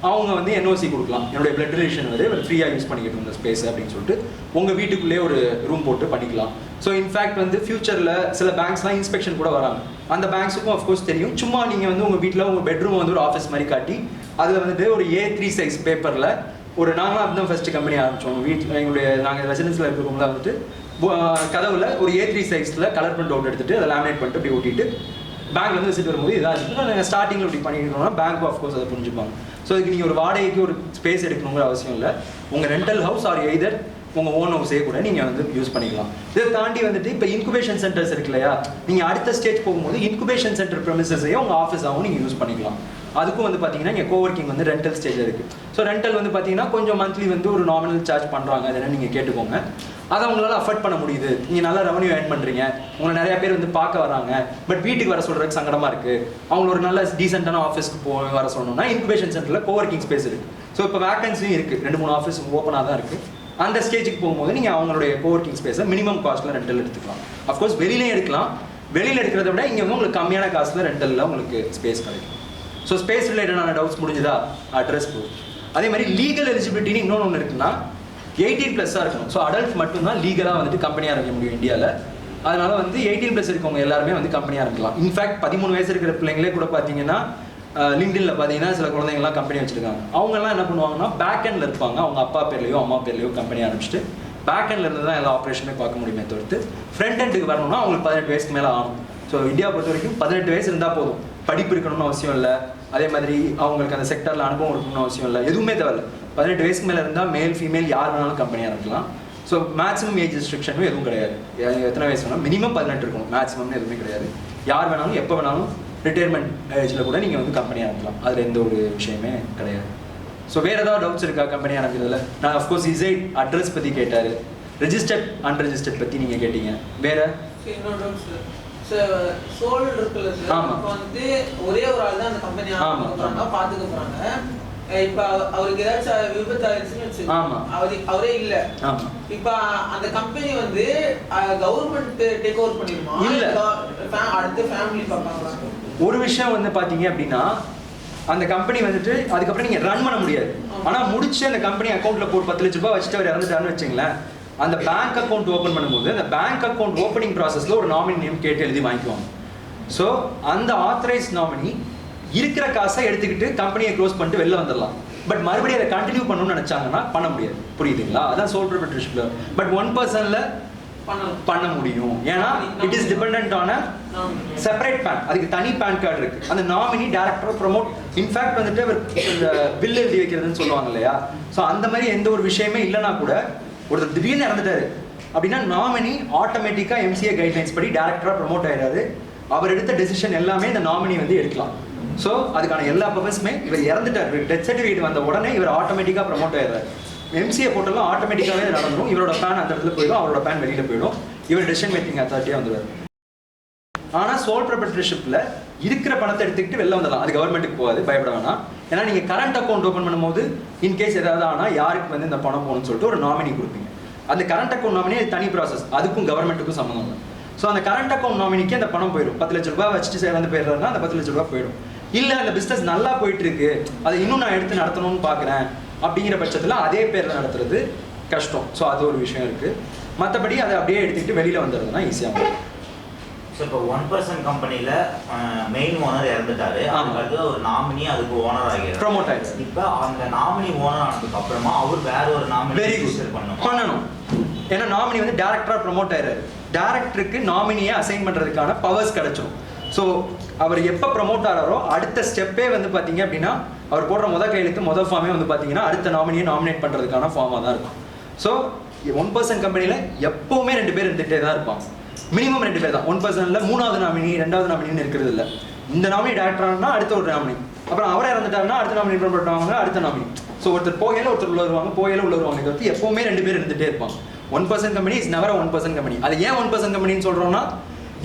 அவங்க வந்து என்ஓசி கொடுக்கலாம். என்னுடைய பிளட் ரிலேஷன் வந்து ஃப்ரீயாக யூஸ் பண்ணிக்கிட்டு இந்த ஸ்பேஸ் அப்படின்னு சொல்லிட்டு உங்கள் வீட்டுக்குள்ளேயே ஒரு ரூம் போட்டு பண்ணிக்கலாம். ஸோ இன்ஃபேக்ட் வந்து ஃபியூச்சரில் சில பேங்க்ஸ்லாம் இன்ஸ்பெக்ஷன் கூட வராங்க. அந்த பேங்க்ஸுக்கும் அஃப்கோர்ஸ் தெரியும். சும்மா நீங்கள் வந்து உங்கள் வீட்டில் உங்கள் பெட்ரூம் வந்து ஒரு ஆஃபீஸ் மாதிரி காட்டி அதில் வந்துட்டு ஒரு A3 சைஸ் பேப்பரில் ஒரு நாங்களாம் அப்படி தான் ஃபஸ்ட்டு கம்பெனி ஆரம்பித்தோம். வீட்டில் எங்களுடைய நாங்கள் ரெசிடென்ஸில் இருக்கிறவங்கள வந்துட்டு கதவுல ஒரு A3 சைஸில் கலர் பிரிண்ட் அவுட் எடுத்துகிட்டு அதை லேமினேட் பண்ணிட்டு அப்படி ஓட்டிட்டு பேங்க்ல வந்து விசிட் வரும்போது இதாக இருக்குது. நாங்கள் ஸ்டார்டிங்கில் இப்படி பண்ணிக்கிறோம்னா பேங்க் ஆஃப்கோர்ஸ் அதை புரிஞ்சுப்பாங்க. ஸோ இதுக்கு நீங்கள் ஒரு வாடகைக்கு ஒரு ஸ்பேஸ் எடுக்கணுங்கிற அவசியம் இல்லை. உங்கள் ரெண்டல் ஹவுஸ் ஆர் எய்தர் உங்கள் ஓன் ஹவுஸே கூட நீங்கள் வந்து யூஸ் பண்ணிக்கலாம். இதை தாண்டி வந்துட்டு இப்போ இன்குபேஷன் சென்டர்ஸ் இருக்கு இல்லையா, நீங்கள் அடுத்த ஸ்டேஜ் போகும்போது இன்குபேஷன் சென்டர் ப்ரெமிசஸையும் உங்கள் ஆஃபீஸாகவும் நீங்கள் யூஸ் பண்ணிக்கலாம். அதுக்கும் வந்து பார்த்தீங்கன்னா இங்கே கோவர்க்கிங் வந்து ரெண்டல் ஸ்டேஜில் இருக்குது. ஸோ ரெண்டல் வந்து பார்த்தீங்கன்னா கொஞ்சம் மந்த்லி வந்து ஒரு நாமினல் சார்ஜ் பண்ணுறாங்க. அதெல்லாம் நீங்கள் கேட்டுக்கோங்க. அதை அவங்களால அஃபோர்ட் பண்ண முடியுது. நீங்கள் நல்லா ரெவன்யூ ஏர்ன் பண்ணுறீங்க, உங்களை நிறைய பேர் வந்து பார்க்க வராங்க, பட் வீட்டுக்கு வர சொல்கிறதுக்கு சங்கடமாக இருக்குது. அவங்கள ஒரு நல்ல டீசெண்டான ஆஃபீஸ்க்கு வர சொல்லணும்னா இன்குபேஷன் சென்டரில் கோவர்க்கிங் ஸ்பேஸ் இருக்குது. ஸோ இப்போ வேகன்சியும் இருக்குது, 2-3 ஆஃபீஸ் ஓப்பனாக தான் இருக்குது. அந்த ஸ்டேஜுக்கு போகும்போது நீங்கள் அவங்களுடைய கோவர்க்கிங் ஸ்பேஸை மினிமம் காஸ்ட்டில் ரெண்டல் எடுத்துக்கலாம். அஃப்கோர்ஸ் வெளியிலே எடுக்கலாம். வெளியில் எடுக்கிறத விட இங்கே வந்து உங்களுக்கு கம்மியான காஸ்ட்டில் ரெண்டலில் உங்களுக்கு ஸ்பேஸ் கிடைக்கும். ஸோ ஸ்பேஸ் ரிலேட்டடான டவுட்ஸ் முடிஞ்சுதா? Address proof. அதே மாதிரி லீகல் எலிஜிபிலிட்டின்னு இன்னொன்று இருக்குன்னா 18+ இருக்கணும். ஸோ அடல்ட் மட்டும்தான் லீகலாக வந்துட்டு கம்பெனி ஆரம்பிக்க முடியும் இந்தியாவில். அதனால வந்து 18+ இருக்கவங்க எல்லாருமே வந்து கம்பெனி ஆரம்பிக்கலாம். இன்ஃபேக்ட் 13 வயசு இருக்கிற பிள்ளைங்களே கூட பார்த்தீங்கன்னா லிங்க்டின்ல பார்த்தீங்கன்னா சில குழந்தைங்கலாம் கம்பெனி வச்சிருக்காங்க. அவங்கெல்லாம் என்ன பண்ணுவாங்கன்னா பேக் எண்டில் இருப்பாங்க. அவங்க அப்பா பேர்லையோ அம்மா பேர்லையோ கம்பெனி ஆரம்பிச்சுட்டு பேக் எண்டில் இருந்து தான் எல்லா ஆப்ரேஷனுமே பார்க்க முடியுமே தவிர்த்து ஃப்ரண்ட் எண்டுக்கு வரணும்னா அவங்களுக்கு 18 வயசுக்கு மேலே ஆகும். ஸோ இந்தியா பொறுத்த வரைக்கும் 18 வயசு இருந்தால் போதும். படிப்பு இருக்கணும்னு அவசியம் இல்லை. அதே மாதிரி அவங்களுக்கு அந்த செக்டரில் அனுபவம் இருக்கணும்னு அவசியம் இல்லை. எதுவுமே தேவையில்லை. 18 வயசுக்கு மேலே இருந்தால் மேல் ஃபீமேல் யார் வேணாலும் கம்பெனி ஆரம்பிக்கலாம். ஸோ மேக்ஸிமம் ஏஜ் ரெஸ்ட்ரிக்ஷனும் எதுவும் கிடையாது. எத்தனை வயசு வேணாலும் மினிமம் 18 இருக்கணும். மேக்ஸிமம்னு எதுவுமே கிடையாது. யார் வேணாலும் எப்போ வேணாலும் ரிட்டையர்மெண்ட் ஏஜில் கூட நீங்கள் வந்து கம்பெனி ஆரம்பிக்கலாம். அதில் எந்த ஒரு விஷயமே கிடையாது. ஸோ வேறு ஏதாவது டவுட்ஸ் இருக்கா கம்பெனி ஆரம்பிக்கிறதுல? நான் அஃப்கோர்ஸ் இசை அட்ரஸ் பற்றி கேட்டார், ரெஜிஸ்டர்ட் அன்ரெஜிஸ்டர்ட் பற்றி நீங்கள் கேட்டீங்க. வேறு இன்னொரு டவுட்ஸ் சோல் இருக்குல்ல சார், இப்போ வந்து ஒரே ஒரு ஆள் தான் அந்த கம்பெனி ஆரம்பிக்கிறாங்க, பார்த்துக்க போகிறாங்க. இப்போ அவருக்கு ஏதாச்சும் விபத்து ஆயிடுச்சுன்னு வச்சுக்கோங்க, அவரே இல்லை. இப்போ அந்த கம்பெனி வந்து கவர்மெண்ட் டேக் ஓவர் பண்ணிருமா இல்லை அடுத்த ஃபேமிலி பார்ப்பாங்களா? ஒரு விஷயம் வந்து பார்த்தீங்க அப்படின்னா அந்த கம்பெனி வந்துட்டு அதுக்கப்புறம் நீங்கள் ரன் பண்ண முடியாது. ஆனால் முடிச்சு அந்த கம்பெனி அக்கௌண்ட்டில் போட்டு 10 லட்ச ரூபாய் வச்சுட்டு அவர் இறந்துட்டாருன்னு வச்சுங்களேன், அந்த பேங்க் அக்கௌண்ட் ஓப்பன் பண்ணும்போது அந்த பேங்க் அக்கௌண்ட் ஓப்பனிங் ப்ராசஸில் ஒரு நாமினி நேம் கேட்டு எழுதி வாங்கிக்குவாங்க. ஸோ அந்த ஆத்தரைஸ் நாமினி இருக்கிற காசை எடுத்துக்கிட்டு கம்பெனியை க்ளோஸ் பண்ணிட்டு வெளில வந்துடலாம். பட் மறுபடியும் அதை கண்டினியூ பண்ணணும்னு நினைச்சாங்கன்னா பண்ண முடியாது. புரியுதுங்களா? அதான் சோல் ப்ரொப்ரைட்டர்ஷிப்ல. பட் 1% பண்ண முடியும். ஏன்னா it is dependent on a separate PAN. அதுக்கு தனி பேன் கார்டு இருக்கு. அந்த நாமினி டைரக்டர் ப்ரொமோட் இன்ஃபேக்ட் வந்துட்டு பில் எழுதி வைக்கிறதுன்னு சொல்லுவாங்க இல்லையா? ஸோ அந்த மாதிரி எந்த ஒரு விஷயமே இல்லைன்னா கூட ஒருத்தர் திடீர்னு இறந்துட்டாரு அப்படின்னா நாமினி ஆட்டோமேட்டிக்காக எம்சிஏ கைட்லைன்ஸ் படி டைரக்டராக ப்ரொமோட் ஆயிடாரு. அவர் எடுத்த டெசிஷன் எல்லாமே இந்த நாமினி வந்து எடுக்கலாம். ஸோ அதுக்கான எல்லா பர்பஸுமே இவர் இறந்துட்டார், டெத் சர்டிஃபிகேட் வந்த உடனே இவர் ஆட்டோமேட்டிக்காக ப்ரமோட் ஆயிடுறாரு. எம்சிஏ போட்டெல்லாம் ஆட்டோமேட்டிக்காகவே நடந்துடும். இவரோட பேன் அந்த இடத்துல போயிடும், அவரோட பேன் வெளியில் போயிடும், இவர் டெசிஷன் மேக்கிங் அத்தாரிட்டியாக வந்துடுவார். ஆனால் சோல் ப்ரொப்ரைட்டர்ஷிப்பில் இருக்கிற பணத்தை எடுத்துக்கிட்டு வெளில வந்துடலாம். அது கவர்மெண்ட்டுக்கு போகாது, பயப்பட வேணாம். ஏன்னா நீங்கள் கரண்ட் அக்கௌண்ட் ஓப்பன் பண்ணும்போது இன்கேஸ் ஏதாவது ஆனால் யாருக்கு வந்து இந்த பணம் போகணும்னு சொல்லிட்டு ஒரு நாமினி கொடுப்பீங்க. அந்த கரண்ட் அக்கௌண்ட் நாமினி தனி ப்ராசஸ், அதுக்கும் கவர்மெண்ட்டுக்கும் சம்மந்தம் இல்லை. ஸோ அந்த கரண்ட் அக்கௌண்ட் நாமினிக்கு அந்த பணம் போயிடும். 10 லட்ச ரூபாய் வச்சுட்டு வந்து போயிடுறாருன்னா அந்த 10 லட்ச ரூபாய் போயிடும். இல்லை அந்த பிஸ்னஸ் நல்லா போயிட்டு இருக்கு, அதை இன்னும் நான் எடுத்து நடத்தணும்னு பார்க்குறேன் அப்படிங்கிற பட்சத்தில் அதே பேரில் நடத்துறது கஷ்டம். ஸோ அது ஒரு விஷயம் இருக்குது. மற்றபடி அதை அப்படியே எடுத்துக்கிட்டு வெளியில் வந்துடுறதுனா ஈஸியாக இருக்கும். ஸோ இப்போ 1% கம்பெனியில் மெயின் ஓனர் இறந்துட்டாரு, அதுக்கு ஒரு நாமினி அதுக்கு ஓனர் ஆகிடுறாரு, ப்ரொமோட் ஆகிடுச்சு. இப்போ அந்த நாமினி ஓனர் ஆனதுக்கு அப்புறமா அவர் வேற ஒரு நாமினி ரெஜிஸ்டர் பண்ணணும். ஏன்னா நாமினி வந்து டேரக்டராக ப்ரொமோட் ஆயிடுறாரு. டேரக்டருக்கு நாமினியை அசைன் பண்ணுறதுக்கான பவர்ஸ் கிடைச்சிடும். ஸோ அவர் எப்போ ப்ரொமோட் ஆகிறாரோ அடுத்த ஸ்டெப்பே வந்து பார்த்தீங்க அப்படின்னா அவர் போடுற கையெழுத்து ஃபார்மே வந்து பார்த்தீங்கன்னா அடுத்த நாமினியை நாமினேட் பண்ணுறதுக்கான ஃபார்மாக தான் இருக்கும். ஸோ 1% கம்பெனியில் எப்போவுமே 2 பேர் இருந்துகிட்டே தான் இருப்பாங்க. மினிமம் 2 பேர் தான். 1%ல 3வது நாமினி 2வது நாமினின்னு இருக்கிறது இல்லை. இந்த நாமினி டேரக்டரானா அடுத்த ஒரு நாமினி, அப்புறம் அவரே இறந்துட்டாருன்னா அடுத்த நாமினி பண்ணுவாங்க, அடுத்த நாமினி. ஸோ ஒருத்தர் போகையில் ஒருத்தர் உள்ள வருவாங்க, போகையில் உள்ள வருவாங்க. வந்து எப்போவுமே 2 பேர் இருந்துகிட்டே இருப்பாங்க. 1% கம்பெனி இஸ் நெவர் 1% கம்பெனி. அது ஏன் 1% கம்பெனின்னு சொல்கிறோம்னா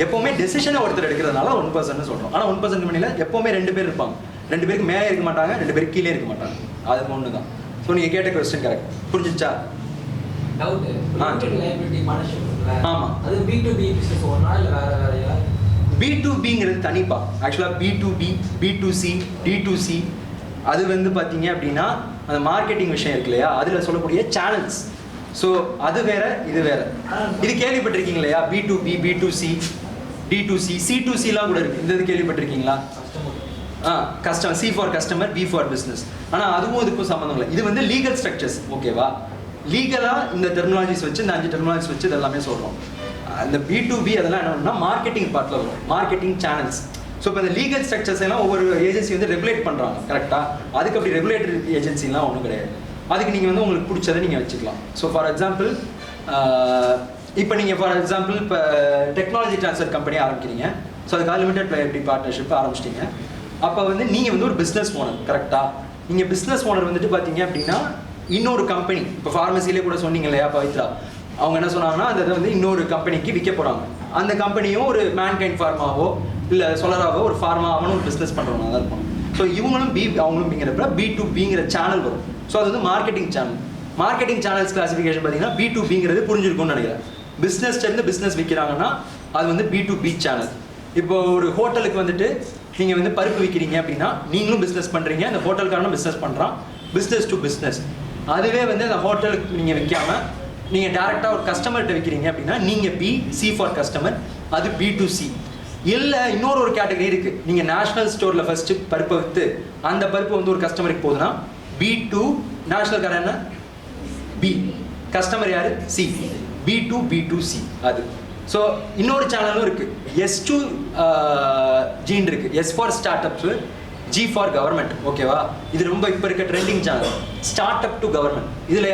எப்போவுமே டெசிஷனை ஒருத்தர் எடுக்கிறதுனால 1% சொல்கிறோம். ஆனால் 1% கம்பெனியில் எப்போவுமே 2 பேர் இருப்பாங்க. 2 பேருக்கு மேலே இருக்க மாட்டாங்க, 2 பேருக்கு கீழே இருக்க மாட்டாங்க. அது ஒன்று தான். ஸோ நீங்கள் கேட்ட கொஸ்டின் கரெக்ட். புரிஞ்சிச்சா? டவுட். லைபிலிட்டி மனுஷன் இருக்குல்ல, ஆமாம், அது B2B பிசினஸ் ஓனா இல்லை வேறயா? B2Bங்கிறது தனிப்பா. ஆக்சுவலாக B2B, B2C, D2C அது வந்து பார்த்தீங்க அப்படின்னா அந்த மார்க்கெட்டிங் விஷயம் இருக்கு இல்லையா, அதில் சொல்லக்கூடிய சேனல்ஸ். ஸோ அது வேற, இது வேற. இது கேள்விப்பட்டிருக்கீங்க இல்லையா? B2B, B2C, D2C, C2Cலாம் கூட இருக்கு. இந்த இது கேள்விப்பட்டிருக்கீங்களா? Customer, C for customer, B for business. ஆனால் அதுவும் இதுக்கும் சம்மந்தம் இல்லை. இது வந்து லீகல் ஸ்ட்ரக்சர்ஸ். ஓகேவா? லீகலாக இந்த டெர்மினாலஜிஸ் வச்சு, இந்த 5 டெர்மினாலஜிஸ் வச்சு இதெல்லாமே சொல்கிறோம். அந்த B2B அதெல்லாம் என்னன்னா மார்க்கெட்டிங் பார்ட்டில் வரும், மார்க்கெட்டிங் சேனல்ஸ். ஸோ இப்போ இந்த லீகல் ஸ்ட்ரக்சர்ஸ் எல்லாம் ஒவ்வொரு ஏஜென்சி வந்து ரெகுலேட் பண்ணுறாங்க. கரெக்டாக? அதுக்கு அப்படி ரெகுலேட்டரி ஏஜென்சிலாம் ஒன்றும் கிடையாது. அதுக்கு நீங்கள் வந்து உங்களுக்கு பிடிச்சதை நீங்கள் வச்சுக்கலாம். ஸோ ஃபார் எக்ஸாம்பிள் இப்போ நீங்கள் இப்போ டெக்னாலஜி ட்ரான்ஸ்ஃபர் கம்பெனி ஆரம்பிக்கிறீங்க. ஸோ அதுக்கு லிமிடெட் லைபிலிட்டி பார்ட்னர்ஷிப் ஆரம்பிச்சிட்டிங்க. அப்போ வந்து நீங்கள் வந்து ஒரு பிஸ்னஸ் ஓனர். கரெக்டாக? நீங்கள் பிஸ்னஸ் ஓனர் வந்துட்டு பார்த்தீங்க அப்படின்னா இன்னொரு கம்பெனி, இப்போ ஃபார்மசிலே கூட சொன்னீங்க இல்லையா பவித்ரா, அவங்க என்ன சொன்னாங்கன்னா அந்த இதை வந்து இன்னொரு கம்பெனிக்கு விற்க போகிறாங்க. அந்த கம்பெனியும் ஒரு மேன்கைண்ட் ஃபார்மாவோ இல்லை சொலராவோ ஒரு ஃபார்மா அவனும் ஒரு பிஸ்னஸ் பண்ணுறவங்க தான் இருப்பாங்க. ஸோ இவங்களும் அவங்களும் பிங்கிறப்ப B2Bங்கிற சேனல் வரும். ஸோ அது வந்து marketing channel. Marketing channels classification பார்த்தீங்கன்னா B2Bங்கிறது புரிஞ்சிருக்கும்னு நினைக்கிறேன். பிஸ்னஸ்லேருந்து பிஸ்னஸ் விற்கிறாங்கன்னா அது வந்து B2B சேனல். இப்போ ஒரு ஹோட்டலுக்கு வந்துட்டு நீங்கள் வந்து பருப்பு விற்கிறீங்க அப்படின்னா நீங்களும் பிஸ்னஸ் பண்ணுறீங்க, அந்த ஹோட்டலுக்காரனும் பிஸ்னஸ் பண்ணுறான். Business to business. அதுவே வந்து அந்த ஹோட்டலுக்கு நீங்கள் விற்காம நீங்கள் டேரெக்டாக ஒரு கஸ்டமர்கிட்ட விற்கிறீங்க அப்படின்னா நீங்கள் B, C ஃபார் கஸ்டமர், அது B2C. இல்லை இன்னொரு ஒரு கேட்டகரி இருக்குது. நீங்கள் நேஷனல் ஸ்டோரில் ஃபஸ்ட்டு பருப்பை விற்று அந்த பருப்பு வந்து ஒரு கஸ்டமருக்கு போகுதுன்னா B2, நேஷனல் காரன் என்ன? B, கஸ்டமர் யார்? C. B2, B2C அது. ஸோ இன்னொரு சேனலும் இருக்குது. S2 ஜீன் இருக்குது. S for start ups, G for government. ஓகேவா? இது ரொம்ப இப்போ இருக்க trending channel. Start up to government. இதில்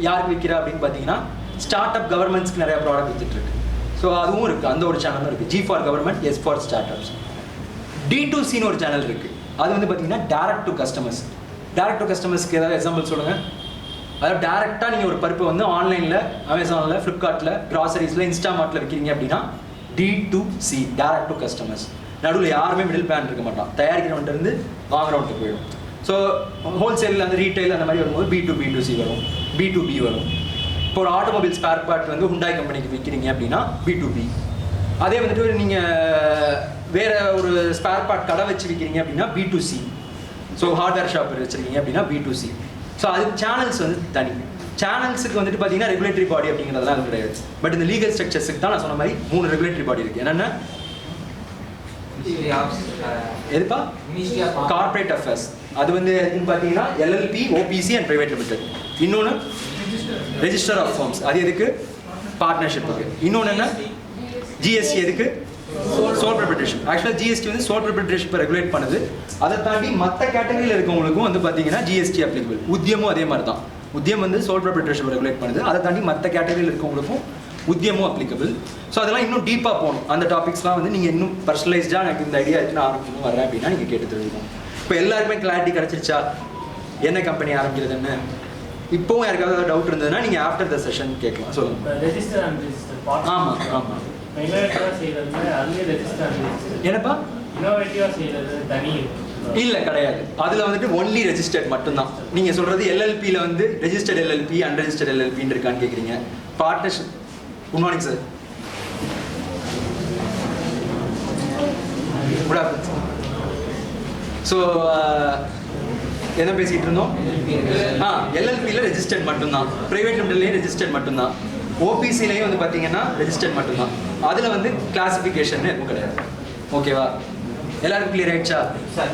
யாருக்கு விற்கிறா அப்படின்னு பார்த்தீங்கன்னா ஸ்டார்ட் அப் கவர்மெண்ட்ஸ்க்கு நிறைய ப்ராடக்ட் வித்துட்டு இருக்கு. ஸோ அதுவும் இருக்குது. அந்த ஒரு சேனலும் இருக்குது. G for government, S for start ups. D2Cன்னு ஒரு சேனல் இருக்குது. அது வந்து பார்த்தீங்கன்னா direct to customers. Direct to கஸ்டமர்ஸ்க்கு ஏதாவது எக்ஸாம்பிள் சொல்லுங்கள். அதாவது டேரெக்டாக நீங்கள் ஒரு பருப்பை வந்து ஆன்லைனில், அமேசானில், ஃப்ளிப்கார்ட்டில், க்ராசரிஸில், இன்ஸ்டாமார்ட்டில் விற்கிறீங்க அப்படின்னா D2C, டேரக்ட் டு கஸ்டமர்ஸ். நடுவில் யாருமே மிடில் பிளான் இருக்க மாட்டான். தயாரிக்கிறவன்ட்டு வாங்குறவன்ட்டு போயிடும். ஸோ ஹோல்சேல், அந்த ரீட்டைல் அந்த மாதிரி வரும்போது B2B2C வரும், B2B வரும். இப்போ ஒரு ஆட்டோமொபைல் ஸ்பேர் பார்ட் வந்து ஹுண்டாய் கம்பெனிக்கு விற்கிறீங்க அப்படின்னா B2B. அதே வந்துட்டு நீங்கள் வேறு ஒரு ஸ்பேர் பார்ட் கடை வச்சு விற்கிறீங்க அப்படின்னா B2C. ஸோ ஹார்ட்வேர் ஷாப் வச்சுருக்கீங்க அப்படின்னா B2C. ஸோ அது சேனல்ஸ் வந்து தனி. சேனல்ஸுக்கு வந்துட்டு பார்த்தீங்கன்னா ரெகுலேட்டரி பாடி அப்படிங்கிறதுலாம் அது கிடையாது. பட் இந்த லீகல் ஸ்ட்ரக்சர்ஸுக்கு தான் நான் சொன்ன மாதிரி 3 ரெகுலேட்டரி பாடி இருக்குது. என்னென்ன? எதுப்பா மினிஸ்ட்ரி ஆஃப் கார்ப்பரேட் அஃபேர்ஸ். அது வந்து எதுன்னு பார்த்தீங்கன்னா LLB, OBC and private limited. இன்னொன்று ரெஜிஸ்டர் ஆஃப் ஃபார்ம்ஸ், அது எதுக்கு பார்ட்னர்ஷிப்புக்கு. இன்னொன்று என்ன ஜிஎஸ்டி, எதுக்கு சோல் ப்ரொப்ரைட்டர்ஷிப். ஆக்சுவலாக ஜிஎஸ்டி வந்து சோல் ப்ரொப்ரைட்டர்ஷிப்பை ரெகுலேட் பண்ணுது. அதை தாண்டி மற்ற கேட்டகரியில் இருக்கவங்களுக்கும் வந்து பார்த்தீங்கன்னா ஜிஎஸ்டி அப்ளிகபிள். உத்தியமும் அதே மாதிரி தான். உத்தியம் வந்து சோல் ப்ரொப்ரைட்டர்ஷிப் ரெகுலேட் பண்ணுது. அதை தாண்டி மற்ற கேட்டகரியில் இருக்கவங்களுக்கும் உத்தியமும் அப்ளிகபிள். ஸோ அதெல்லாம் இன்னும் டீப்பாக போகணும். அந்த டாபிக்ஸ்லாம் வந்து நீங்கள் இன்னும் பர்சனலைஸ்டாக எனக்கு இந்த ஐடியா இருக்கு நான் ஆரம்பிக்கணும் வரேன் அப்படின்னா நீங்கள் கேட்டு தெரிஞ்சுக்கணும். இப்போ எல்லாருக்குமே கிளாரிட்டி கிடச்சிருச்சா என்ன கம்பெனி ஆரம்பிக்கிறதுன்னு? இப்போவும் யாருக்காவது டவுட் இருந்ததுன்னா நீங்கள் ஆஃப்டர் த செஷன் கேட்கலாம். சொல்லுங்கள். ரெஜிஸ்டர் அண்ட் ரெஜிஸ்டர் ஆமாம் ஆமாம். இன்னோவேட்டிவாக செய்கிறது அதுலேயே ரெஜிஸ்டர் அண்ட் ரெஜிஸ்டர். என்னப்பா இன்னோவேட்டிவாக செய்கிறது தனி இல்லை கிடையாது. அதில் வந்துட்டு ஒன்லி ரெஜிஸ்டர்ட் மட்டும்தான். நீங்கள் சொல்கிறது எல்எல்பியில் வந்து ரெஜிஸ்டர்ட் எல்எல்பி அன்ரெஜிஸ்டர்ட் எல்எல்பின்னு இருக்கான்னு கேட்குறீங்க. Partnership. Good morning sir. Good afternoon sir. So என்ன பேசிகிட்டு இருந்தோம்? எல்எல்பியில் ரெஜிஸ்டர்ட் மட்டும்தான். ப்ரைவேட் லிமிடெட்லேயும் ரெஜிஸ்டர்ட் மட்டும்தான். ஓபிசிலையும் வந்து பார்த்தீங்கன்னா ரெஜிஸ்டர்ட் மட்டும்தான். அதில் வந்து கிளாசிஃபிகேஷன் எதுவும் கிடையாது. ஓகேவா? எல்லாருக்கும் கிளியர் ஆயிடுச்சா சார்?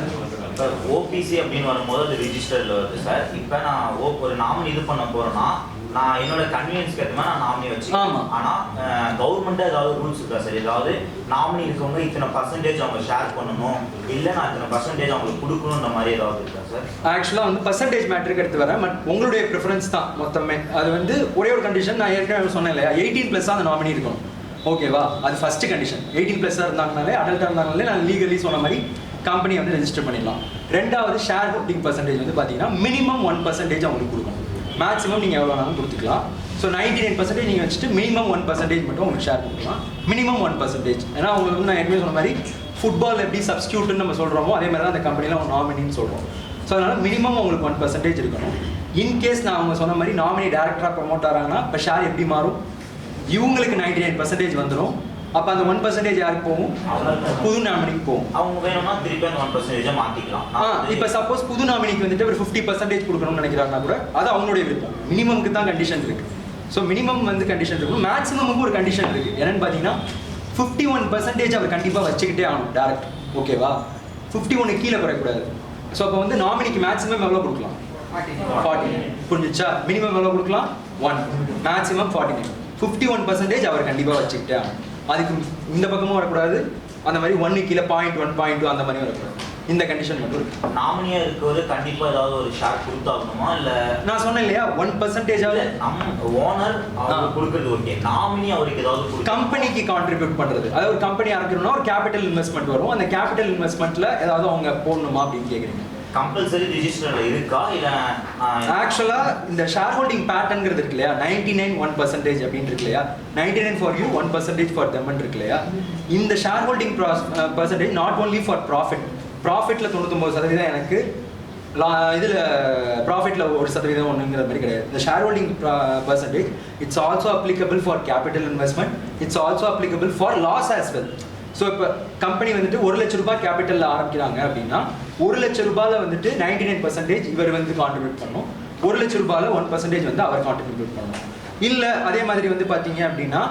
இப்போ ஓபிசி அப்படின்னு வரும்போது அது ரிஜிஸ்டர்ல வருது சார். இப்போ நான் ஒரு நாமினி இது பண்ண போறேன்னா நான் என்னோட கன்வீனியன்ஸ்க்கு ஏற்ற மாதிரி நான் நாமினி வச்சுக்கேன். ஆனால் கவர்மெண்ட்டாக ஏதாவது ரூல்ஸ் இருக்கா சார்? ஏதாவது நாமினி இருக்கவங்க இத்தனை பர்சன்டேஜ் அவங்க ஷேர் பண்ணணும், இல்லை நான் இத்தனை பர்சன்டேஜ் அவங்களுக்கு கொடுக்கணுன்ற மாதிரி ஏதாவது இருக்கா சார்? ஆக்சுவலாக வந்து பர்சன்டேஜ் மேட்ருக்கு எடுத்து வரேன். பட் உங்களுடைய ப்ரிஃபரன்ஸ் தான் மொத்தமே. அது வந்து ஒரே ஒரு கண்டிஷன் நான் ஏற்கனவே சொன்னேன் இல்லையா, 18+ அந்த நாமினி இருக்கணும். ஓகேவா? அது ஃபர்ஸ்ட் கண்டிஷன். 18+ இருந்தாங்கனாலே அடல்ட்டாக இருந்தாங்கனாலே நான் லீகலி சொன்ன மாதிரி கம்பெனி வந்து ரெஜிஸ்டர் பண்ணிடலாம். ரெண்டாவது ஷேர் ஹோல்டிங் பர்சன்டேஜ் வந்து பார்த்தீங்கன்னா மினிமம் 1% அவங்களுக்கு கொடுக்கணும். மேக்ஸிமம் நீங்கள் எவ்வளோ வேணாலும் கொடுத்துக்கலாம். ஸோ 99% நீங்கள் வச்சுட்டு மினிமம் 1% மட்டும் உங்களுக்கு ஷேர் கொடுக்கலாம். மினிமம் 1%. ஏன்னா உங்களுக்கு வந்து நான் ஏற்கனவே சொன்ன மாதிரி ஃபுட்பால் எப்படி சப்ஸ்டியூட்னு நம்ம சொல்கிறோமோ அதே மாதிரி தான் அந்த கம்பெனியில் அவங்க நாமினின்னு சொல்கிறோம். ஸோ அதனால் மினிமம் உங்களுக்கு 1% இருக்கணும். இன்கேஸ் நான் அவங்க சொன்ன மாதிரி நாமினி டேரக்டராக ப்ரமோட் ஆகிறாங்கன்னா இப்போ ஷேர் எப்படி மாறும்? இவங்களுக்கு 99% வந்துடும். அப்போ அந்த 1% யாருக்கு போகும்? புது நாமினிக்கு போகும். அவங்க வேணும்னா திருப்பி அந்த 1% மாற்றிக்கலாம். இப்போ சப்போஸ் புது நாமினிக்கு வந்துட்டு ஒரு 50% கொடுக்கணும்னு நினைக்கிறாங்கன்னா கூட அது அவங்களுடைய விருப்பம். மினிமமுக்கு தான் கண்டிஷன் இருக்கு. ஸோ மினிமம் வந்து கண்டிஷன் இருக்கும். மேக்ஸிமமுக்கு ஒரு கண்டிஷன் இருக்கு. என்னன்னு பார்த்தீங்கன்னா 51% அவர் கண்டிப்பாக வச்சுக்கிட்டே ஆகணும் டேரக்ட். ஓகேவா? 51 கீழே குறையக்கூடாது. ஸோ அப்போ வந்து நாமினிக்கு மேக்ஸிமம் எவ்வளோ கொடுக்கலாம்? 49. புரிஞ்சிச்சா? மினிமம் எவ்வளோ கொடுக்கலாம்? 1. மேக்ஸிமம் 49. 51% அவர் கண்டிப்பாக வச்சுக்கிட்டே ஆகணும். அதுக்கு இந்த பக்கமும் வரக்கூடாது. அந்த மாதிரி 1 கீழே 0.1 0.2 அந்த மாதிரி வரக்கூடாது. இந்த கண்டிஷன் மட்டும் இருக்கு. நாமினியா இருக்கவர் கண்டிப்பா ஏதாவது ஒரு ஷேர் கொடுத்தாகணுமா? இல்ல நான் சொன்னேன் இல்லையா 1% நம்ம ஓனர் அவருக்கு கொடுக்கிறது ஓகே, நாமினி அவருக்கு ஏதாவது கம்பெனிக்கு கான்ட்ரிபியூட் பண்றது. அதாவது ஒரு கம்பெனி ஆரம்பிக்கணும்னா ஒரு கேபிட்டல் இன்வெஸ்ட்மெண்ட் வரும். அந்த கேபிட்டல் இன்வெஸ்ட்மெண்ட்ல ஏதாவது அவங்க போடணுமா அப்படின்னு கேக்குறீங்க. கம்பல்சரி ரெஜிஸ்டர்ல இருக்கா இல்ல? ஆக்சுவலா இந்த ஷேர் ஹோல்டிங் பேட்டர்ன்ங்கிறது இருக்கு இல்லையா, 99 1% அப்படின்னு இருக்கு இல்லையா, 99 ஃபார் யூ 1% ஃபார் தெம் இருக்கு இல்லையா. இந்த share holding percentage not only for profit. ப்ராஃபிட்ல 99% எனக்கு, இதில் ப்ராஃபிட்ல 1% ஒன்றுங்கிற மாதிரி கிடையாது. இந்த share holding percentage it's also applicable for capital investment, it's also applicable for loss as well. So இப்போ கம்பெனி வந்துட்டு 1 லட்ச ரூபாய் கேபிட்டலில் ஆரம்பிக்கிறாங்க அப்படின்னா 1 லட்ச ரூபாயில் வந்துட்டு 99% இவர் வந்து கான்ட்ரிபியூட் பண்ணணும், 1 லட்ச ரூபாயில் 1% வந்து அவர் கான்ட்ரிபியூட் பண்ணணும். இல்லை அதே மாதிரி வந்து பார்த்தீங்க அப்படின்னா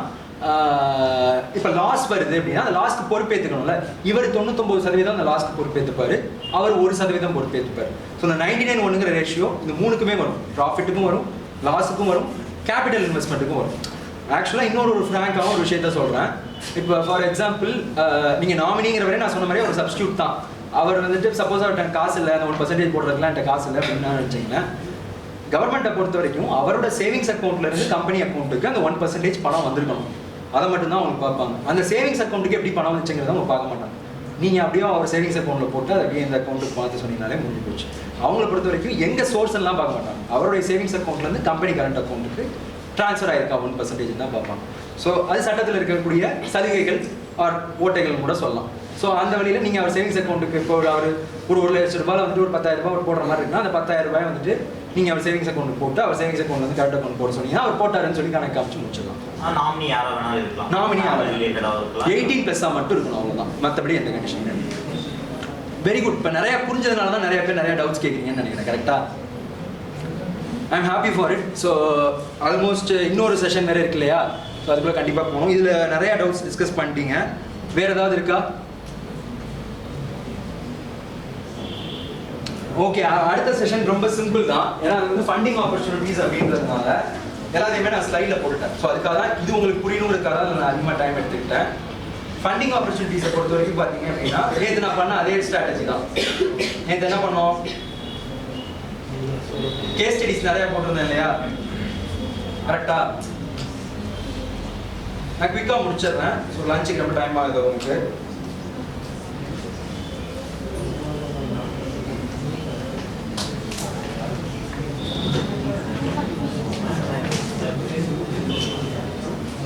இப்போ லாஸ் வருது அப்படின்னா அந்த லாஸ்க்கு பொறுப்பேற்றுக்கணும்ல. இவர் 99% அந்த லாஸ்க்கு பொறுப்பேற்றுப்பார், அவர் 1% பொறுப்பேற்றுப்பார். ஸோ இந்த 99:1 ரேஷியோ இந்த மூணுக்குமே வரும். ப்ராஃபிட்டுக்கும் வரும், லாஸுக்கும் வரும், கேபிட்டல் இன்வெஸ்ட்மெண்ட்டுக்கும் வரும். ஆக்சுவலாக இன்னொரு ஃப்ராங்காகவும் ஒரு விஷயத்த சொல்கிறேன். இப்போ ஃபார் எக்ஸாம்பிள் நீங்கள் நாமினிங்கிற வரை நான் சொன்ன மாதிரி ஒரு சப்ஸ்டியூட் தான். அவர் வந்துட்டு சப்போஸ் அவர்கிட்ட காசு இல்லை, அந்த 1% போடுறதுக்குலாம் என்கிட்ட காசு இல்லை அப்படின்னு நினச்சிங்கன்னா, கவர்மெண்ட்டை பொறுத்த வரைக்கும் அவரோட சேவிங்ஸ் அக்கௌண்ட்லேருந்து கம்பெனி அக்கௌண்ட்டுக்கு அந்த 1% பணம் வந்திருக்கணும். அதை மட்டும்தான் அவங்க பார்ப்பாங்க. அந்த சேவிங்ஸ் அக்கௌண்ட்டுக்கு எப்படி பணம் வந்துச்சுங்கிறத அவங்க பார்க்க மாட்டாங்க. நீங்கள் அப்படியே அவர் சேவிங்ஸ் அக்கௌண்ட்டில் போட்டு அதை அப்படியே இந்த அக்கௌண்ட்டுக்கு பார்த்து சொன்னீங்கனாலே முடிஞ்சு போச்சு. அவங்கள பொறுத்த வரைக்கும் எங்கள் சோர்ஸ் எல்லாம் பார்க்க மாட்டாங்க. அவருடைய சேவிங்ஸ் அக்கௌண்ட்லேருந்து கம்பெனி கரண்ட் அக்கௌண்ட்டுக்கு ட்ரான்ஸ்ஃபர் ஆயிருக்கா 1% தான் பார்ப்பாங்க. ஸோ அது சட்டத்தில் இருக்கக்கூடிய சலுகைகள் ஆர் ஓட்டைகள் கூட சொல்லலாம். ஸோ அந்த வழியில் நீங்கள் அவர் சேவிங்ஸ் அக்கௌண்ட்டுக்கு இப்போ அவர் ஒரு 1 லட்ச ரூபாயில் வந்துட்டு ஒரு 10,000 ரூபாய் போடுற மாதிரி இருக்குன்னா அந்த 10,000 ரூபாய் வந்துட்டு நீங்கள் அவர் சேவிங்ஸ் அக்கௌண்ட் போட்டு அவர் சேவிங்ஸ் அக்கௌண்ட் வந்து கரெக்ட் அக்கௌண்ட் போட சொன்னீங்கன்னா அவர் போட்டாருன்னு சொல்லி கணக்கு காமிச்சு முடிச்சிடலாம். நாமினி யாரா வேணாலும் இருக்கலாம். நாமினி ரிலேட்டடாக இருக்கலாம். 18+ மட்டும் இருக்கணும், அவ்வளோதான். மற்றபடி எந்த கண்டிஷன் கிடையாது. Very good. இப்போ நிறையா புரிஞ்சதுனால தான் நிறைய பேர் நிறைய டவுட்ஸ் கேட்குறீங்கன்னு நினைக்கிறேன். கரெக்டாக? I'm happy for it. So almost இன்னொரு செஷன் வேறு இருக்கு இல்லையா, ஸோ அதுக்குள்ளே கண்டிப்பாக போகணும். இதில் நிறையா டவுட்ஸ் டிஸ்கஸ் பண்ணிட்டீங்க. வேறு ஏதாவது இருக்கா? ஓகே, அடுத்த செஷன் ரொம்ப சிம்பிள் தான். ஏன்னா அது வந்து ஃபண்டிங் ஆப்பர்ச்சுனிட்டிஸ் அப்படின்றதுனால எல்லாத்தையுமே நான் ஸ்லைடில் போட்டுட்டேன். ஸோ அதுக்காக தான் இது உங்களுக்கு புரியணுங்கிறதுக்காக தான் நான் அதிகமாக டைம் எடுத்துக்கிட்டேன். ஃபண்டிங் ஆப்பர்ச்சுனிட்டிஸை பொறுத்த வரைக்கும் பார்த்தீங்க அப்படின்னா நேற்று நான் பண்ண அதே ஸ்ட்ராட்டஜி தான். நேற்று என்ன பண்ணோம், கேஸ் ஸ்டடிஸ் நிறைய போட்டிருந்தேன் இல்லையா, கரெக்டா? நான் குயிக்காக முடிச்சிடுறேன். ஸோ லஞ்சுக்கு ரொம்ப டைம் ஆகுது உங்களுக்கு.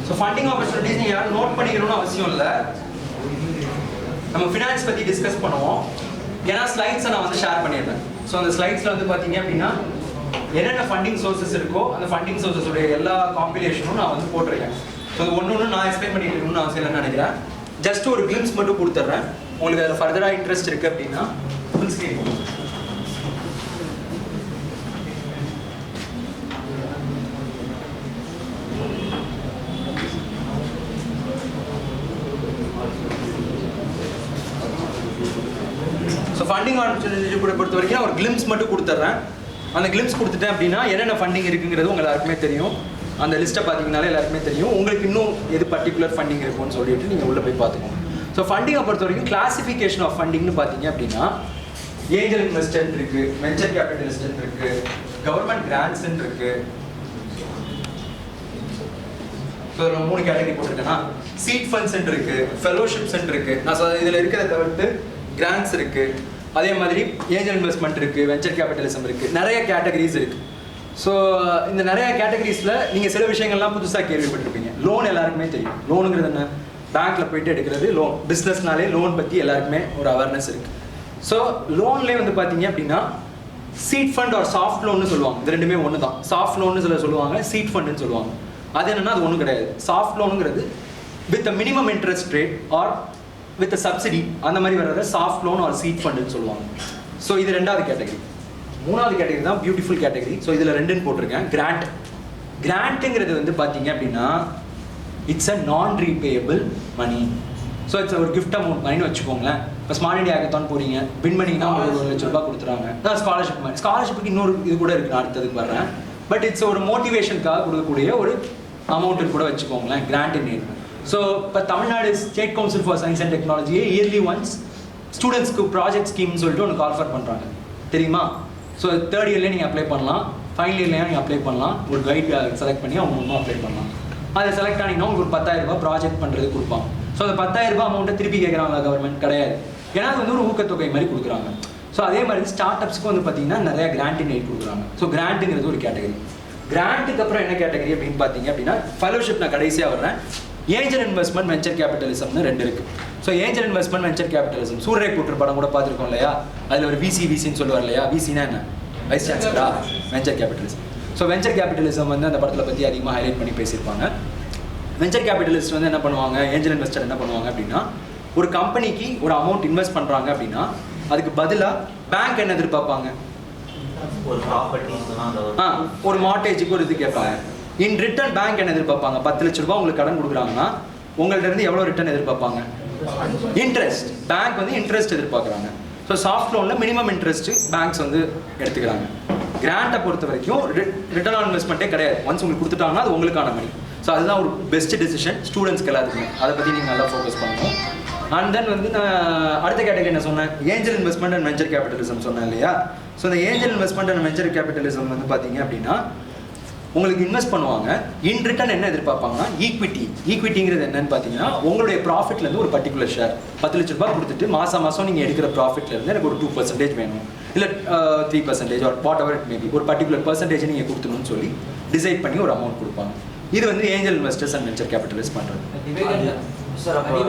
ஸோ ஃபண்டிங் ஆப்பர்ச்சுனிட்டிஸ் நீங்கள் யாரும் நோட் பண்ணிக்கணும்னு அவசியம் இல்லை. நம்ம ஃபினான்ஸ் பற்றி டிஸ்கஸ் பண்ணுவோம். ஏன்னா ஸ்லைட்ஸை நான் வந்து ஷேர் பண்ணிடுறேன். ஸோ அந்த ஸ்லைட்ஸில் வந்து பார்த்தீங்க அப்படின்னா என்னென்ன ஃபண்டிங் சோர்சஸ் இருக்கோ அந்த ஃபண்டிங் சோர்சஸோடைய எல்லா காம்பினேஷனும் நான் வந்து போட்டிருக்கேன். ஸோ அது ஒன்று நான் எக்ஸ்பிளைன் பண்ணிட்டு இருக்கணும்னு அவசியம் இல்லைன்னு நினைக்கிறேன். ஜஸ்ட் ஒரு கிளிம்ஸ் மட்டும் கொடுத்துட்றேன். உங்களுக்கு அதில் ஃபர்தராக இன்ட்ரெஸ்ட் இருக்குது அப்படின்னா full screen. So funding opportunity பொறுத்த வரைக்கும் நான் ஒரு கிளிம்ஸ் மட்டும் கொடுத்துட்றேன். அந்த கிளிம்ஸ் கொடுத்துட்டேன் அப்படின்னா என்னென்ன ஃபண்டிங் இருக்குங்கிறது உங்கள் எல்லாருக்குமே தெரியும். அந்த லிஸ்ட்டை பார்த்தீங்கனாலே எல்லாருக்குமே தெரியும். உங்களுக்கு இன்னும் எது பர்டிகுலர் ஃபண்டிங் இருக்கும்னு சொல்லிட்டு நீங்கள் உள்ளே போய் பார்த்துக்கோங்க. ஸோ ஃபண்டிங்கை பொறுத்த வரைக்கும் கிளாசிஃபிகேஷன் ஆஃப் ஃபண்டிங்னு பார்த்தீங்க அப்படின்னா ஏஞ்சல் இன்வெஸ்டன்ட் இருக்கு, வெஞ்சர் கேபிட்டலிஸ்ட் இருக்கு, கவர்மெண்ட் கிராண்ட்ஸ் இருக்கு. ஸோ 3 கேட்டகரி போட்டிருக்கேன்னா சீட் ஃபண்ட்ஸ் இருக்கு, ஃபெலோஷிப்ஸ் இருக்கு. நான் இதில் இருக்கிறத தவிர்த்து கிராண்ட்ஸ் இருக்கு, அதே மாதிரி ஏஞ்சல் இன்வெஸ்ட்மெண்ட் இருக்கு, வெஞ்சர் கேபிட்டலிசம் இருக்கு, நிறைய கேட்டகரிஸ் இருக்கு. ஸோ இந்த நிறைய கேட்டகரிஸில் நீங்கள் சில விஷயங்கள்லாம் புதுசாக கேள்விப்பட்டிருப்பீங்க. லோன் எல்லாருக்குமே தெரியும். லோனுங்கிறது என்ன, பேங்க்கில் போயிட்டு எடுக்கிறது லோன். பிஸ்னஸ்னாலே லோன் பற்றி எல்லாருக்குமே ஒரு அவேர்னஸ் இருக்குது. ஸோ லோன்லேயே வந்து பார்த்தீங்க அப்படின்னா சீட் ஃபண்ட் ஆர் சாஃப்ட் லோன்னு சொல்லுவாங்க. இது ரெண்டுமே ஒன்று தான். சாஃப்ட் லோன்னு சொல்லுவாங்க, சீட் ஃபண்டுன்னு சொல்லுவாங்க. அது என்னன்னா அது ஒன்றும் கிடையாது. சாஃப்ட் லோனுங்கிறது with minimum interest rate or with subsidy அந்த மாதிரி வர்றத சாஃப்ட் லோன் ஆர் சீட் ஃபண்டுன்னு சொல்லுவாங்க. ஸோ இது ரெண்டாவது கேட்டகரி. மூணாவது கேட்டகரி தான் பியூட்டிஃபுல் கேட்டகரி. ஸோ இதில் ரெண்டுன்னு போட்டிருக்கேன். கிராண்ட். கிராண்ட்டுங்கிறது வந்து பார்த்தீங்க அப்படின்னா இட்ஸ் அ நான் ரீபேயபிள் மணி. ஸோ இட்ஸ் ஒரு கிஃப்ட் அமௌண்ட் மணின்னு வச்சுக்கோங்களேன். இப்போ ஸ்மார்ட் இண்டியா ஹேக்கத்தான் போறீங்க, வின் பண்ணிங்கன்னா உங்களுக்கு 1 லட்ச ரூபாய் கொடுத்துறாங்க. அதான் ஸ்காலர்ஷிப் மாதிரி. ஸ்காலர்ஷிப்புக்கு இன்னொரு இது கூட இருக்குது, நான் அடுத்ததுக்கு வர்றேன். பட் இட்ஸ் ஒரு மோட்டிவேஷனுக்காக கொடுக்கக்கூடிய ஒரு அமௌண்ட்டு கூட வச்சுக்கோங்களேன், கிராண்ட் இன் நேம். ஸோ இப்போ Tamil Nadu state council for science and டெக்னாலஜியே இயர்லி ஒன்ஸ் ஸ்டூடெண்ட்ஸ்க்கு ப்ராஜெக்ட் ஸ்கீம்னு சொல்லிட்டு ஒன்று கால்ஃபர் பண்ணுறாங்க, தெரியுமா? ஸோ 3rd இயர்லேயே நீங்கள் அப்ளை பண்ணலாம், ஃபைனல் இயர்லேயும் நீங்கள் அப்ளை பண்ணலாம். ஒரு கைட் செலக்ட் பண்ணி அவங்க மூலமாக அப்ளை பண்ணலாம். அதை செலக்ட் ஆனீங்கன்னா உங்களுக்கு ஒரு 10,000 ரூபாய் ப்ராஜெக்ட் பண்ணுறது கொடுப்பாங்க. ஸோ அந்த 10,000 ரூபாய் அமௌண்ட்டை திருப்பி கேட்குறாங்களா கவர்மெண்ட்? கிடையாது. ஏன்னா அது வந்து ஒரு ஊக்கத்தொகை மாதிரி கொடுக்குறாங்க. ஸோ அதே மாதிரி ஸ்டார்ட் அப்ஸ்க்கு வந்து பார்த்தீங்கன்னா நிறைய கிராண்ட் இன் எய்ட் கொடுக்குறாங்க. ஸோ கிராண்ட்டுங்கிறது ஒரு கேட்டகரி. கிராண்ட்டுக்கு அப்புறம் என்ன கேட்டகரி அப்படின்னு பார்த்தீங்க அப்படின்னா ஃபெலோஷிப். நான் கடைசியாக வர்றேன். ஏஞ்சல் இன்வெஸ்ட்மெண்ட், வெஞ்சர் கேபிட்டலிசம்னு 2 இருக்குது. So angel investment, venture capitalism சூரிய கூட்டுற படம் கூட பார்த்துருக்கோம் இல்லையா? அதில் ஒரு விசின்னு சொல்லுவார் இல்லையா? விசினா என்ன? வைஸ் சான்சலரா? Venture capitalism. So venture capitalism வந்து அந்த படத்தில் பற்றி அதிகமாக ஹைலைட் பண்ணி பேசியிருப்பாங்க. வெஞ்சர் கேபிட்டலிஸ்ட் வந்து என்ன பண்ணுவாங்க, ஏஞ்சல் இன்வெஸ்டர் என்ன பண்ணுவாங்க அப்படின்னா ஒரு கம்பெனிக்கு ஒரு அமௌண்ட் இன்வெஸ்ட் பண்ணுறாங்க அப்படின்னா அதுக்கு பதிலாக பேங்க் என்ன எதிர்பார்ப்பாங்க? ஒரு ப்ராப்பர்ட்டி, ஒரு மார்டேஜுக்கு ஒரு இது கேட்பாங்க. இன் ரிட்டர்ன் பேங்க் என்ன எதிர்பார்ப்பாங்க? 10 லட்ச ரூபாய் உங்களுக்கு கடன் கொடுக்குறாங்கன்னா உங்கள்ட்ட இருந்து எவ்வளோ ரிட்டர்ன் எதிர்பார்ப்பாங்க? இன்ட்ரெஸ்ட். பேங்க் வந்து இன்ட்ரெஸ்ட் எதிர்பார்க்குறாங்க. ஸோ சாஃப்ட் லோனில் மினிமம் இன்ட்ரெஸ்ட் பேங்க்ஸ் வந்து எடுத்துக்கிறாங்க. கிராண்ட்டை பொறுத்த வரைக்கும் ரிட்டர்ன் ஆன் இன்வெஸ்ட்மெண்ட்டே கிடையாது. ஒன்ஸ் உங்களுக்கு கொடுத்துட்டாங்கன்னா அது உங்களுக்கான மணி. ஸோ அதுதான் ஒரு பெஸ்ட் டிசிஷன் ஸ்டூடெண்ட்ஸ்க்கு எல்லாத்துக்குமே. அதை பற்றி நீங்கள் நல்லா ஃபோக்கஸ் பண்ணணும். அண்ட் தென் வந்து நான் அடுத்த கேட்டகரி என்ன சொன்னேன், angel investment and venture capitalism சொன்னேன் இல்லையா? ஸோ இந்த angel investment and venture capitalism வந்து பார்த்தீங்க அப்படின்னா உங்களுக்கு இன்வெஸ்ட் பண்ணுவாங்க. இன் ரிட்டர்ன் என்ன எதிர்பார்ப்பாங்கன்னா ஈக்விட்டி. ஈக்விட்டிங்கிறது என்னன்னு பார்த்தீங்கன்னா உங்களுடைய ப்ராஃபிட்லேருந்து ஒரு பர்டிகுலர் ஷேர் 10 லட்ச ரூபாய் கொடுத்துட்டு மாதம் நீங்கள் எடுக்கிற ப்ராஃபிட்லேருந்து எனக்கு ஒரு 2% வேணும், இல்லை 3% or whatever it maybe, ஒரு பர்டிகுலர் பர்சன்டேஜ் நீங்கள் கொடுக்கணும்னு சொல்லி டிசைட் பண்ணி ஒரு அமௌண்ட் கொடுப்பாங்க. இது வந்து angel investors and venture capitalist பண்ணுறது.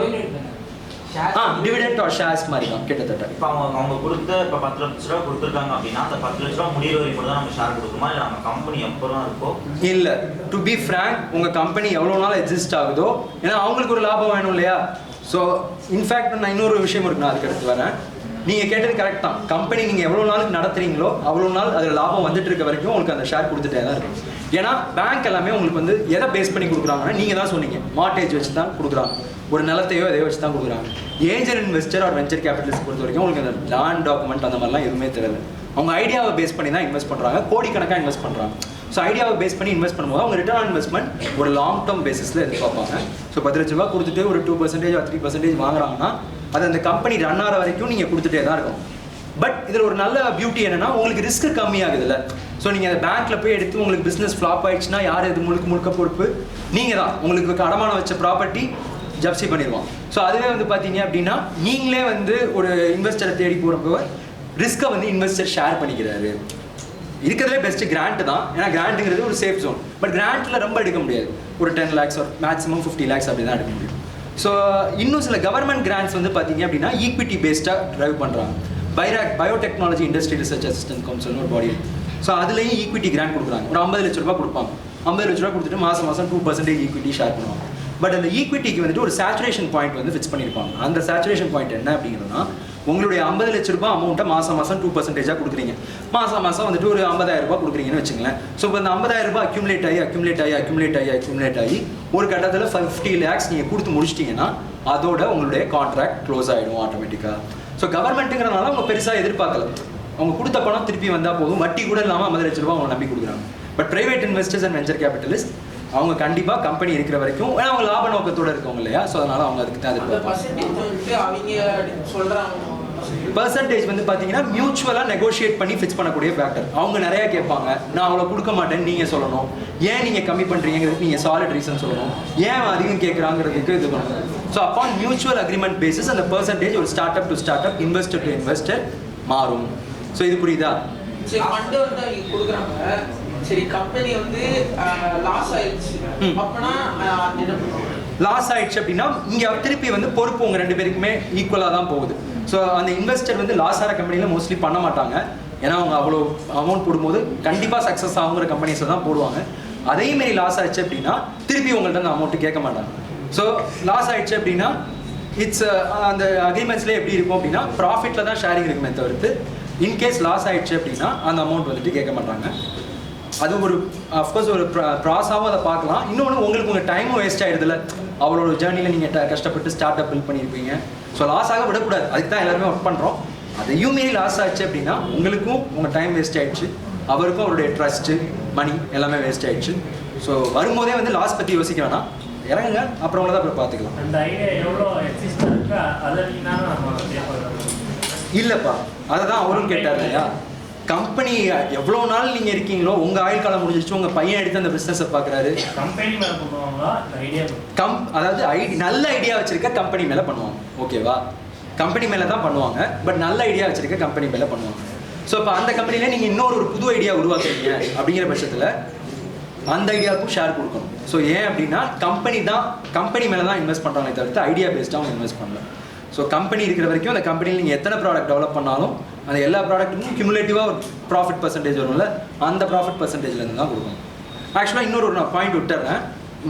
டிவிடெண்ட் ஆர் ஷேர்ஸ் மாதிரி தான் கிட்டத்தட்ட. இப்போ அவங்க கொடுத்த இப்போ 10 லட்ச ரூபா கொடுத்துருக்காங்க அப்படின்னா அந்த 10 லட்ச ரூபா முடிகிற வரைக்கும் மட்டும் தான் நம்ம ஷேர் கொடுக்குமா, இல்லை நம்ம கம்பெனி எப்போலாம் இருக்கோ? இல்லை, டு பி ஃப்ராங்க் உங்கள் கம்பெனி எவ்வளோ நாள் எக்ஸிஸ்ட் ஆகுதோ, ஏன்னா அவங்களுக்கு ஒரு லாபம் வேணும் இல்லையா? ஸோ இன்ஃபேக்ட் நான் இன்னொரு விஷயம் இருக்கு, நான் அதுக்கு எடுத்து வரேன். நீங்கள் கேட்டது கரெக்ட் தான். கம்பெனி நீங்கள் எவ்வளோ நாளுக்கு நடத்துறீங்களோ அவ்வளோ நாள் அதில் லாபம் வந்துட்டு இருக்க வரைக்கும் உங்களுக்கு அந்த ஷேர் கொடுத்துட்டே தான் இருக்கும். ஏன்னா பேங்க் எல்லாமே உங்களுக்கு வந்து எதை பேஸ் பண்ணி கொடுக்குறாங்கன்னா நீங்கள் தான் சொன்னீங்க மார்டேஜ் வச்சு தான் கொடுக்குறாங்க, ஒரு நிலத்தையோ எதையோ வச்சு தான் கொடுக்குறாங்க. Angel investor or venture capitalist பொறுத்த வரைக்கும் உங்களுக்கு அந்த லேண்ட் டாக்குமெண்ட் அந்த மாதிரிலாம் எதுவுமே தெரியல. அவங்க ஐடியாவை பேஸ் பண்ணி தான் இன்வெஸ்ட் பண்ணுறாங்க, கோடிக்கணக்காக இன்வெஸ்ட் பண்ணுறாங்க. ஸோ ஐடியாவை பேஸ் பண்ணி இன்வெஸ்ட் பண்ணும்போது அவங்க ரிட்டர்ன் ஆன் இன்வெஸ்ட்மெண்ட் ஒரு லாங் டேர்ம் பேசிஸில் எதிர்பார்ப்பாங்க. ஸோ 10 லட்ச ரூபா கொடுத்துட்டு ஒரு 2% or 3% வாங்குறாங்கன்னா அது அந்த கம்பெனி ரன் ஆகிற வரைக்கும் நீங்கள் கொடுத்துட்டே தான் இருக்கும். பட் இதில் ஒரு நல்ல பியூட்டி என்னன்னா உங்களுக்கு ரிஸ்க் கம்மியாகுதுல்ல. ஸோ நீங்கள் அந்த பேங்க்கில் போய் எடுத்து உங்களுக்கு பிஸ்னஸ் ஃப்ளாப் ஆயிடுச்சுன்னா யார் இது முழுக்க பொறுப்பு? நீங்கள் தான். உங்களுக்கு அடமானம் வச்ச ப்ராப்பர்ட்டி ஜப்சி பண்ணிடுவான். ஸோ அதுவே வந்து பார்த்தீங்க அப்படின்னா நீங்களே வந்து ஒரு இன்வெஸ்டரை தேடி போகிறப்போ ரிஸ்க்கை வந்து இன்வெஸ்டர் ஷேர் பண்ணிக்கிறாரு. இருக்கிறதுலே பெஸ்ட் கிராண்ட் தான். ஏன்னா கிராண்ட்டுங்கிறது ஒரு சேஃப் ஜோன். பட் கிராண்ட்டில் ரொம்ப எடுக்க முடியாது. ஒரு 10 lakhs ஒரு மேக்ஸிமம் 50 lakhs அப்படி தான் எடுக்க முடியும். ஸோ இன்னும் சில கவர்மெண்ட் கிராண்ட்ஸ் வந்து பார்த்தீங்க அப்படின்னா ஈக்விட்டி பேஸ்டாக ட்ரைவ் பண்ணுறாங்க. பயோடெக்னாலஜி இண்டஸ்ட்ரி ரிசர்ச் அசிஸ்டன்ட் கவுன்சில்னு ஒரு பாடி. ஸோ அதுலேயும் ஈக்விட்டி கிராண்ட் கொடுக்குறாங்க. ஒரு 50 லட்ச ரூபா கொடுப்பாங்க. 50 லட்ச ரூபா கொடுத்துட்டு மாதம் 2% ஈக்விட்டி ஷேர் பண்ணுவாங்க. பட் அந்த ஈக்விட்டிக்கு வந்துட்டு ஒரு சேச்சுரேஷன் பாயிண்ட் வந்து ஃபிக்ஸ் பண்ணியிருப்பாங்க. அந்த சேச்சுரேஷன் பாயிண்ட் என்ன அப்படிங்கிறதுனா உங்களுடைய 50 லட்ச ரூபாய் அமௌண்ட்டை மாதம் 2% கொடுக்குறீங்க. மாதம் வந்துட்டு ஒரு 50,000 ரூபாய் கொடுக்குறீங்கன்னு வச்சுங்களேன். ஸோ இப்போ இந்த 50,000 ரூபாய் அக்யூமுலேட் ஆகி ஒரு கட்டத்தில் 50 lakhs நீங்கள் கொடுத்து முடிச்சிட்டிங்கன்னா அதோட உங்களுடைய கான்ட்ராக்ட் க்ளோஸ் ஆகிடும் ஆட்டோமேட்டிக்காக. ஸோ கவர்மெண்ட்டுங்கிறனால அவங்க பெருசாக எதிர்பார்க்கல. அவங்க கொடுத்த பணம் திருப்பி வந்தால் போதும், வட்டி கூட இல்லாமல் 50 லட்ச ரூபாய் அவங்க நம்பி கொடுக்குறாங்க. But private investors and venture capitalist அவங்க கண்டிப்பாக கம்பெனி இருக்கிற வரைக்கும் ஏன்னா அவங்க லாப நோக்கத்தோடு இருக்கவங்க இல்லையா. ஸோ அதனால அவங்க அதுக்கு தான் பர்சன்டேஜ் வந்து பார்த்தீங்கன்னா மியூச்சுவலாக நெகோஷியேட் பண்ணி ஃபிக்ஸ் பண்ணக்கூடிய ஃபேக்டர். அவங்க நிறையா கேட்பாங்க, நான் அவ்வளோ கொடுக்க மாட்டேன்னு நீங்கள் சொல்லணும். ஏன் நீங்கள் கம்மி பண்ணுறீங்கிறதுக்கு நீங்கள் சாலிட் ரீசன் சொல்லணும். ஏன் அதிகம் கேட்குறாங்கிறதுக்கு இது பண்ணணும். So upon mutual agreement basis அந்த பர்சன்டேஜ் ஒரு start up to start up, investor to investor மாறும். ஸோ இது புரியுதா? சரி, ஃபண்ட் வந்து அவங்க கொடுக்குறாங்க. சரி, கம்பெனி வந்து லாஸ் ஆயிடுச்சு அப்படின்னா என்ன பண்ணுவாங்க? லாஸ் ஆயிடுச்சு அப்படின்னா இங்கே திருப்பி வந்து பொறுப்பு உங்கள் 2 பேருக்குமே ஈக்குவலாக தான் போகுது. ஸோ அந்த இன்வெஸ்டர் வந்து லாஸ் ஆகிற கம்பெனியில் மோஸ்ட்லி பண்ண மாட்டாங்க. ஏன்னா அவங்க அவ்வளோ அமௌண்ட் போடும்போது கண்டிப்பாக சக்ஸஸ் ஆகுங்கிற கம்பெனிஸை தான் போடுவாங்க. அதேமாரி லாஸ் ஆயிடுச்சு அப்படின்னா திருப்பி உங்கள்கிட்ட அந்த அமௌண்ட்டு கேட்க மாட்டாங்க. ஸோ லாஸ் ஆயிடுச்சு அப்படின்னா இட்ஸ் அந்த அக்ரிமெண்ட்ஸ்லேயே எப்படி இருக்கும் அப்படின்னா ப்ராஃபிட்டில் தான் ஷேரிங் இருக்குமே தவிர்த்து இன்கேஸ் லாஸ் ஆயிடுச்சு அப்படின்னா அந்த அமௌண்ட் வந்துட்டு கேட்க மாட்டாங்க. அது ஒரு அஃப்கோர்ஸ் ஒரு ப்ராஸாகவும் அதை பார்க்கலாம். இன்னொன்று உங்களுக்கு உங்கள் டைமும் வேஸ்ட் ஆகிடுதுல. அவளோட ஜேர்னியில் நீங்கள் கஷ்டப்பட்டு ஸ்டார்ட் அப் பில்ட் பண்ணியிருப்பீங்க. ஸோ லாஸ் ஆக விடக்கூடாது. அதுக்கு தான் எல்லாருமே ஒர்க் பண்ணுறோம். அதையும் மீறி லாஸ் ஆச்சு அப்படின்னா உங்களுக்கும் உங்கள் டைம் வேஸ்ட் ஆகிடுச்சு, அவருக்கும் அவருடைய ட்ரஸ்ட்டு மணி எல்லாமே வேஸ்ட் ஆகிடுச்சு. ஸோ வரும்போதே வந்து லாஸ் பற்றி யோசிக்க வேணாம், இறங்குங்க, அப்புறம் தான் அப்புறம் பார்த்துக்கலாம். அந்த ஐடியா எவ்வளோ எக்ஸிஸ்ட் இருக்கா அதை இல்லைப்பா, அதை தான் அவரும் கேட்டார் இல்லையா. கம்பெனி எவ்வளோ நாள் நீங்கள் இருக்கீங்களோ உங்கள் ஆயுள் காலம் முடிஞ்சிச்சு, உங்கள் பையன் எடுத்து அந்த பிஸ்னஸை பார்க்குறாரு. கம்பெனி மேலே பண்ணுவாங்களா ஐடியா? அதாவது நல்ல ஐடியா வச்சிருக்க கம்பெனி மேலே பண்ணுவாங்க. ஓகேவா? கம்பெனி மேலே தான் பண்ணுவாங்க. பட் நல்ல ஐடியா வச்சிருக்க கம்பெனி மேலே பண்ணுவாங்க. ஸோ இப்போ அந்த கம்பெனியில் நீங்கள் இன்னொரு புது ஐடியா உருவாக்குறீங்க அப்படிங்கிற பட்சத்தில் அந்த ஐடியாவுக்கும் ஷேர் கொடுக்கணும். ஸோ ஏன் அப்படின்னா கம்பெனி மேலே தான் இன்வெஸ்ட் பண்ணுறாங்களே தவிர்த்து ஐடியா பேஸ்டாக அவங்க இன்வெஸ்ட் பண்ணல. ஸோ கம்பெனி இருக்கிற வரைக்கும் அந்த கம்பெனியில் நீங்கள் எத்தனை ப்ராடக்ட் டெவலப் பண்ணாலும் அந்த எல்லா ப்ராடக்ட்டுக்கும் கியூமுலேட்டிவாக ஒரு ப்ராஃபிட் பர்சன்டேஜ் வரும்ல, அந்த ப்ராஃபிட் பர்சன்டேஜ்லேருந்து தான் கொடுக்கணும். ஆக்சுவலாக இன்னொரு நான் பாயிண்ட்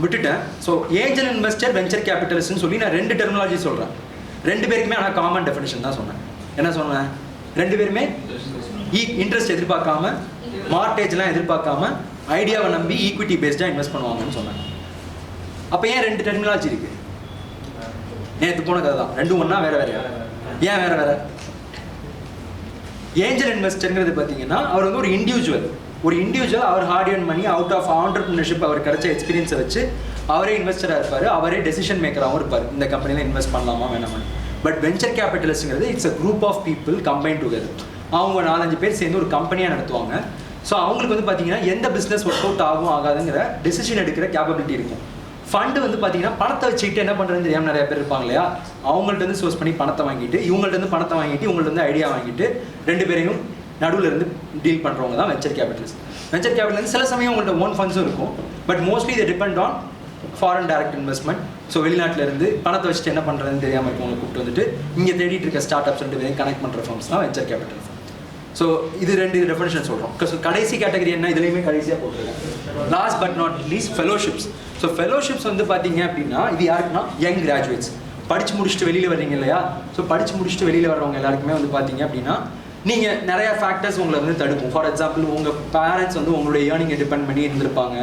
விட்டுட்டேன். ஸோ ஏஞ்சல் இன்வெஸ்டர் வெஞ்சர் கேபிட்டலிஸ்ட்னு சொல்லி நான் 2 டெர்மினாலஜி சொல்கிறேன். 2 பேருக்குமே ஆனால் காமன் டெஃபினிஷன் தான் சொன்னேன். என்ன சொன்னேன்? 2 பேருமே இன்ட்ரெஸ்ட் எதிர்பார்க்காம, மார்டேஜ்லாம் எதிர்பார்க்காம ஐடியாவை நம்பி ஈக்விட்டி பேஸ்டாக இன்வெஸ்ட் பண்ணுவாங்கன்னு சொன்னேன். அப்போ ஏன் 2 டெர்மினாலஜி இருக்குது? நேற்று போன கதை தான். 2 ஒன்றா வேறு ஏன் வேறு? ஏஞ்சல் இன்வெஸ்டர்ங்கிறது பார்த்தீங்கன்னா அவர் வந்து ஒரு இண்டிவிஜுவல் அவர் hard and money out of entrepreneurship அவர் கிடைச்ச எக்ஸ்பீரியன்ஸை வச்சு அவரே இன்வெஸ்டராக இருப்பார், அவரே டெசிஷன் மேக்கராகவும் இருப்பார், இந்த கம்பெனியில் இன்வெஸ்ட் பண்ணலாமா வேணாமா. பட் வெஞ்சர் கேபிட்டலிஸ்ட்ங்கிறது it's a group of people combine together. அவங்க 4-5 பேர் சேர்ந்து ஒரு கம்பெனியாக நடத்துவாங்க. ஸோ அவங்களுக்கு வந்து பார்த்தீங்கன்னா எந்த பிஸ்னஸ் ஒர்க் அவுட் ஆகும் ஆகாதுங்கிற டெசிஷன் எடுக்கிற கேப்பபிலிட்டி இருக்கும். ஃபண்டு வந்து பார்த்தீங்கன்னா பணத்தை வச்சுக்கிட்டு என்ன பண்ணுறதுன்னு தெரியாமல் நிறைய பேர் இருப்பாங்க இல்லையா. அவங்கள்ட்ட இருந்து சோர்ஸ் பண்ணி பணத்தை வாங்கிட்டு இவங்கள்ட்ட ஐடியா வாங்கிட்டு 2 பேரையும் நடுவில் இருந்து டீல் பண்ணுறவங்க தான் வெஞ்சர் கேபிட்டலிஸ்ட். வெஞ்சர் கேபிட்டல் சில சமயம் உங்கள்ட்ட ஓன் ஃபண்ட்ஸும் இருக்கும். பட் மோஸ்ட்லி இதை depend on foreign direct investment. So வெளிநாட்டில் இருந்து பணத்தை வச்சுட்டு என்ன பண்ணுறதுன்னு தெரியாமல் இருக்கவங்களை கூப்பிட்டு வந்துட்டு இங்கே தேடிட்டு இருக்க ஸ்டார்ட் அப்ஸ் 2 பேரையும் கனெக்ட் பண்ணுற ஃபார்ம்ஸ் தான் வெஞ்சர் கேபிட்டல். ஸோ இது 2 டெஃபினிஷன் சொல்கிறோம். கடைசி கேட்டகரி என்ன, இதுலேயுமே கடைசியாக போட்டுருக்கேன். Last but not least fellowships. So fellowships வந்து பார்த்தீங்க அப்படின்னா இது யாருக்குன்னா யங் கிராஜுவேட்ஸ் படித்து முடிச்சுட்டு வெளியில் வர்றீங்க இல்லையா. ஸோ படித்து முடிச்சுட்டு வெளியில் வர்றவங்க எல்லாருக்குமே வந்து பார்த்தீங்க அப்படின்னா நீங்கள் நிறையா ஃபேக்டர்ஸ் உங்களை வந்து தடுக்கும். ஃபார் எக்ஸாம்பிள் உங்கள் பேரண்ட்ஸ் வந்து உங்களுடைய ஏர்னிங்கை டிபெண்ட் பண்ணி இருந்திருப்பாங்க,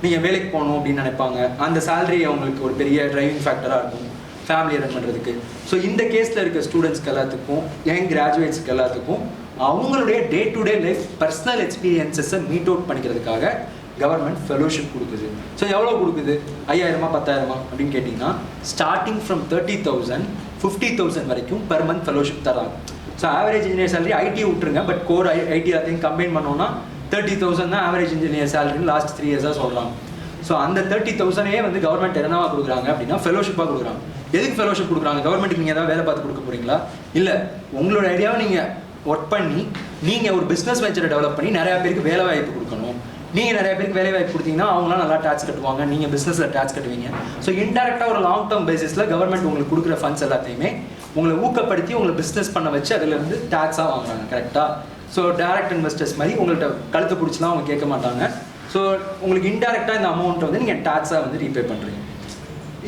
நீங்கள் வேலைக்கு போகணும் அப்படின்னு நினைப்பாங்க, அந்த சேலரி அவங்களுக்கு ஒரு பெரிய டிரைவிங் ஃபேக்டராக இருக்கும் ஃபேமிலியை ரன் பண்ணுறதுக்கு. ஸோ இந்த கேஸில் இருக்க ஸ்டூடெண்ட்ஸ்க்கு எல்லாத்துக்கும் யங் கிராஜுவேட்ஸ்க்கு எல்லாத்துக்கும் அவங்களுடைய day to day life personal எக்ஸ்பீரியன்ஸஸை மீட் அவுட் பண்ணிக்கிறதுக்காக கவர்மெண்ட் ஃபெலோஷிப் கொடுக்குது. ஸோ எவ்வளோ கொடுக்குது? 5000 10,000 அப்படின்னு கேட்டிங்கன்னா ஸ்டார்டிங் ஃப்ரம் 30,000 50,000 வரைக்கும் பெர் மந்த் ஃபெலோஷிப் தராங்க. So average engineer salary IT விட்டுருங்க, பட் கோர் ஐடி எல்லாத்தையும் கம்பைன் பண்ணோன்னா 30,000 தான் ஆவரேஜ் இன்ஜினியர் சேலரின்னு லாஸ்ட் 3 இயர்ஸாக சொல்கிறாங்க. ஸோ அந்த 30,000 வந்து கவர்மெண்ட் என்னவா கொடுக்குறாங்க அப்படின்னா ஃபெலோஷிப்பாக கொடுக்குறாங்க. எதுக்கு ஃபெலோஷிப் கொடுக்குறாங்க? கவர்மெண்ட்டுக்கு நீங்கள் ஏதாவது வேலை பார்த்து கொடுக்க போகிறீங்களா? இல்லை, உங்களோட ஐடியாவை நீங்கள் ஒர்க் பண்ணி நீங்கள் ஒரு பிஸ்னஸ் வெஞ்சரை டெவலப் பண்ணி நிறையா பேருக்கு வேலை வாய்ப்பு கொடுக்கணும். நீங்கள் நிறைய பேருக்கு வேலை வாய்ப்பு கொடுத்தீங்கன்னா அவங்களாம் நல்லா டேக்ஸ் கட்டுவாங்க, நீங்கள் பிஸ்னஸில் டேக்ஸ் கட்டுவீங்க. ஸோ இன்டெரக்டாக ஒரு லாங் டேர்ம் பேசிஸில் கவர்மெண்ட் உங்களுக்கு கொடுக்குற ஃபண்ட்ஸ் எல்லாத்தையுமே உங்களை ஊக்கப்படுத்தி உங்களை பிஸ்னஸ் பண்ண வச்சு அதிலிருந்து டேக்ஸாக வாங்குறாங்க. கரெக்டாக? ஸோ டைரக்ட் இன்வெஸ்டர்ஸ் மாதிரி உங்கள்கிட்ட கழுத்தை பிடிச்சலாம் அவங்க கேட்க மாட்டாங்க. ஸோ உங்களுக்கு இன்டெரக்டாக இந்த அமௌண்ட்டை வந்து நீங்கள் டேக்ஸாக வந்து ரீபே பண்ணுறீங்க.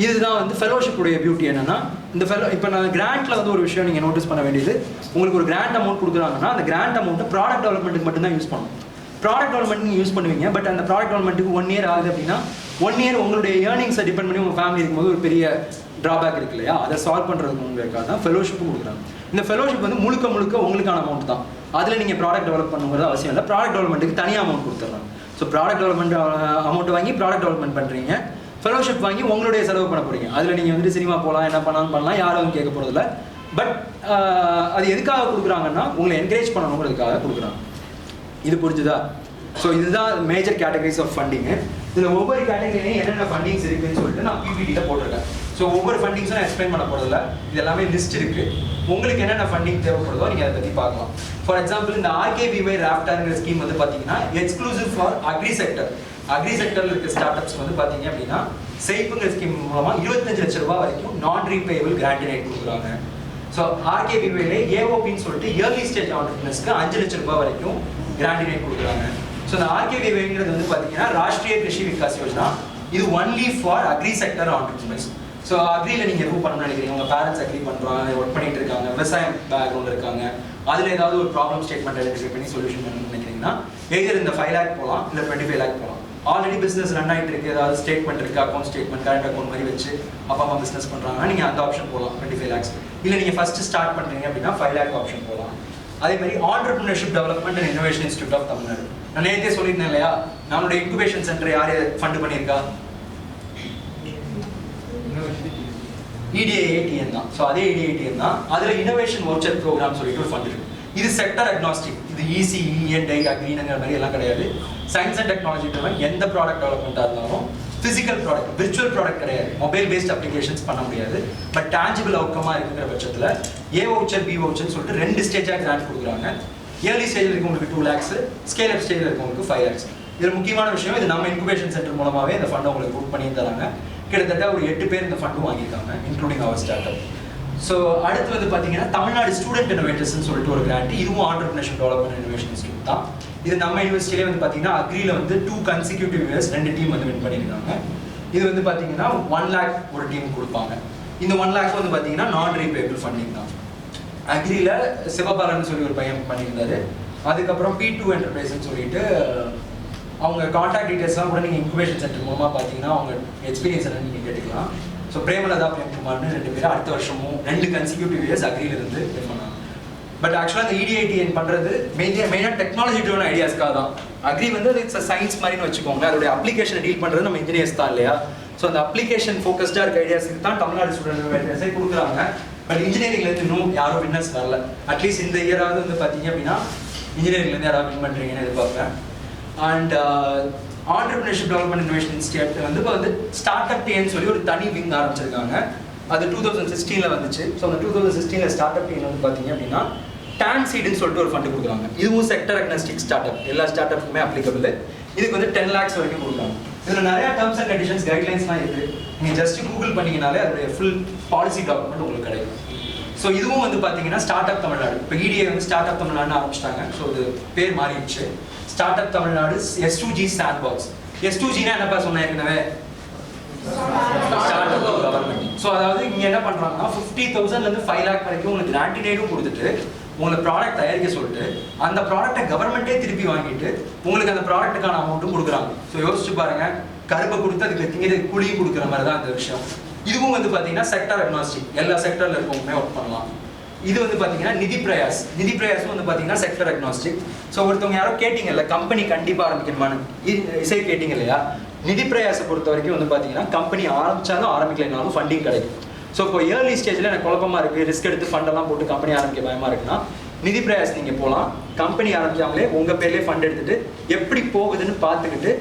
இதுதான் வந்து ஃபெலோஷிப்புடைய பியூட்டி. என்னன்னா இந்த இப்போ நான் கிராண்ட்டில் வந்து ஒரு விஷயம் நீங்கள் நோட்டீஸ் பண்ண வேண்டியது, உங்களுக்கு ஒரு கிராண்ட் அமௌண்ட் கொடுக்குறாங்கன்னா அந்த கிராண்ட் அமௌண்ட்டை ப்ராடக்ட் டெவலப்மெண்ட்டுக்கு மட்டும்தான் யூஸ் பண்ணணும். ப்ராடக்ட் டெவலப்மெண்ட் நீங்கள் யூஸ் பண்ணுவீங்க, பட் அந்த ப்ராடக்ட் டெவலப்மெண்ட்டுக்கு 1 year ஆகுது அப்படின்னா 1 year உங்களுடைய ஏர்னிங்ஸை டிபெண்ட் பண்ணி உங்கள் ஃபேமிலி இருக்கும்போது ஒரு பெரிய ட்ராபேக் இருக்கு இல்லையா, அதை சால்வ் பண்ணுறதுக்கு உங்களுக்காக தான் ஃபெலோஷிப்பும் கொடுக்குறாங்க. இந்த ஃபெலோஷிப் வந்து முழுக்க உங்களுக்கான அமௌண்ட் தான். அதில் நீங்கள் ப்ராடக்ட் டெவலப் பண்ணுங்கிறது அவசியம் இல்லை. ப்ராடக்ட் டெவலப்மெண்ட்டுக்கு தனியாக அமௌண்ட் கொடுத்துட்றாங்க. ஸோ ப்ராடக்ட் டெவலப்மெண்ட் அமௌண்ட் வாங்கி ப்ராடக்ட் டெவலப்மெண்ட் பண்ணுறீங்க, ஃபெலோஷிப் வாங்கி உங்களுடைய செலவு பண்ண போகிறீங்க. அதில் நீங்கள் வந்துட்டு சினிமா போகலாம், என்ன பண்ணலாம், யாரும் கேட்க போகிறதில்ல. பட் அது எதுக்காக கொடுக்குறாங்கன்னா உங்களை என்கரேஜ் பண்ணணுங்கிறதுக்காக கொடுக்குறாங்க. இது புரிஞ்சுதா? ஸோ இதுதான் மேஜர் கேட்டகரிஸ் ஆஃப் ஃபண்டிங்கு. இதில் ஒவ்வொரு கேட்டகரிலையும் என்னென்ன ஃபண்டிங்ஸ் இருக்குன்னு சொல்லிட்டு நான் பிபிடியில் போட்டிருக்கேன். ஸோ ஒவ்வொரு ஃபண்டிங்ஸும் நான் எக்ஸ்பிளைன் பண்ண போகிறதில்ல, இது எல்லாமே லிஸ்ட் இருக்குது. உங்களுக்கு என்னென்ன ஃபண்டிங் தேவைப்படுதோ நீங்கள் அதை பற்றி பார்க்கலாம். ஃபார் எக்ஸாம்பிள் இந்த ஆர்கேபிஒய் ராப்டார்ங்கிற ஸ்கீம் வந்து பார்த்தீங்கன்னா exclusive for agri sector. Agri செக்டரில் இருக்க ஸ்டார்ட் அப்ஸ் வந்து பார்த்தீங்க அப்படின்னா சேஃப்ங்கிற ஸ்கீம் மூலமாக 25 லட்ச ரூபா வரைக்கும் நான் ரீபேயபிள் கிராண்டினேட் கொடுக்குறாங்க. ஸோ ஆர்கேபிஒய்ல ஏஓபின்னு சொல்லிட்டு இயர்லி ஸ்டேஜ் ஆண்டர்பிரினர்ஸ்க்கு 5 லட்ச ரூபாய் வரைக்கும் கிராண்டினேட் கொடுக்குறாங்க. ஸோ இந்த ஆர்கேபிஒய்ங்கிறது வந்து பார்த்தீங்கன்னா ராஷ்ட்ரிய கிருஷி விகாஸ் யோஜனா. இது only for agri sector entrepreneurs. So அக்ரியில் நீங்கள் எதுவும் பண்ணணும்னு நினைக்கிறீங்க, உங்கள் பேரண்ட்ஸ் அக்ரி பண்ணுறாங்க, ஒர்க் பண்ணிட்டு இருக்காங்க, விவசாயம் பேக்ரவுண்ட் இருக்காங்க, அதில் ஏதாவது ஒரு ப்ராப்ளம் ஸ்டேட்மெண்ட் ஐடென்டிஃபை பண்ணி சொல்யூஷன் பண்ணணும்னு நினைக்கிறீங்கன்னா எய்தர் இந்த 5 lakh போகலாம், இல்லை 25 lakh போகலாம். ஆல்ரெடி பிஸ்னஸ் ரன் ஆகிட்டு இருக்கு, ஏதாவது ஸ்டேட்மெண்ட் இருக்குது, அக்கௌண்ட் ஸ்டேட்மெண்ட், கரண்ட் அக்கௌண்ட் மாதிரி வச்சு அப்பா அம்மா பிஸ்னஸ் பண்ணுறாங்கன்னா நீங்கள் அந்த ஆப்ஷன் போகலாம் 25 lakhs. இல்லை நீங்கள் ஃபஸ்ட்டு ஸ்டார்ட் பண்ணுறீங்க அப்படின்னா 5 lakh ஆப்ஷன் போகலாம். அதே மாதிரி entrepreneurship development and innovation institute of Tamil Nadu, நான் நேற்றே சொல்லியிருந்தேன் இல்லையா, நம்மளுடைய இன்குபேஷன் சென்டர் யார் ஃபண்ட் பண்ணியிருக்கா? EDAATN தான். ஸோ அதே EDAATN தான். அதில் இன்னோவேஷன் வவுச்சர் ப்ரோக்ராம் சொல்லிட்டு ஒரு ஃபண்ட் இருக்கு. இது செக்டர் அக்னாஸ்டிக். இது ECE, ENDI, அக்ரீனுங்கிற மாதிரி எல்லாம் கிடையாது. சயின்ஸ் அண்ட் டெக்னாலஜி ட்ரிவன் எந்த ப்ராடக்ட் டெவலப்மெண்ட்டாக இருந்தாலும் ஃபிசிக்கல் ப்ராடக்ட், விர்ச்சுவல் ப்ராடக்ட் கிடையாது. மொபைல் பேஸ்ட் அப்ளிகேஷன்ஸ் பண்ண முடியாது. பட் டான்ஜிபிள் அவுட்கமாக இருக்குங்கிற பட்சத்தில் ஏ வவுச்சர், பி வவுச்சர்னு சொல்லிட்டு 2 ஸ்டேஜாக கிராண்ட் கொடுக்குறாங்க. ஏர்லி ஸ்டேஜில் இருக்கவங்களுக்கு 2 lakhs, ஸ்கேல் அப் ஸ்டேஜில் இருக்கவங்களுக்கு 5 lakhs. இதில் முக்கியமான விஷயம், இது நம்ம இன்குபேஷன் சென்டர் மூலமாகவே இந்த ஃபண்டை உங்களுக்கு புக் பண்ணி தராங்க. கிட்டத்தட்ட ஒரு 8 பேர் இந்த ஃபண்டும் வாங்கியிருக்காங்க, இன்க்ளூடிங் அவர் ஸ்டார்ட் அப். ஸோ அடுத்து வந்து பார்த்தீங்கன்னா தமிழ்நாடு ஸ்டூடெண்ட் இன்னோவேட்டர்ஸ்னு சொல்லிட்டு ஒரு கிராண்ட், இதுவும் ஆண்டர்பிரினர்ஷிப் டெவலப்மெண்ட் இன்னோவேஷன் இன்ஸ்டியூட் தான். இது நம்ம யூனிவர்சிட்டியிலே வந்து பார்த்தீங்கன்னா அக்ரியில் வந்து 2 consecutive years 2 டீம் வந்து வின் பண்ணியிருக்காங்க. இது வந்து பார்த்தீங்கன்னா 1 lakh ஒரு டீம் கொடுப்பாங்க. இந்த 1 lakh வந்து பார்த்தீங்கன்னா நான் ரீபேபிள் ஃபண்டிங் தான். அக்ரியில் சிவபாலன் சொல்லி ஒரு பையன் பண்ணியிருந்தாரு. அதுக்கப்புறம் P2 என்டர்பிரைஸ்ன்னு சொல்லிட்டு அவங்க கான்டாக்ட் டீடைல்ஸ்லாம் கூட நீங்கள் இன்குபேஷன் சென்டர் மூலமாக பார்த்தீங்கன்னா அவங்க எக்ஸ்பீரியன்ஸ் என்னன்னு நீங்கள் கேட்டுக்கலாம். ஸோ பிரேமலதா பிரேம்குமார்னு 2 பேர் அடுத்த வருஷமும் 2 consecutive years அக்ரியிலிருந்து வின் பண்ணாங்க. பட் ஆக்சுவலாக அந்த EDAATN பண்ணுறது மெயினாக டெக்னாலஜி ட்ரிவன் ஐடியாஸ்க்காக தான். அக்ரி வந்து இட்ஸ் சயின்ஸ் மாதிரின்னு வச்சுக்கோங்க, அதோடைய அப்ளிகேஷனை டீல் பண்ணுறது நம்ம இன்ஜினியர்ஸ் தான் இல்லையா. ஸோ அந்த அப்ளிகேஷன் ஃபோக்கஸ்டாக இருக்க ஐடியாஸுக்கு தான் தமிழ்நாடு ஸ்டூடெண்ட் இன்னோவேட்டர்ஸே கொடுக்குறாங்க. பட் இன்ஜினியரிங்லேருந்து இன்னும் யாரும் வின்னர்ஸ் வரல. அட்லீஸ்ட் இந்த இயராவது வந்து பார்த்தீங்க அப்படின்னா இன்ஜினியரிங்லேருந்து யாராவது வின் பண்ணுறீங்கன்னு எதிர்பார்ப்பேன். And entrepreneurship development innovation institute வந்து இப்போ வந்து ஸ்டார்ட் அப் டேன்னு சொல்லி ஒரு தனி விங் ஆரம்பிச்சிருக்காங்க. அது 2016 வந்துச்சு. ஸோ அந்த 2016 ஸ்டார்ட் அப் டீம் வந்து பார்த்தீங்க அப்படின்னா டான்சீடுன்னு சொல்லிட்டு ஒரு ஃபண்டு கொடுக்குறாங்க. இதுவும் செக்டர் அக்னாஸ்டிக் ஸ்டார்ட் அப், எல்லா ஸ்டார்ட் அப்புக்குமே அப்ளிகபிள். இதுக்கு வந்து 10 lakhs வரைக்கும் கொடுக்குறாங்க. இதில் நிறையா டேர்ம்ஸ் அண்ட் கண்டிஷன்ஸ் கைட்லைன்ஸ்லாம் இருக்குது. நீங்கள் ஜஸ்ட் கூகுள் பண்ணிங்கனாலே அதோடைய ஃபுல் பாலிசி டாக்குமெண்ட் உங்களுக்கு கிடைக்கும். ஸோ இதுவும் வந்து பார்த்தீங்கன்னா ஸ்டார்ட் அப் தமிழ்நாடு, இப்போ EDA வந்து ஸ்டார்ட் அப் தமிழ்நாடுன்னு ஆரம்பிச்சிட்டாங்க. ஸோ இது பேர் மாறிடுச்சு, start up Tamil Nadu S2G sandbox. S2Gனா என்னப்பா சொன்னேன் ஏற்கனவே, ஸ்டார்ட் அப் கவர்மெண்ட். ஸோ அதாவது இங்கே என்ன பண்ணுறாங்கன்னா 50,000லேருந்து 5 lakh வரைக்கும் உங்களுக்கு கிராண்டினேட்டும் கொடுத்துட்டு உங்களை ப்ராடக்ட் தயாரிக்க சொல்லிட்டு அந்த ப்ராடக்ட்டை கவர்மெண்ட்டே திருப்பி வாங்கிட்டு உங்களுக்கு அந்த ப்ராடக்ட்டுக்கான அமௌண்ட்டும் கொடுக்குறாங்க. ஸோ யோசிச்சு பாருங்க, கருப்பை கொடுத்து அதுக்கு திங்கிறது கூலியும் கொடுக்குற மாதிரி தான் இந்த விஷயம். இதுவும் வந்து பார்த்தீங்கன்னா செக்டர் அக்னாஸ்டிக், எல்லா செக்டர்ல இருக்கவங்களுமே ஒர்க் பண்ணலாம். இது வந்து பார்த்தீங்கன்னா நிதி பிரயாஸும் வந்து பார்த்தீங்கன்னா செக்டர் அக்னாஸ்டிக். ஸோ ஒருத்தவங்க யாரோ கேட்டிங்கல்ல கம்பெனி கண்டிப்பாக ஆரம்பிக்கணுமான்னு, இசை கேட்டிங்க இல்லையா? நிதி பிரயாசை பொறுத்த வரைக்கும் வந்து பார்த்தீங்கன்னா கம்பெனி ஆரம்பிச்சாலும் ஆரம்பிக்கலைனாலும் ஃபண்டிங் கிடைக்கும். ஸோ இப்போ ஏர்லி ஸ்டேஜில் எனக்கு குழப்பமா இருக்குது, ரிஸ்க் எடுத்து ஃபண்டெல்லாம் போட்டு கம்பெனி ஆரம்பிக்க பயமாக இருக்குன்னா நிதி பிரயாஸ் நீங்கள் போகலாம். கம்பெனி ஆரம்பிக்காமலே உங்கள் பேர்லேயே ஃபண்ட் எடுத்துட்டு எப்படி போகுதுன்னு பார்த்துக்கிட்டு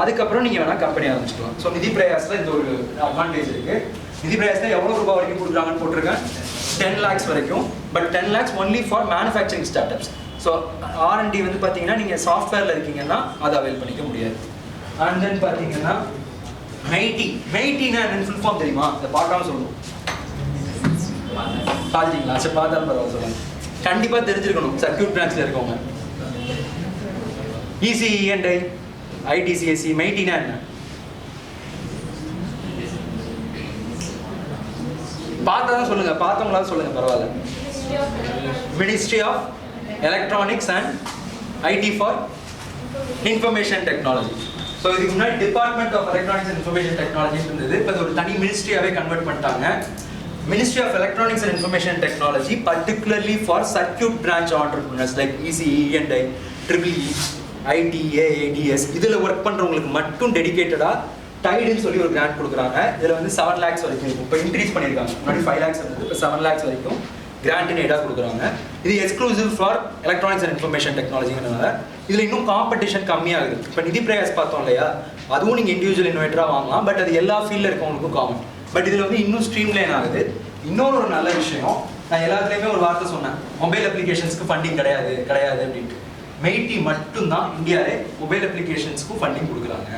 அதுக்கப்புறம் நீங்கள் வேணால் கம்பெனி ஆரம்பிச்சுக்கலாம். ஸோ நிதி பிரயாஸில் இந்த ஒரு அட்வான்டேஜ் இருக்குது. நிதி பிரயாஸில் எவ்வளோ ரூபாய் வரைக்கும் கொடுக்குறாங்கன்னு போட்டிருக்கேன், 10 lakhs வரைக்கும். But 10 lakhs only for manufacturing start ups. So R&D வந்து பார்த்தீங்கன்னா நீங்கள் சாஃப்ட்வேரில் இருக்கீங்கன்னா அதை அவைல் பண்ணிக்க முடியாது. அண்ட் தென் பார்த்தீங்கன்னா மெய்டினா என்னன்னு ஃபுல் ஃபார்ம் தெரியுமா? அதை பார்க்காம சொல்லணும். பார்த்துட்டீங்களா? சரி, பார்த்தாலும் பரவாயில்ல சொல்லுங்க. கண்டிப்பாக தெரிஞ்சிருக்கணும் சர்க்யூட் பிரான்ச்சில் இருக்கவங்க. ECE&I, ITCSE, மெய்டினா என்ன? பார்த்தாதான் சொல்லுங்க, பார்த்தவங்களாவது சொல்லுங்க பரவாயில்ல. Ministry of electronics and IT for information technology. So இதுக்கு முன்னாடி department of electronics and information technology இருந்தது. இப்போ ஒரு தனி மினிஸ்ட்ரியாவே கன்வெர்ட் பண்ணிட்டாங்க. Ministry of electronics and information technology particularly for circuit branch entrepreneurs like ECE&I, EEE, IT, AADS இதில் work பண்ணுறவங்களுக்கு மட்டும் டெடிகேட்டடாக டைடுன்னு சொல்லி ஒரு கிராண்ட் கொடுக்குறாங்க. இதில் வந்து 7 lakhs வரைக்கும் இருக்கும். இப்போ இன்க்ரீஸ் பண்ணியிருக்காங்க. முன்னாடி 5 lakhs இருந்தது, இப்போ 7 lakhs வரைக்கும் கிராண்ட் எய்டாக கொடுக்குறாங்க. இது exclusive for electronics and information டெக்னாலஜிங்கிறதுனால இதில் இன்னும் காம்படிஷன் கம்மியாகுது. இப்போ நிதி பிரயாஸ் பார்த்தோம் இல்லையா, அதுவும் நீங்கள் இண்டிவிஜுவல் இன்வெர்டராக வாங்கலாம். பட் அது எல்லா ஃபீல்டில் இருக்கவங்களுக்கும் காமன். பட் இதில் வந்து இன்னும் ஸ்ட்ரீம்லைன் ஆகுது. இன்னொரு ஒரு நல்ல விஷயம், நான் எல்லாத்துலேயுமே ஒரு வார்த்தை சொன்னேன், மொபைல் அப்ளிகேஷன்ஸ்க்கு ஃபண்டிங் கிடையாது அப்படின்ட்டு. மெய்டி மட்டும்தான் இந்தியாவிலே மொபைல் அப்ளிகேஷன்ஸ்க்கும் ஃபண்டிங் கொடுக்குறாங்க.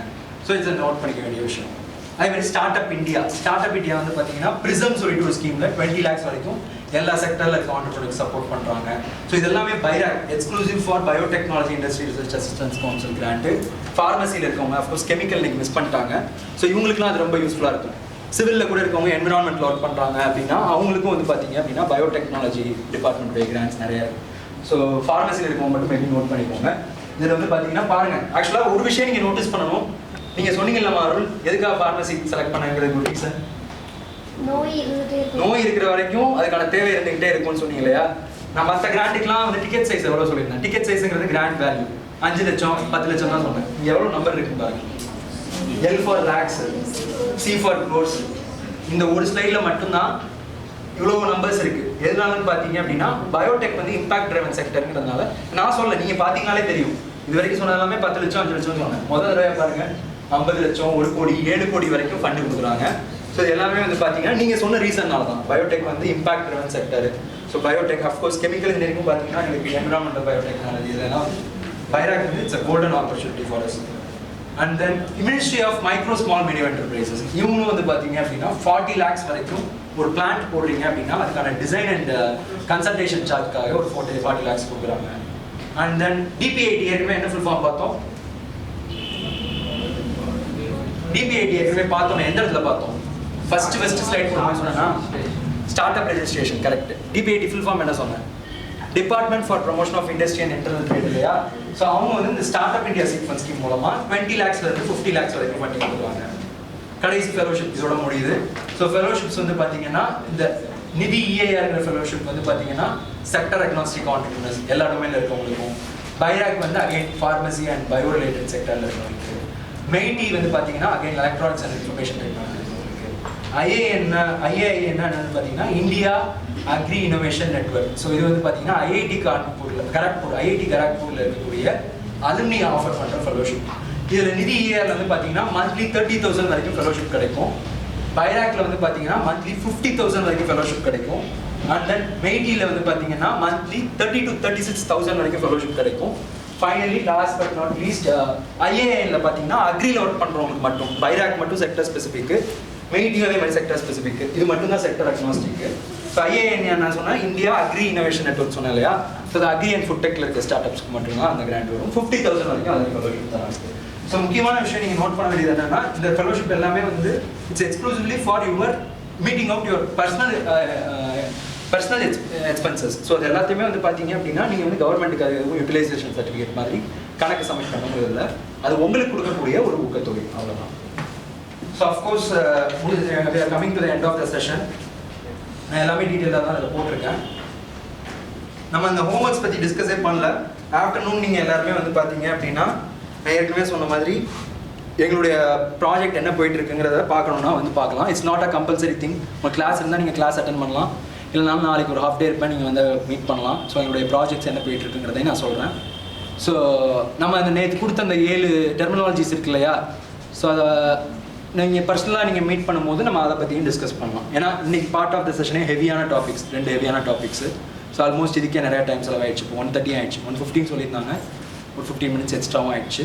ஸோ இட்ஸ் நோட் பண்ணிக்க வேண்டிய விஷயம். அதே மாதிரி ஸ்டார்ட் அப் இந்தியா வந்து பார்த்தீங்கன்னா பிரிசம் சொல்லிட்டு ஒரு ஸ்கீமில் 20 lakhs வரைக்கும் எல்லா செக்டரில் இருக்க ஆண்டர்பிரினருக்கு சப்போர்ட் பண்ணுறாங்க. ஸோ இதெல்லாமே BIRAC exclusive for biotechnology industry research assistance council grant. ஃபார்மசியில் இருக்கவங்க அஃப்கோர்ஸ் கெமிக்கல் நீங்கள் மிஸ் பண்ணிட்டாங்க. ஸோ இவங்களுக்குலாம் அது ரொம்ப யூஸ்ஃபுல்லாக இருக்கும். சிவிலில் கூட இருக்கவங்க என்விரான்மெண்ட்டில் ஒர்க் பண்ணுறாங்க அப்படின்னா அவங்களுக்கும் வந்து பார்த்தீங்க அப்படின்னா பயோடெக்னாலஜி டிபார்ட்மெண்ட் கிராண்ட்ஸ் நிறைய இருக்குது. ஸோ ஃபார்மசியில் இருக்கவங்க மட்டும் மேபி நோட் பண்ணிக்கோங்க. இதில் வந்து பார்த்தீங்கன்னா பாருங்கள், ஆக்சுவலாக ஒரு விஷயம் நீங்கள் நோட்டீஸ் பண்ணணும். நீங்கள் சொன்னீங்கல்ல அருள், எதுக்காக ஃபார்மசி செலக்ட் பண்ணாங்கிறது ஒரு ரீசன். நோய் இருக்கிற வரைக்கும் அதுக்கான தேவை இருந்துகிட்டே இருக்கும்னு சொன்னீங்க இல்லையா? நான் மற்ற கிராண்டுக்கெலாம் வந்து டிக்கெட் சைஸ் எவ்வளோ சொல்லியிருந்தேன். டிக்கெட் சைஸுங்கிறது கிராண்ட் வேல்யூ 5 லட்சம் 10 லட்சம் தான் சொன்னேன். இங்கே எவ்வளோ நம்பர் இருக்குன்னு பாருங்க. L for lakhs, C for crores. இந்த ஒரு ஸ்லைடில் மட்டும்தான் இவ்வளோ நம்பர்ஸ் இருக்கு. எதனாலன்னு பார்த்தீங்க அப்படின்னா பயோடெக் வந்து இம்பாக்ட் ட்ரைவன் செக்டருங்கிறதுனால நான் சொல்ல நீங்கள் பார்த்தீங்கனாலே தெரியும். இது வரைக்கும் சொன்ன எல்லாமே 10 லட்சம் 5 லட்சம் சொன்னேன். முதல் தடவை பாருங்க 50 லட்சம் 1 கோடி 7 கோடி வரைக்கும் ஃபண்டு கொடுக்குறாங்க. ஸோ எல்லாமே வந்து பார்த்தீங்கன்னா நீங்கள் சொன்ன ரீசன்னால தான் பயோடெக் வந்து impact driven sector. So biotech of course chemical இன்ஜினியரிங்கும் பார்த்தீங்கன்னா எனக்கு என்விரான்மெண்டல் பயோடெக்னாலஜி இதெல்லாம் பைராக் வந்து it's a golden opportunity for us. And then ministry of micro small medium enterprises இவங்களும் வந்து பார்த்தீங்க அப்படின்னா 40 lakhs வரைக்கும் ஒரு பிளான்ட் போடுறீங்க அப்படின்னா அதுக்கான டிசைன் அண்ட் கன்சல்டேஷன் சார்ஜ்க்காக ஒரு 40 lakhs கொடுக்குறாங்க. அண்ட் தென் DPIT ஏற்கனவே என்ன ஃபுல் ஃபார்ம் பார்த்தோம்? DPIT ஏற்கனவே பார்த்தோம். எந்த இடத்துல பார்த்தோம்? ஃபர்ஸ்ட் ஸ்லைட் போடுறேன் சொன்னா start up registration correct. DPIT full form என்ன சொன்னேன்? Department for promotion of industry and internal trade இல்லையா? ஸோ அவங்க வந்து இந்த start up India seed fund scheme மூலமா 20 lakhs இருந்து 50 lakhs வரைக்கும் ஃபண்டிங் கொடுக்குறாங்க. கடைசி ஃபெலோஷிப் இதோட முடியுது. ஸோ ஃபெலோஷிப்ஸ் வந்து பார்த்தீங்கன்னா இந்த நிதி EIRங்கிற ஃபெலோஷிப் வந்து பார்த்தீங்கன்னா செக்டர் அக்னாஸ்டிக் ஆண்டர்பிரினர்ஸ் எல்லா டொமைனில் இருக்கவங்களுக்கும். பைராக் வந்து again pharmacy and bio related செக்டரில் இருக்கவங்களுக்கு. மெய்டி வந்து பார்த்தீங்கன்னா again electronics and information technology. IAI என்னன்னு பார்த்தீங்கன்னா India agri innovation network. So இது வந்து பார்த்தீங்கன்னா IIT கரக்பூரில் இருக்கக்கூடிய அலுமினி ஆஃபர் பண்ணுற ஃபெலோஷிப். இதில் நிதி EIRல வந்து பார்த்தீங்கன்னா மந்த்லி 30,000 வரைக்கும் ஃபெலோஷிப் கிடைக்கும். பைராக்ல வந்து பார்த்தீங்கன்னா மந்த்லி 50,000 வரைக்கும் ஃபெலோஷிப் கிடைக்கும். அண்ட் தென் மெய்டியில் வந்து பார்த்தீங்கன்னா மந்த்லி 30 to 36,000 வரைக்கும் ஃபெலோஷிப் கிடைக்கும். Finally last but not least IAIல பார்த்தீங்கன்னா அக்ரியில் ஒர்க் பண்ணுறவங்களுக்கு மட்டும். பைராக் மட்டும் செக்டர் ஸ்பெசிஃபிக்கு, மெய்டியும் அதே மாதிரி செக்டர் ஸ்பெசிஃபிக். இது மட்டும் தான் செக்டர் அக்னாஸ்டிக். ஸோ IAI என்ன சொன்னால் இந்தியா அக்ரி இனோவேஷன் நெட்வொர்க் சொன்னேன் இல்லையா? ஸோ அக்ரி அண்ட் ஃபுட் டெக்ல இருக்க ஸ்டார்ட் அப்ஸ்க்கு மட்டும்தான் அந்த கிராண்ட் வரும். 50,000 வரைக்கும் அதில் ஃபெலோஷிப் தராங்க. ஸோ முக்கியமான விஷயம் நீங்கள் நோட் பண்ண வேண்டியது என்னன்னா இந்த ஃபெலோஷிப் எல்லாமே வந்து it's exclusively for your meeting out your personal personal expenses. So அது எல்லாத்தையுமே வந்து பார்த்தீங்க அப்படின்னா நீங்கள் வந்து கவர்மெண்ட்டுக்கு அது எதுவும் யூட்டிலைசேஷன் சர்டிஃபிகேட் மாதிரி கணக்கு சப்மிட் பண்ண இல்லை, அது உங்களுக்கு கொடுக்கக்கூடிய ஒரு ஊக்கத்தொகை, அவ்வளோதான். So of course coming to the end of the session. நான் எல்லாமே டீட்டெயிலாக தான் அதில் போட்டிருக்கேன். நம்ம இந்த ஹோம்ஒர்க்ஸ் பற்றி டிஸ்கஸே பண்ணல. ஆஃப்டர்நூன் நீங்கள் எல்லாருமே வந்து பார்த்தீங்க அப்படின்னா நான் ஏற்கனவே சொன்ன மாதிரி எங்களுடைய ப்ராஜெக்ட் என்ன போயிட்டு இருக்குங்கிறத பார்க்கணுன்னா வந்து பார்க்கலாம். It's not a compulsory thing. உங்கள் கிளாஸ் இருந்தால் நீங்கள் கிளாஸ் அட்டன் பண்ணலாம், இல்லைனாலும் நாளைக்கு ஒரு ஹாஃப் டே இருப்பேன், நீங்கள் வந்து மீட் பண்ணலாம். ஸோ எங்களுடைய ப்ராஜெக்ட்ஸ் என்ன போயிட்டு இருக்குங்கிறதையும் நான் சொல்கிறேன். ஸோ நம்ம அந்த நேற்று கொடுத்த அந்த 7 டெர்மினாலஜிஸ் இருக்கு இல்லையா, ஸோ அதை நீங்கள் பர்சனலாக நீங்கள் மீட் பண்ணும்போது நம்ம அதை பற்றியும் டிஸ்கஸ் பண்ணலாம். ஏன்னா இன்னைக்கு பார்ட் ஆஃப் த செஷனே ஹெவியான டாபிக்ஸ், 2 ஹெவியான டாபிக்ஸு. ஸோ ஆல்மோஸ்ட் இதுக்கே நிறையா டைம் செலவாயிடுச்சு. இப்போ 1:30 ஆயிடுச்சு, 1:15 சொல்லியிருந்தாங்க, ஒரு 15 மினிட்ஸ் எக்ஸ்ட்ராவும் ஆயிடுச்சு.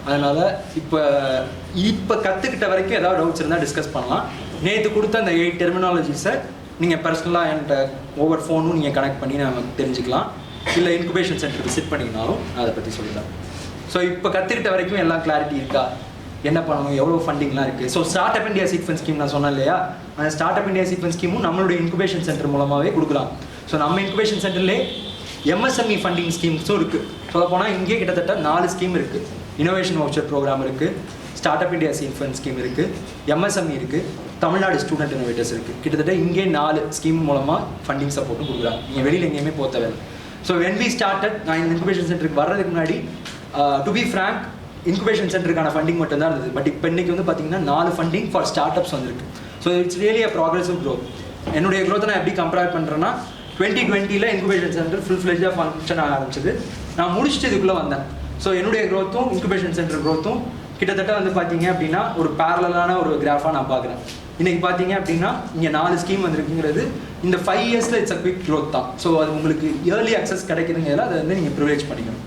அதனால் இப்போ கற்றுக்கிட்ட வரைக்கும் ஏதாவது டவுட்ஸ் இருந்தால் டிஸ்கஸ் பண்ணலாம். நேற்று கொடுத்த அந்த 8 டெர்மினாலஜிஸை நீங்கள் பர்சனலாக என்கிட்ட ஓவர் ஃபோனும் நீங்கள் கனெக்ட் பண்ணி நம்ம தெரிஞ்சுக்கலாம், இல்லை இன்குபேஷன் சென்டர் விசிட் பண்ணிங்கனாலும் அதை பற்றி சொல்லிடலாம். ஸோ இப்போ கற்றுக்கிட்ட வரைக்கும் எல்லாம் கிளாரிட்டி இருக்கா, என்ன பண்ணணும், எவ்வளோ ஃபண்டிங்லாம் இருக்குது. So start up India seed fund scheme நான் சொன்னேன் இல்லையா, அந்த start up India seed fund ஸ்கீமும் நம்மளுடைய இன்குபேஷன் சென்டர் மூலமாகவே கொடுக்கலாம். ஸோ நம்ம இன்குபேஷன் சென்டர்லேயே MSME ஃபண்டிங் ஸ்கீம்ஸும் இருக்குது. சொல்லப்போனால் இங்கே கிட்டத்தட்ட 4 ஸ்கீம் இருக்குது. இனோவேஷன் வவுச்சர் ப்ரோக்ராம் இருக்குது, start up India seed fund scheme இருக்குது, MSME இருக்குது, தமிழ்நாடு ஸ்டூடெண்ட் இனோவேட்டர்ஸ் இருக்குது. கிட்டத்தட்ட இங்கே 4 ஸ்கீம் மூலமாக ஃபண்டிங் சப்போர்ட்டும் கொடுக்குறாங்க. நீங்கள் வெளியில் எங்கேயுமே போக தேவை. ஸோ when we started, நான் இந்த இன்குபேஷன் சென்டருக்கு வர்றதுக்கு முன்னாடி டு பி ஃப்ராங்க் இன்குபேஷன் சென்டருக்கான ஃபண்டிங் மட்டும் தான் இருந்தது. பட் இப்போ இன்றைக்கி வந்து பார்த்தீங்கன்னா 4 ஃபண்டிங் ஃபார் ஸ்டார்ட் அப்ஸ் வந்துருக்கு. So it's really a progressive growth. என்னுடைய க்ரோத்தை நான் எப்படி கம்பேர் பண்ணுறேன்னா 2020 இன்குபேஷன் சென்டர் ஃபுல் ஃப்ளெஜ்டாக ஃபங்க்ஷன் ஆக ஆரம்பிச்சது. நான் முடிச்சுட்டு இதுக்குள்ளே வந்தேன். ஸோ என்னுடைய க்ரோத்தும் இன்குபேஷன் சென்டர் க்ரோத்தும் கிட்டத்தட்ட வந்து பார்த்தீங்க அப்படின்னா ஒரு பேரலான ஒரு கிராஃபாக நான் பார்க்குறேன். இன்றைக்கி பார்த்தீங்க அப்படின்னா இங்கே 4 ஸ்கீம் வந்துருக்குங்கிறது இந்த 5 இயர்ஸில் இட்ஸ் அ குவிக் க்ரோத் தான். ஸோ அது உங்களுக்கு இயர்லி அக்சஸ் கிடைக்குதுங்கிறத அதை வந்து நீங்கள் ப்ரிவிலேஜ் பண்ணிக்கணும்.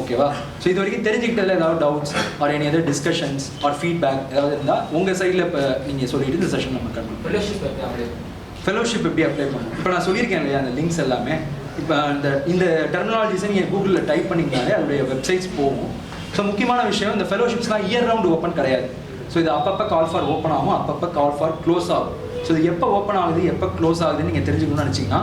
ஓகேவா? ஸோ இது வரைக்கும் தெரிஞ்சுக்கிட்டதில் ஏதாவது doubts or any other discussions or feedback ஏதாவது இருந்தால் உங்கள் சைடில் இப்போ நீங்கள் சொல்லிட்டு இந்த செஷன் நம்ம கண்டிப்பாக ஃபெலோஷிப் எப்படி அப்ளை பண்ணணும். இப்போ நான் சொல்லியிருக்கேன் இல்லையா அந்த லிங்க்ஸ் எல்லாமே. இப்போ இந்த டெர்மினாலஜிஸை நீங்கள் கூகுளில் டைப் பண்ணிங்கனாலே அதோடைய வெப்சைட்ஸ் போகும். ஸோ முக்கியமான விஷயம் இந்த ஃபெலோஷிப்ஸ்லாம் இயர் ரவுண்ட் ஓப்பன் கிடையாது. ஸோ இது அப்பப்போ கால் ஃபார் ஓப்பன் ஆகும், அப்பப்போ கால் ஃபார் க்ளோஸ் ஆகும். ஸோ இது எப்போ ஓப்பன் ஆகுது எப்போ க்ளோஸ் ஆகுதுன்னு நீங்கள் தெரிஞ்சுக்கணும்னு நினச்சிங்கன்னா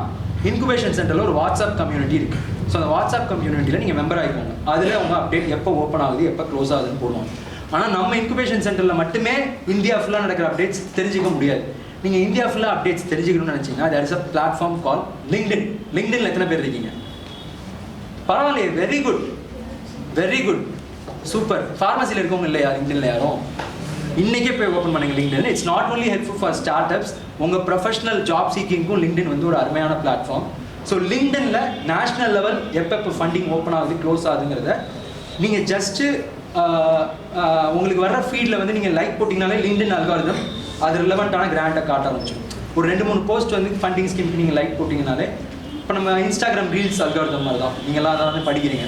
இன்குபேஷன் சென்டரில் ஒரு வாட்ஸ்அப் கம்யூனிட்டி இருக்குது. ஸோ அந்த வாட்ஸ்அப் கம்யூனிட்டியில் நீங்கள் மெம்பர் ஆகிக்கோங்க. அதில் அவங்க அப்டேட் எப்போ ஓப்பன் ஆகுது எப்போ க்ளோஸ் ஆகுதுன்னு போடுவாங்க. ஆனால் நம்ம இன்குபேஷன் சென்டரில் மட்டுமே இந்தியா ஃபுல்லாக நடக்கிற அப்டேட்ஸ் தெரிஞ்சிக்க முடியாது. நீங்கள் இந்தியா ஃபுல்லாக அப்டேட்ஸ் தெரிஞ்சுக்கணும்னு நினச்சிங்கன்னா there is a platform call LinkedIn. லிங்க்டின்ல எத்தனை பேர் இருக்கீங்க? பரவாயில்லையே, very good very good super. ஃபார்மசியில் இருக்கவங்க இல்லையா லிங்க்டின்ல யாரும்? இன்றைக்கே போய் ஓப்பன் பண்ணுங்க LinkedIn. It's not only helpful for start ups, உங்கள் ப்ரொஃபஷனல் ஜாப் சீக்கிங்க்கும் லிங்க்டின் வந்து ஒரு அருமையான பிளாட்ஃபார்ம். ஸோ லிங்க்டின்ல நேஷனல் லெவல் எப்போ ஃபண்டிங் ஓப்பன் ஆகுது க்ளோஸ் ஆகுதுங்கிறத நீங்கள் ஜஸ்ட்டு உங்களுக்கு வர்ற ஃபீல்டில் வந்து நீங்கள் லைக் போட்டிங்கனாலே லிங்க்டின் அல்காரிதம் அது ரிலவெண்ட்டான கிராண்டை காட்ட ஆரம்பிச்சிடும். ஒரு 2-3 போஸ்ட் வந்து ஃபண்டிங் ஸ்கீமுக்கு நீங்கள் லைக் போட்டிங்கனாலே, இப்போ நம்ம இன்ஸ்டாகிராம் ரீல்ஸ் அல்காரிதம் மாதிரி தான், நீங்கள்லாம் அதை வந்து படிக்கிறீங்க.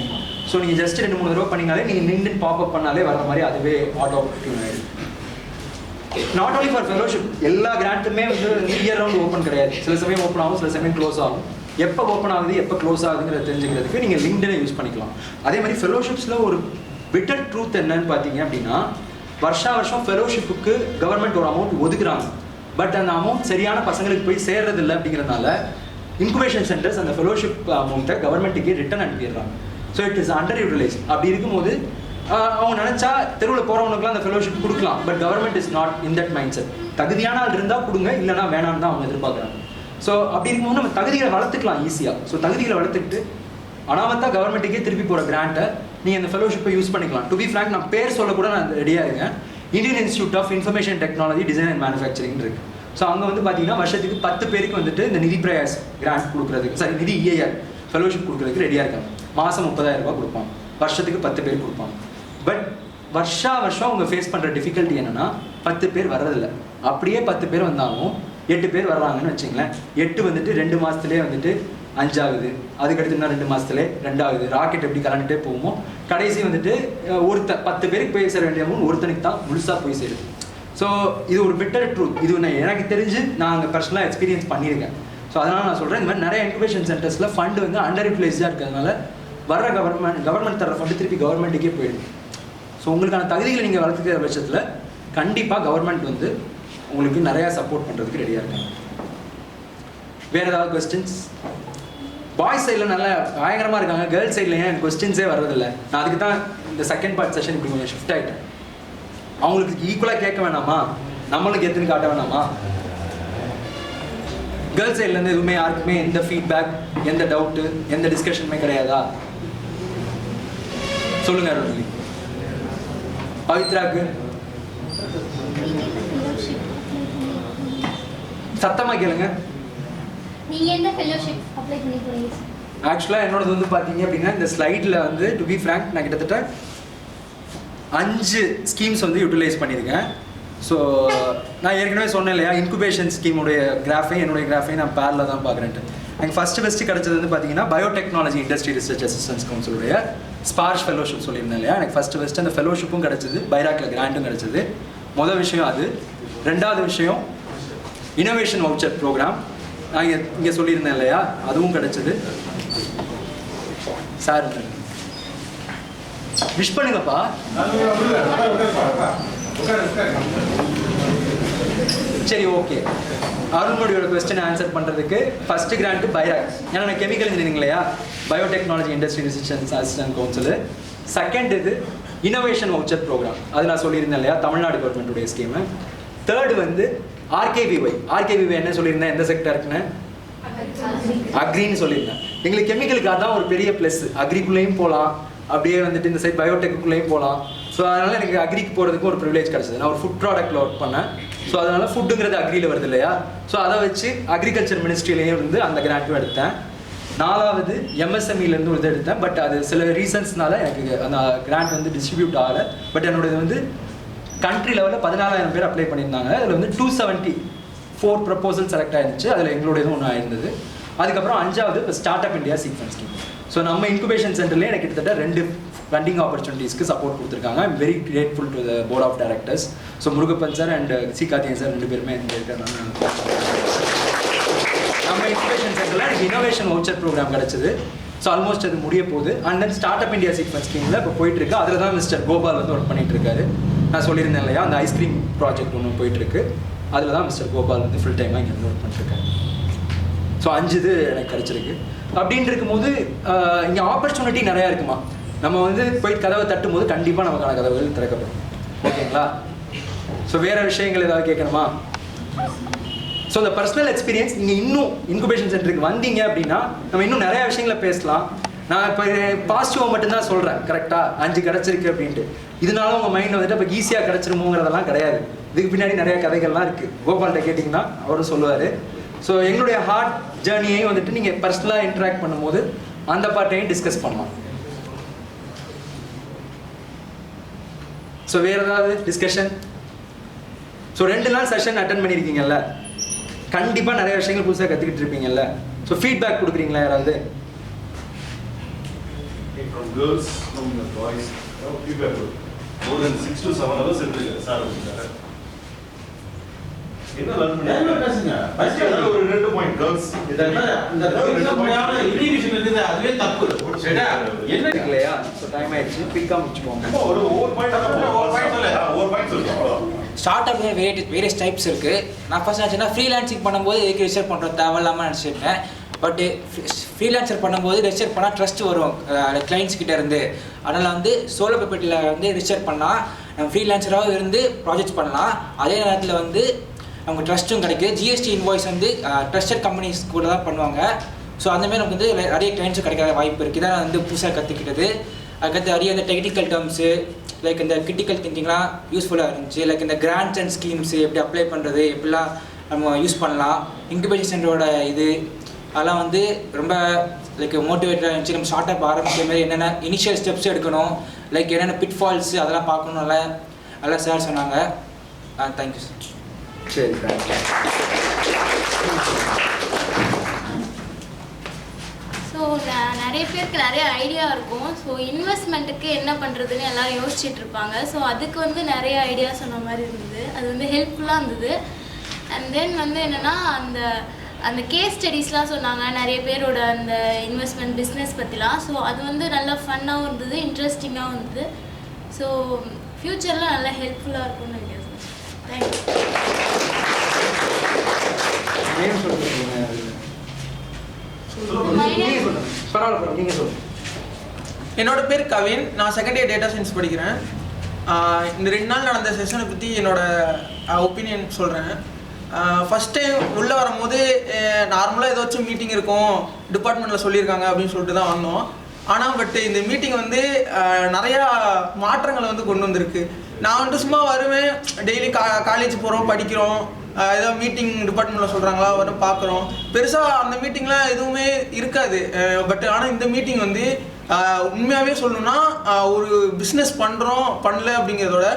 ஸோ நீங்கள் ஜஸ்ட் 2-3 தடவை பண்ணிங்கனாலே நீங்கள் லிங்க்டின் பாப்அப் பண்ணாலே வர மாதிரி அதுவே ஆட்டோ டியூன் ஆகிடும். நாட் ஓன்லி ஃபார் ஃபெலோஷிப், எல்லா கிராண்ட்டுமே வந்து இயர் ரவுண்ட் ஓப்பன் கிடையாது. சில சமயம் ஓப்பன் ஆகும், சில சமயம் க்ளோஸ் ஆகும். எப்போ ஓப்பன் ஆகுது எப்போ க்ளோஸ் ஆகுதுங்கிறத தெரிஞ்சுக்கிறதுக்கு நீங்கள் லிங்க்டினை யூஸ் பண்ணிக்கலாம். அதே மாதிரி ஃபெலோஷிப்ஸில் ஒரு பிட்டர் ட்ரூத் என்னன்னு பார்த்தீங்க அப்படின்னா, வருஷம் ஃபெலோஷிப்புக்கு கவர்மெண்ட் ஒரு அமௌண்ட் ஒதுக்குறாங்க. பட் அந்த அமௌண்ட் சரியான பசங்களுக்கு போய் சேர்றது இல்லை. அப்படிங்கிறதுனால இன்குபேஷன் சென்டர்ஸ் அந்த ஃபெலோஷிப் அமௌண்ட்டை கவர்மெண்ட்டுக்கு ரிட்டர்ன் அனுப்பிடுறாங்க. So it is under utilise. அப்படி இருக்கும்போது அவங்க நினச்சா தெருவில் போகிறவங்களுக்குலாம் அந்த ஃபெலோஷிப் கொடுக்கலாம். But government is not in that mindset. தகுதியான ஆள் இருந்தால் கொடுங்க, இல்லைனா வேணான்னு தான் அவங்க எதிர்பார்க்குறாங்க. ஸோ அப்படி இருக்கும்போது நம்ம தகுதிகளை வளர்த்துக்கலாம் ஈஸியாக. ஸோ தகுதிகளை வளர்த்துக்கிட்டு அனாமத்தாக கவர்மெண்ட்டுக்கே திருப்பி போகிற கிராண்ட்டை நீங்கள் இந்த ஃபெலோஷிப்பை யூஸ் பண்ணிக்கலாம். டு பி ஃப்ராங்க், நான் பேர் சொல்ல கூட நான் ரெடியாக இருக்கேன். Indian institute of information technology design and manufacturing இருக்கு. ஸோ அங்கே வந்து பார்த்தீங்கன்னா வருஷத்துக்கு 10 பேருக்கு வந்துட்டு இந்த நிதி பிரயாஸ் கிராண்ட் கொடுக்குறதுக்கு, சாரி நிதி EIR ஃபெலோஷிப் கொடுக்குறதுக்கு ரெடியாக இருக்காங்க. மாதம் 30,000 ரூபாய் கொடுப்பாங்க, வருஷத்துக்கு 10 பேர் கொடுப்பாங்க. பட் வருஷம் அவங்க ஃபேஸ் பண்ணுற டிஃபிகல்ட்டி என்னென்னா 10 பேர் வர்றதில்லை. அப்படியே 10 பேர் வந்தாலும் 8 பேர் வர்றாங்கன்னு வச்சுங்களேன். 8 வந்துட்டு 2 மாதத்துலேயே வந்துட்டு 5 ஆகுது, அதுக்கடுத்து இன்னும் 2 மாதத்துலேயே 2 ஆகுது. ராக்கெட் எப்படி கலந்துட்டே போகுமோ கடைசி வந்துட்டு 10 பேருக்கு போய் சேர வேண்டிய அமௌண்ட் ஒருத்தனுக்கு தான் முழுசாக போய் சேருது. ஸோ இது ஒரு பிட்டர் ட்ரூத். இது எனக்கு தெரிஞ்சு நான் அங்கே பர்சனலாக எக்ஸ்பீரியன்ஸ் பண்ணியிருக்கேன். ஸோ அதனால் நான் சொல்கிறேன், இந்த மாதிரி நிறைய இன்குபேஷன் சென்டர்ஸில் ஃபண்டு வந்து அண்டர் யூட்டிலைஸ்டாக இருக்கிறதுனால வர்ற கவர்மெண்ட் தர ஃபண்டு திருப்பி கவர்மெண்ட்டுக்கே போயிடுது. ஸோ உங்களுக்கான தகுதிகளை நீங்கள் வளர்த்துக்கிற பட்சத்தில் கண்டிப்பாக கவர்மெண்ட் வந்து உங்களுக்கு நிறையா சப்போர்ட் பண்ணுறதுக்கு ரெடியாக இருக்காங்க. வேறு ஏதாவது கொஸ்டின்ஸ்? பாய்ஸ் சைடில் நல்லா பயங்கரமாக இருக்காங்க, கேர்ள்ஸ் சைடில் ஏன் கொஸ்டின்ஸே வர்றதில்லை. நான் அதுக்கு தான் இந்த செகண்ட் பார்ட் செஷன் இப்படி கொஞ்சம் ஷிஃப்ட் ஆகிட்டேன். அவங்களுக்கு ஈக்குவலாக கேட்க வேணாமா, நம்மளுக்கு எத்தனை காட்ட வேணாமா? கேர்ள்ஸ் சைட்லேருந்து எதுவுமே யாருக்குமே எந்த ஃபீட்பேக், எந்த டவுட்டு, எந்த டிஸ்கஷனுமே கிடையாதா? சொல்லுங்க அருள்மொழி. பவித்ராக்கு சத்தமாக கேளுங்க. நீங்க என்ன ஃபெலோஷிப் அப்ளை பண்ணி போறீங்க? ஆக்சுவலாக என்னோடது வந்து பார்த்தீங்க அப்படின்னா இந்த ஸ்லைடில் வந்து டு பி ஃப்ராங்க் நான் கிட்டத்தட்ட 5 ஸ்கீம்ஸ் வந்து யூட்டிலைஸ் பண்ணியிருக்கேன். ஸோ நான் ஏற்கனவே சொன்னேன் இல்லையா, இன்குபேஷன் ஸ்கீமுடைய கிராஃபையும் என்னுடைய கிராஃபையும் நான் பேரில் தான் பார்க்குறேன்ட்டு. எனக்கு ஃபஸ்ட்டு கிடச்சது வந்து பார்த்தீங்கன்னா பயோடெக்னாலஜி இண்டஸ்ட்ரி ரிசர்ச் அசிஸ்டன்ஸ் கவுன்சிலுடைய ஸ்பார்ஷ் ஃபெலோஷிப் சொல்லியிருந்தேன் இல்லையா. எனக்கு ஃபஸ்ட்டு அந்த ஃபெலோஷிப்பும் கிடச்சிது, பைராக்கில் கிராண்டும் கிடச்சிது. மொதல் விஷயம் அது. ரெண்டாவது விஷயம் இனோவேஷன் வவுச்சர் ப்ரோக்ராம் நான் இங்கே சொல்லியிருந்தேன் இல்லையா, அதுவும் கிடச்சிது. சார் விஷ் பண்ணுங்கப்பா. சரி, ஓகே. அருண்மொழியோட கொஸ்டின் ஆன்சர் பண்ணுறதுக்கு ஃபர்ஸ்ட் கிராண்ட் பைராக், ஏன்னா நான் கெமிக்கல் இன்ஜினியரிங் இல்லையா, biotechnology industry research assistant council. Second இது இனோவேஷன் வவுச்சர் ப்ரோக்ராம், அது நான் சொல்லியிருந்தேன் இல்லையா, தமிழ்நாடு கவர்மெண்ட்டுடைய ஸ்கீமு. தேர்டு வந்து ஆர்கேவிஒய் என்ன சொல்லியிருந்தேன், எந்த செக்டருக்குன்னு? அக்ரின்னு சொல்லியிருந்தேன். எங்களுக்கு கெமிக்கலுக்கு அதான் ஒரு பெரிய ப்ளஸ், அக்ரிக்குள்ளேயும் போகலாம், அப்படியே வந்துட்டு இந்த சைட் பயோடெக்குள்ளேயும் போகலாம். ஸோ அதனால் எனக்கு அக்ரிக்கு போகிறதுக்கு ஒரு ப்ரிவிலேஜ் கிடச்சிது. நான் ஒரு ஃபுட் ப்ராடக்ட்டில் ஒர்க் பண்ணேன். ஸோ அதனால் ஃபுட்டுங்கிறது அக்ரியில் வருது இல்லையா, ஸோ அதை வச்சு அக்ரிகல்ச்சர் மினிஸ்ட்ரியிலேயும் இருந்து அந்த கிராண்ட்டும் எடுத்தேன். நாலாவது எம்எஸ்எம்இலேருந்து ஒரு இது எடுத்தேன். பட் அது சில ரீசன்ஸ்னால எனக்கு அந்த கிராண்ட் வந்து டிஸ்ட்ரிபியூட் ஆகலை. பட் என்னோடது வந்து கண்ட்ரி லெவலில் 14,000 பேர் அப்ளை பண்ணியிருந்தாங்க. அதில் வந்து 274 ப்ரப்போசல் செலக்ட் ஆயிருந்துச்சு. அதில் எங்களுடையதும் ஒன்று ஆயிருந்தது. அதுக்கப்புறம் 5வது இப்போ start up India sequence scheme. So நம்ம இன்குபேஷன் சென்டர்லேயே எனக்கு கிட்டத்தட்ட 2 ஃபண்டிங் ஆப்பர்ச்சுனிட்டிஸ்க்கு சப்போர்ட் கொடுத்துருக்காங்க. I'm very grateful to the board of directors. So Murugappan sir and C Karthikeyan sir 2 பேருமே இருக்காங்க. நம்ம இன்குபேஷன் சென்டரில் எனக்கு இனோவேஷன் வவுச்சர் ப்ரோக்ராம் கிடச்சிது. ஸோ ஆல்மோஸ்ட் அது முடிய போகுது. And then start up India sequence ஸ்கீமில் இப்போ போயிட்டுருக்கு. அதில் தான் மிஸ்டர் கோபால் வந்து ஒர்க் பண்ணிட்டு இருக்காரு. நான் சொல்லியிருந்தேன் இல்லையா, அந்த ஐஸ்கிரீம் ப்ராஜெக்ட் ஒன்று போயிட்டுருக்கு. அதில் தான் மிஸ்டர் கோபால் வந்து ஃபுல் டைமாக இங்கே வந்து ஒர்க் பண்ணிட்டுருக்காரு. ஸோ 5 இது எனக்கு கிடச்சிருக்கு. அப்படின்னு இருக்கும்போது இங்கே ஆப்பர்ச்சுனிட்டி நிறையா இருக்குமா. நம்ம வந்து போய் கதவை தட்டும் போது கண்டிப்பாக நமக்கான கதவுகள் திறக்கப்படும். ஓகேங்களா? ஸோ வேறு விஷயங்கள் ஏதாவது கேட்கணுமா? ஸோ இந்த பர்சனல் எக்ஸ்பீரியன்ஸ் நீங்கள் இன்னும் இன்குபேஷன் சென்டருக்கு வந்தீங்க அப்படின்னா நம்ம இன்னும் நிறையா விஷயங்களை பேசலாம். நான் இப்போ பாசிட்டிவாக மட்டும்தான் சொல்கிறேன், கரெக்டாக 5 கிடச்சிருக்கு அப்படின்ட்டு. இதனால உங்கள் மைண்ட் வந்துட்டு இப்போ ஈஸியாக கிடச்சிருமோங்கிறதெல்லாம் கிடையாது. இதுக்கு பின்னாடி நிறையா கதைகள்லாம் இருக்குது. கோபால்கிட்ட கேட்டிங்கன்னா அவரும் சொல்லுவார். ஸோ எங்களுடைய ஹார்ட் ஜேர்னியையும் வந்துட்டு நீங்கள் பர்சனலாக இன்ட்ராக்ட் பண்ணும்போது அந்த பார்ட்டையும் டிஸ்கஸ் பண்ணலாம். ஸோ வேறு ஏதாவது டிஸ்கஷன்? ஸோ 2 நாள் செஷன் அட்டன் பண்ணியிருக்கீங்கல்ல, கண்டிப்பாக நிறைய விஷயங்கள் புதுசாக கற்றுக்கிட்டு இருப்பீங்கல்ல. ஸோ ஃபீட்பேக் கொடுக்குறீங்களா யாராவது? From girls, from the boys, feedback. More than 6 to 7 hours எடுத்துருக்கேன் சார். என்ன லேர்ன் பண்ணீங்க? ஃபர்ஸ்ட் ஒரு 2 பாயிண்ட் கேர்ள்ஸ் இதெல்லாம் இந்த ரெகுலரான இன்ஹிபிஷன் இருக்குது, அதுவே தப்பு. சரியா? என்ன இல்லையா? ஸோ டைம் ஆயிடுச்சு, பிக்காக முடிச்சுக்கோங்க. ஒரு பாயிண்ட் ஒரு பாயிண்ட் சொல்லுங்க. ஸ்டார்ட் அப் வேரியஸ் டைப்ஸ் இருக்குது. நான் ஃபர்ஸ்ட் நினச்சேன்னா ஃப்ரீலான்சிங் பண்ணும்போது எதுக்கு ரிசர்ச் பண்ணுறோம் தேவையில்லாமல் நினச்சிருக்கேன். பட் ஃப்ரீலான்சர் பண்ணும்போது ரிசர்ச் பண்ணால் ட்ரஸ்ட் வரும் கிளைண்ட்ஸ் கிட்டே இருந்து. அதனால் வந்து சோலோ பேப்பரில் வந்து ரிசர்ச் பண்ணால் நம்ம ஃப்ரீலான்சராகவும் இருந்து ப்ராஜெக்ட்ஸ் பண்ணலாம். அதே நேரத்தில் வந்து அவங்க ட்ரஸ்ட்டும் கிடைக்குது. ஜிஎஸ்டி இன்வாய்ஸ் வந்து ட்ரஸ்டட் கம்பெனிஸ் கூட தான் பண்ணுவாங்க. ஸோ அந்தமாதிரி நமக்கு வந்து நிறைய கிளைண்ட்ஸும் கிடைக்கிற வாய்ப்பு இருக்குது. இதான் வந்து புதுசாக கற்றுக்கிட்டது. அதுக்கடுத்து நிறைய அந்த டெக்னிக்கல் டேர்ம்ஸு லைக் இந்த கிரிட்டிக்கல் திங்கிங்லாம் யூஸ்ஃபுல்லாக இருந்துச்சு. லைக் இந்த கிராண்ட்ஸ் அண்ட் ஸ்கீம்ஸு எப்படி அப்ளை பண்ணுறது, எப்படிலாம் நம்ம யூஸ் பண்ணலாம், இன்குபேஷன் சென்டரோட இது அதெல்லாம் வந்து ரொம்ப லைக் மோட்டிவேட்டாக இருந்துச்சு. நம்ம ஸ்டார்ட் அப் ஆரம்பிக்கிற மாதிரி என்னென்ன இனிஷியல் ஸ்டெப்ஸ் எடுக்கணும், லைக் என்னென்ன பிட்ஃபால்ஸு அதெல்லாம் பார்க்கணும்ல நல்லா சார் சொன்னாங்க. Thank you sir. சரி, தேங்க்யூ. ஸோ நிறைய பேருக்கு நிறைய ஐடியா இருக்கும். ஸோ இன்வெஸ்ட்மெண்ட்டுக்கு என்ன பண்ணுறதுன்னு எல்லோரும் யோசிச்சுட்டு இருப்பாங்க. ஸோ அதுக்கு வந்து நிறைய ஐடியா சொன்ன மாதிரி இருந்தது. அது வந்து ஹெல்ப்ஃபுல்லாக இருந்தது. அண்ட் தென் வந்து என்னென்னா அந்த கேஸ் ஸ்டடீஸ்லாம் சொன்னாங்க நிறைய பேரோட அந்த இன்வெஸ்ட்மெண்ட் பிஸ்னஸ் பற்றிலாம். ஸோ அது வந்து நல்லா ஃபன்னாகவும் இருந்தது, இன்ட்ரெஸ்டிங்காகவும் இருந்தது. ஸோ ஃப்யூச்சரில் நல்லா ஹெல்ப்ஃபுல்லாக இருக்கும்னு நினைக்கிறேன் சார். தேங்க்யூ. நேம் சொல்லுங்க. பரவாயில்ல, நீங்கள் சொல்லுங்கள். என்னோட பேர் கவின். நான் செகண்ட் இயர் டேட்டா சயின்ஸ் படிக்கிறேன். இந்த 2 நாள் நடந்த செஷனை பற்றி என்னோட ஒப்பீனியன் சொல்கிறேன். ஃபஸ்ட் டைம் உள்ளே வரும்போது நார்மலாக ஏதாச்சும் மீட்டிங் இருக்கும், டிபார்ட்மெண்ட்டில் சொல்லியிருக்காங்க அப்படின்னு சொல்லிட்டு தான் வந்தோம். ஆனால் பட் இந்த மீட்டிங் வந்து நிறையா மாற்றங்களை வந்து கொண்டு வந்திருக்கு. நான் வந்து சும்மா வருவேன், டெய்லி காலேஜ் போகிறோம், படிக்கிறோம், ஏதோ மீட்டிங் டிபார்ட்மெண்ட்டில் சொல்கிறாங்களா வரும் பார்க்குறோம். பெருசாக அந்த மீட்டிங்லாம் எதுவுமே இருக்காது. பட் ஆனால் இந்த மீட்டிங் வந்து உண்மையாகவே சொல்லணும்னா ஒரு பிஸ்னஸ் பண்ணுறோம் பண்ணல அப்படிங்கிறதோட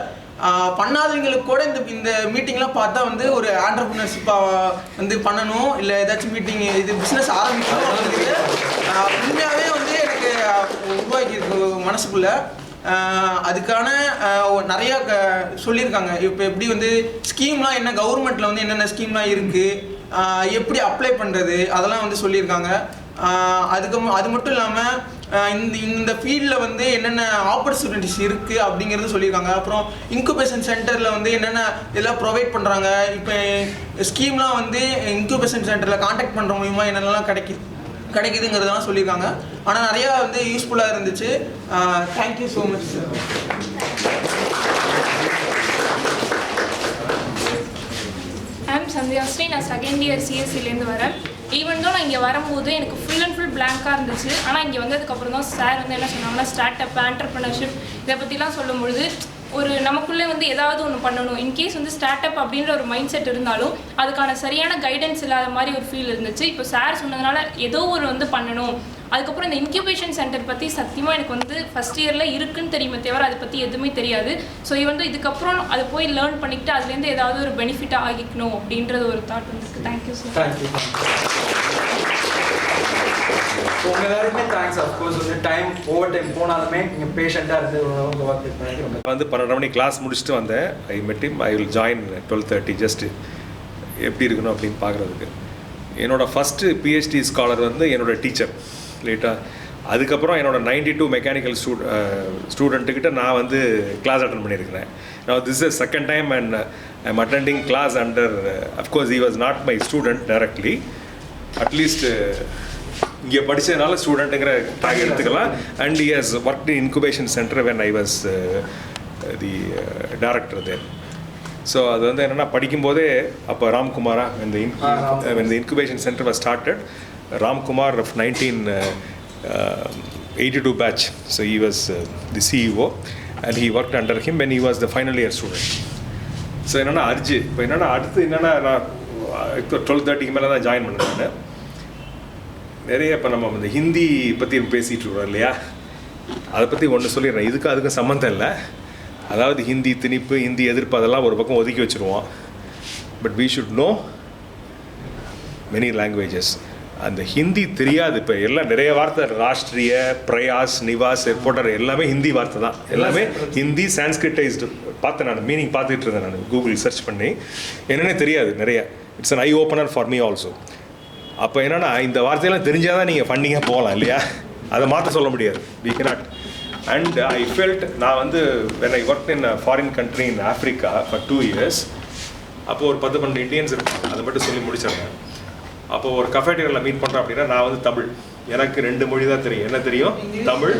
பண்ணாதவங்களுக்கு கூட இந்த மீட்டிங்லாம் பார்த்தா வந்து ஒரு ஆண்டர்பிரினர்ஷிப்பாக வந்து பண்ணணும், இல்லை ஏதாச்சும் மீட்டிங் இது பிஸ்னஸ் ஆரம்பிக்கணும் அப்படிங்கிறது உண்மையாகவே வந்து எனக்கு உருவாக்கியிருக்கு மனசுக்குள்ளே. அதுக்கான நிறையா சொல்லியிருக்காங்க. இப்போ எப்படி வந்து ஸ்கீம்லாம் என்ன, கவர்மெண்ட்டில் வந்து என்னென்ன ஸ்கீம்லாம் இருக்குது, எப்படி அப்ளை பண்ணுறது, அதெல்லாம் வந்து சொல்லியிருக்காங்க. அது மட்டும் இல்லாமல் இந்த ஃபீல்டில் வந்து என்னென்ன ஆப்பர்ச்சுனிட்டிஸ் இருக்குது அப்படிங்கிறது சொல்லியிருக்காங்க. அப்புறம் இன்குபேஷன் சென்டரில் வந்து என்னென்ன இதெல்லாம் ப்ரொவைட் பண்ணுறாங்க. இப்போ ஸ்கீம்லாம் வந்து இன்குபேஷன் சென்டரில் கான்டாக்ட் பண்ணுற மூலிமா என்னென்னலாம் கிடைக்குதுங்கிறதெல்லாம் சொல்லியிருக்காங்க. ஆனால் நிறையா வந்து யூஸ்ஃபுல்லாக இருந்துச்சு. Thank you so much sir. I'm Sandhyashree. நான் செகண்ட் இயர் சிஎஸ்சிலேருந்து வரேன். ஈவன் தான் நான் இங்கே வரும்போது எனக்கு ஃபுல் அண்ட் ஃபுல் பிளாங்காக இருந்துச்சு. ஆனால் இங்கே வந்ததுக்கப்புறம் தான் சார் வந்து என்ன சொன்னாங்கன்னா ஸ்டார்ட் அப், ஆண்டர்ப்ரனர்ஷிப் இதை பற்றிலாம் சொல்லும்பொழுது ஒரு நமக்குள்ளே வந்து ஏதாவது ஒன்று பண்ணணும். இன்கேஸ் வந்து ஸ்டார்ட் அப் அப்படின்ற ஒரு மைண்ட் செட் இருந்தாலும் அதுக்கான சரியான கைடன்ஸ் இல்லாத மாதிரி ஒரு ஃபீல் இருந்துச்சு. இப்போ சார் சொன்னதுனால ஏதோ ஒரு வந்து பண்ணணும். அதுக்கப்புறம் இந்த இன்க்யூபேஷன் சென்டர் பற்றி சத்தியமாக எனக்கு வந்து ஃபஸ்ட் இயரில் இருக்குன்னு தெரியுமே தவிர அதை பற்றி எதுவுமே தெரியாது. ஸோ வந்து இதுக்கப்புறம் அதை போய் லேர்ன் பண்ணிக்கிட்டு அதுலேருந்து ஏதாவது ஒரு பெனிஃபிட்டாக ஆகிக்கணும் அப்படின்றது ஒரு தாட் வந்துருக்கு. Thank you sir. தேங்க்யூ. ஸோ உங்கள் எல்லாருக்குமே தேங்க்ஸ். அஃப்கோர்ஸ் வந்து ஓவர் டைம் போனாலுமே நீங்கள் பேஷண்ட்டாக இருந்து உங்கள் ஒர்க் பண்ணி வந்து 12 மணி கிளாஸ் முடிச்சுட்டு வந்தேன். I met him. I will join 12:30 just எப்படி இருக்கணும் அப்படின்னு பார்க்குறதுக்கு. என்னோடய ஃபஸ்ட்டு பிஹெச்டி ஸ்காலர் வந்து என்னோடய டீச்சர் லேட்டாக. அதுக்கப்புறம் என்னோட 92 மெக்கானிக்கல் ஸ்டூடெண்ட்டுக்கிட்ட நான் வந்து கிளாஸ் அட்டன் பண்ணியிருக்கிறேன். நான் this is second time and I am attending class under, of course he was not my student directly, at least இங்கே படித்ததுனால ஸ்டூடெண்ட்டுங்கிற டாக் எடுத்துக்கலாம். And he has worked in incubation center when I was the director there. So அது வந்து என்னென்னா படிக்கும்போதே அப்போ ராம்குமாரா இந்த incubation center was started. Ramkumar of 1982 batch. So he was the CEO and he worked under him when he was the final year student. So என்னன்னா urge இப்போ என்னென்னா அடுத்து என்னென்னா நான் 12:30 மேலே தான் ஜாயின் பண்ணேன். நிறைய இப்போ நம்ம இந்த ஹிந்தி பற்றி பேசிகிட்டு இருக்கோம் இல்லையா, அதை பற்றி ஒன்று சொல்லிடுறேன். இதுக்கு அதுக்கும் சம்மந்தம் இல்லை. அதாவது ஹிந்தி திணிப்பு, ஹிந்தி எதிர்ப்பு அதெல்லாம் ஒரு பக்கம் ஒதுக்கி வச்சுருவோம். But we should know many languages. அந்த ஹிந்தி தெரியாது. இப்போ எல்லாம் நிறைய வார்த்தை, ராஷ்ட்ரிய, பிரயாஸ், நிவாஸ் போன்ற எல்லாமே ஹிந்தி வார்த்தை தான். எல்லாமே ஹிந்தி சான்ஸ்கிரிட்டைஸ்டு. பார்த்தேன் நான், மீனிங் பார்த்துட்டு இருந்தேன் நான் கூகுள் சர்ச் பண்ணி. என்னென்ன தெரியாது நிறைய. It's an I opener for me also. அப்போ என்னென்னா இந்த வார்த்தையெல்லாம் தெரிஞ்சால் தான் நீங்கள் ஃபண்டிங்காக போகலாம் இல்லையா, அதை மாற்ற சொல்ல முடியாது. We cannot. And I felt நான் வந்து when I work in foreign country in Africa for 2 years. அப்போது ஒரு 10-12 இண்டியன்ஸ் இருக்கும். அதை மட்டும் சொல்லி முடிச்சிடுறேன். அப்போது ஒரு கஃபேட்டரியில் மீட் பண்ணுறேன் அப்படின்னா நான் வந்து தமிழ், எனக்கு 2 மொழி தான் தெரியும். என்ன தெரியும்? தமிழ்,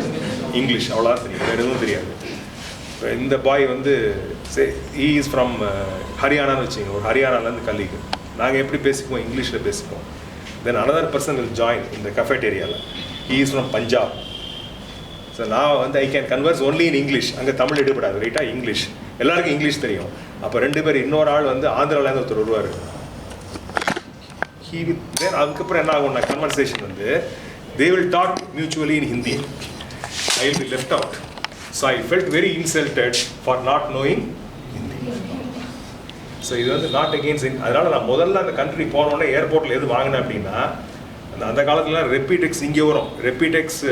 இங்கிலீஷ், அவ்வளோதான் தெரியும். வேறு எதுவும் தெரியாது. இந்த பாய் வந்து ஹீ இஸ் ஃப்ரம் ஹரியானான்னு வச்சுங்க. ஒரு ஹரியானாலேருந்து கலீக். நாங்கள் எப்படி பேசிக்குவோம்? இங்கிலீஷில் பேசிக்குவோம். Then another person will join இந்த கஃபேட்டேரியாவில். He is from Punjab. So நான் வந்து I can converse only in English. அங்கே தமிழ் எடுபடாது, ரைட்டாக இங்கிலீஷ். எல்லாருக்கும் இங்கிலீஷ் தெரியும். அப்போ 2 பேர், இன்னொரு ஆள் வந்து ஆந்திராவிலேருந்து ஒருத்தர் வருவார். அதுக்கப்புறம் என்ன ஆகும்னா கன்வர்சேஷன் வந்து they will talk mutually in Hindi. I will be left out. So I felt very insulted for not knowing Hindi. So இது வந்து நாட் அகெயின்ஸ்ட். அதனால் நான் முதல்ல அந்த கண்ட்ரி போனோடனே ஏர்போர்ட்டில் எது வாங்கினேன் அப்படின்னா, அந்த காலத்தில் ரெப்பிடெக்ஸ் இங்கே வரும். ரெப்பிடெக்ஸ்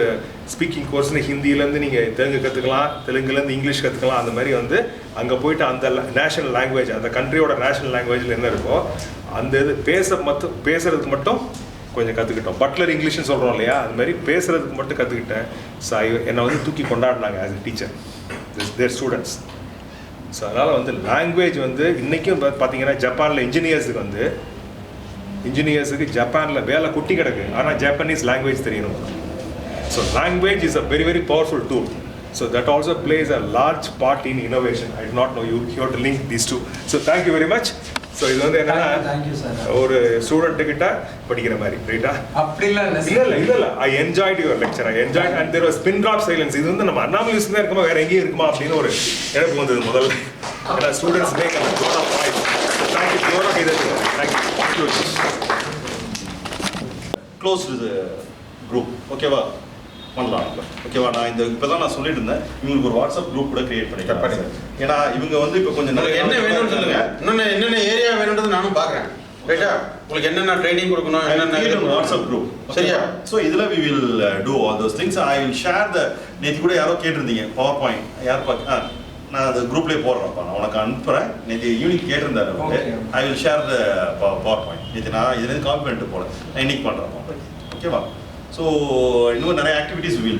ஸ்பீக்கிங் கோர்ஸ்னு ஹிந்திலேருந்து நீங்கள் தெலுங்கு கற்றுக்கலாம், தெலுங்குலேருந்து இங்கிலீஷ் கற்றுக்கலாம். அந்த மாதிரி வந்து அங்கே போயிட்டு அந்த நேஷனல் லாங்குவேஜ், அந்த கண்ட்ரியோட நேஷனல் லாங்குவேஜில் என்ன இருக்கோ அந்த இது பேசுறதுக்கு மட்டும் கொஞ்சம் கற்றுக்கிட்டோம். பட்லர் இங்கிலீஷ்னு சொல்கிறோம் இல்லையா, அது மாதிரி பேசுகிறதுக்கு மட்டும் கற்றுக்கிட்டேன். ஸோ என்னை வந்து தூக்கி கொண்டாடினாங்க as a teacher, there students. So அதனால் வந்து லாங்குவேஜ் வந்து இன்றைக்கும் பார்த்தீங்கன்னா ஜப்பானில் இன்ஜினியர்ஸுக்கு வந்து இன்ஜினியர்ஸுக்கு ஜப்பானில் வேலை குட்டி கிடக்கு ஆனால் ஜப்பானீஸ் லாங்குவேஜ் தெரியணும். So language is a very very powerful tool. So that also plays a large part in innovation. I do not know you have to link these two. So thank you very much. So இது வந்து என்னன்னா ஒரு student கிட்ட படிக்கிற மாதிரி ரைட்டா? அப்படிலாம் இல்ல I enjoyed your lecture. I enjoyed and there was pin drop silence. இது வந்து நம்ம அண்ணாமலை யூஸ்ல இருக்குமா வேற எங்கேயும் இருக்குமா அப்படின்னு ஒரு எனக்கு வந்தது முதல்ல. ஏன்னா students make a lot of noise. Thank you. Your thank you. Close to the group. ஓகேவா? பண்ணலாம். ஓகேவா? நான் இந்த இப்பதான் நான் சொல்லிட்டு இருந்தேன் இவங்களுக்கு ஒரு வாட்ஸ்அப் குரூப் கூட கிரியேட் பண்ணிக்கிறேன். ஏன்னா இவங்க வந்து இப்போ கொஞ்சம் உங்களுக்கு என்ன வேணும்னு சொல்லுங்க. என்னென்ன ஏரியா வேணும்ன்றது நானும் பார்க்குறேன். ரைட்டா? உங்களுக்கு என்னென்ன ட்ரைனிங் கொடுக்கணும் என்னென்ன வாட்ஸ்அப் குரூப் சரியா? ஸோ இதில் we will do all those things. I will share the நேற்று கூட யாரோ கேட்டிருந்தீங்க பவர் பாயிண்ட் யார் நான் அந்த குரூப்லேயே போடுறேன்ப்பா நான் உனக்கு அனுப்புகிறேன். நேற்று ஈவினிங் கேட்டிருந்தாரு ஐ will share the power point. நேற்று நான் இதுலேருந்து காப்பி பண்ணிட்டு போகிறேன். நான் இன்னைக்கு பண்ணுறேன். ஓகேவா? ஸோ இன்னும் நிறைய ஆக்டிவிட்டீஸ் வில்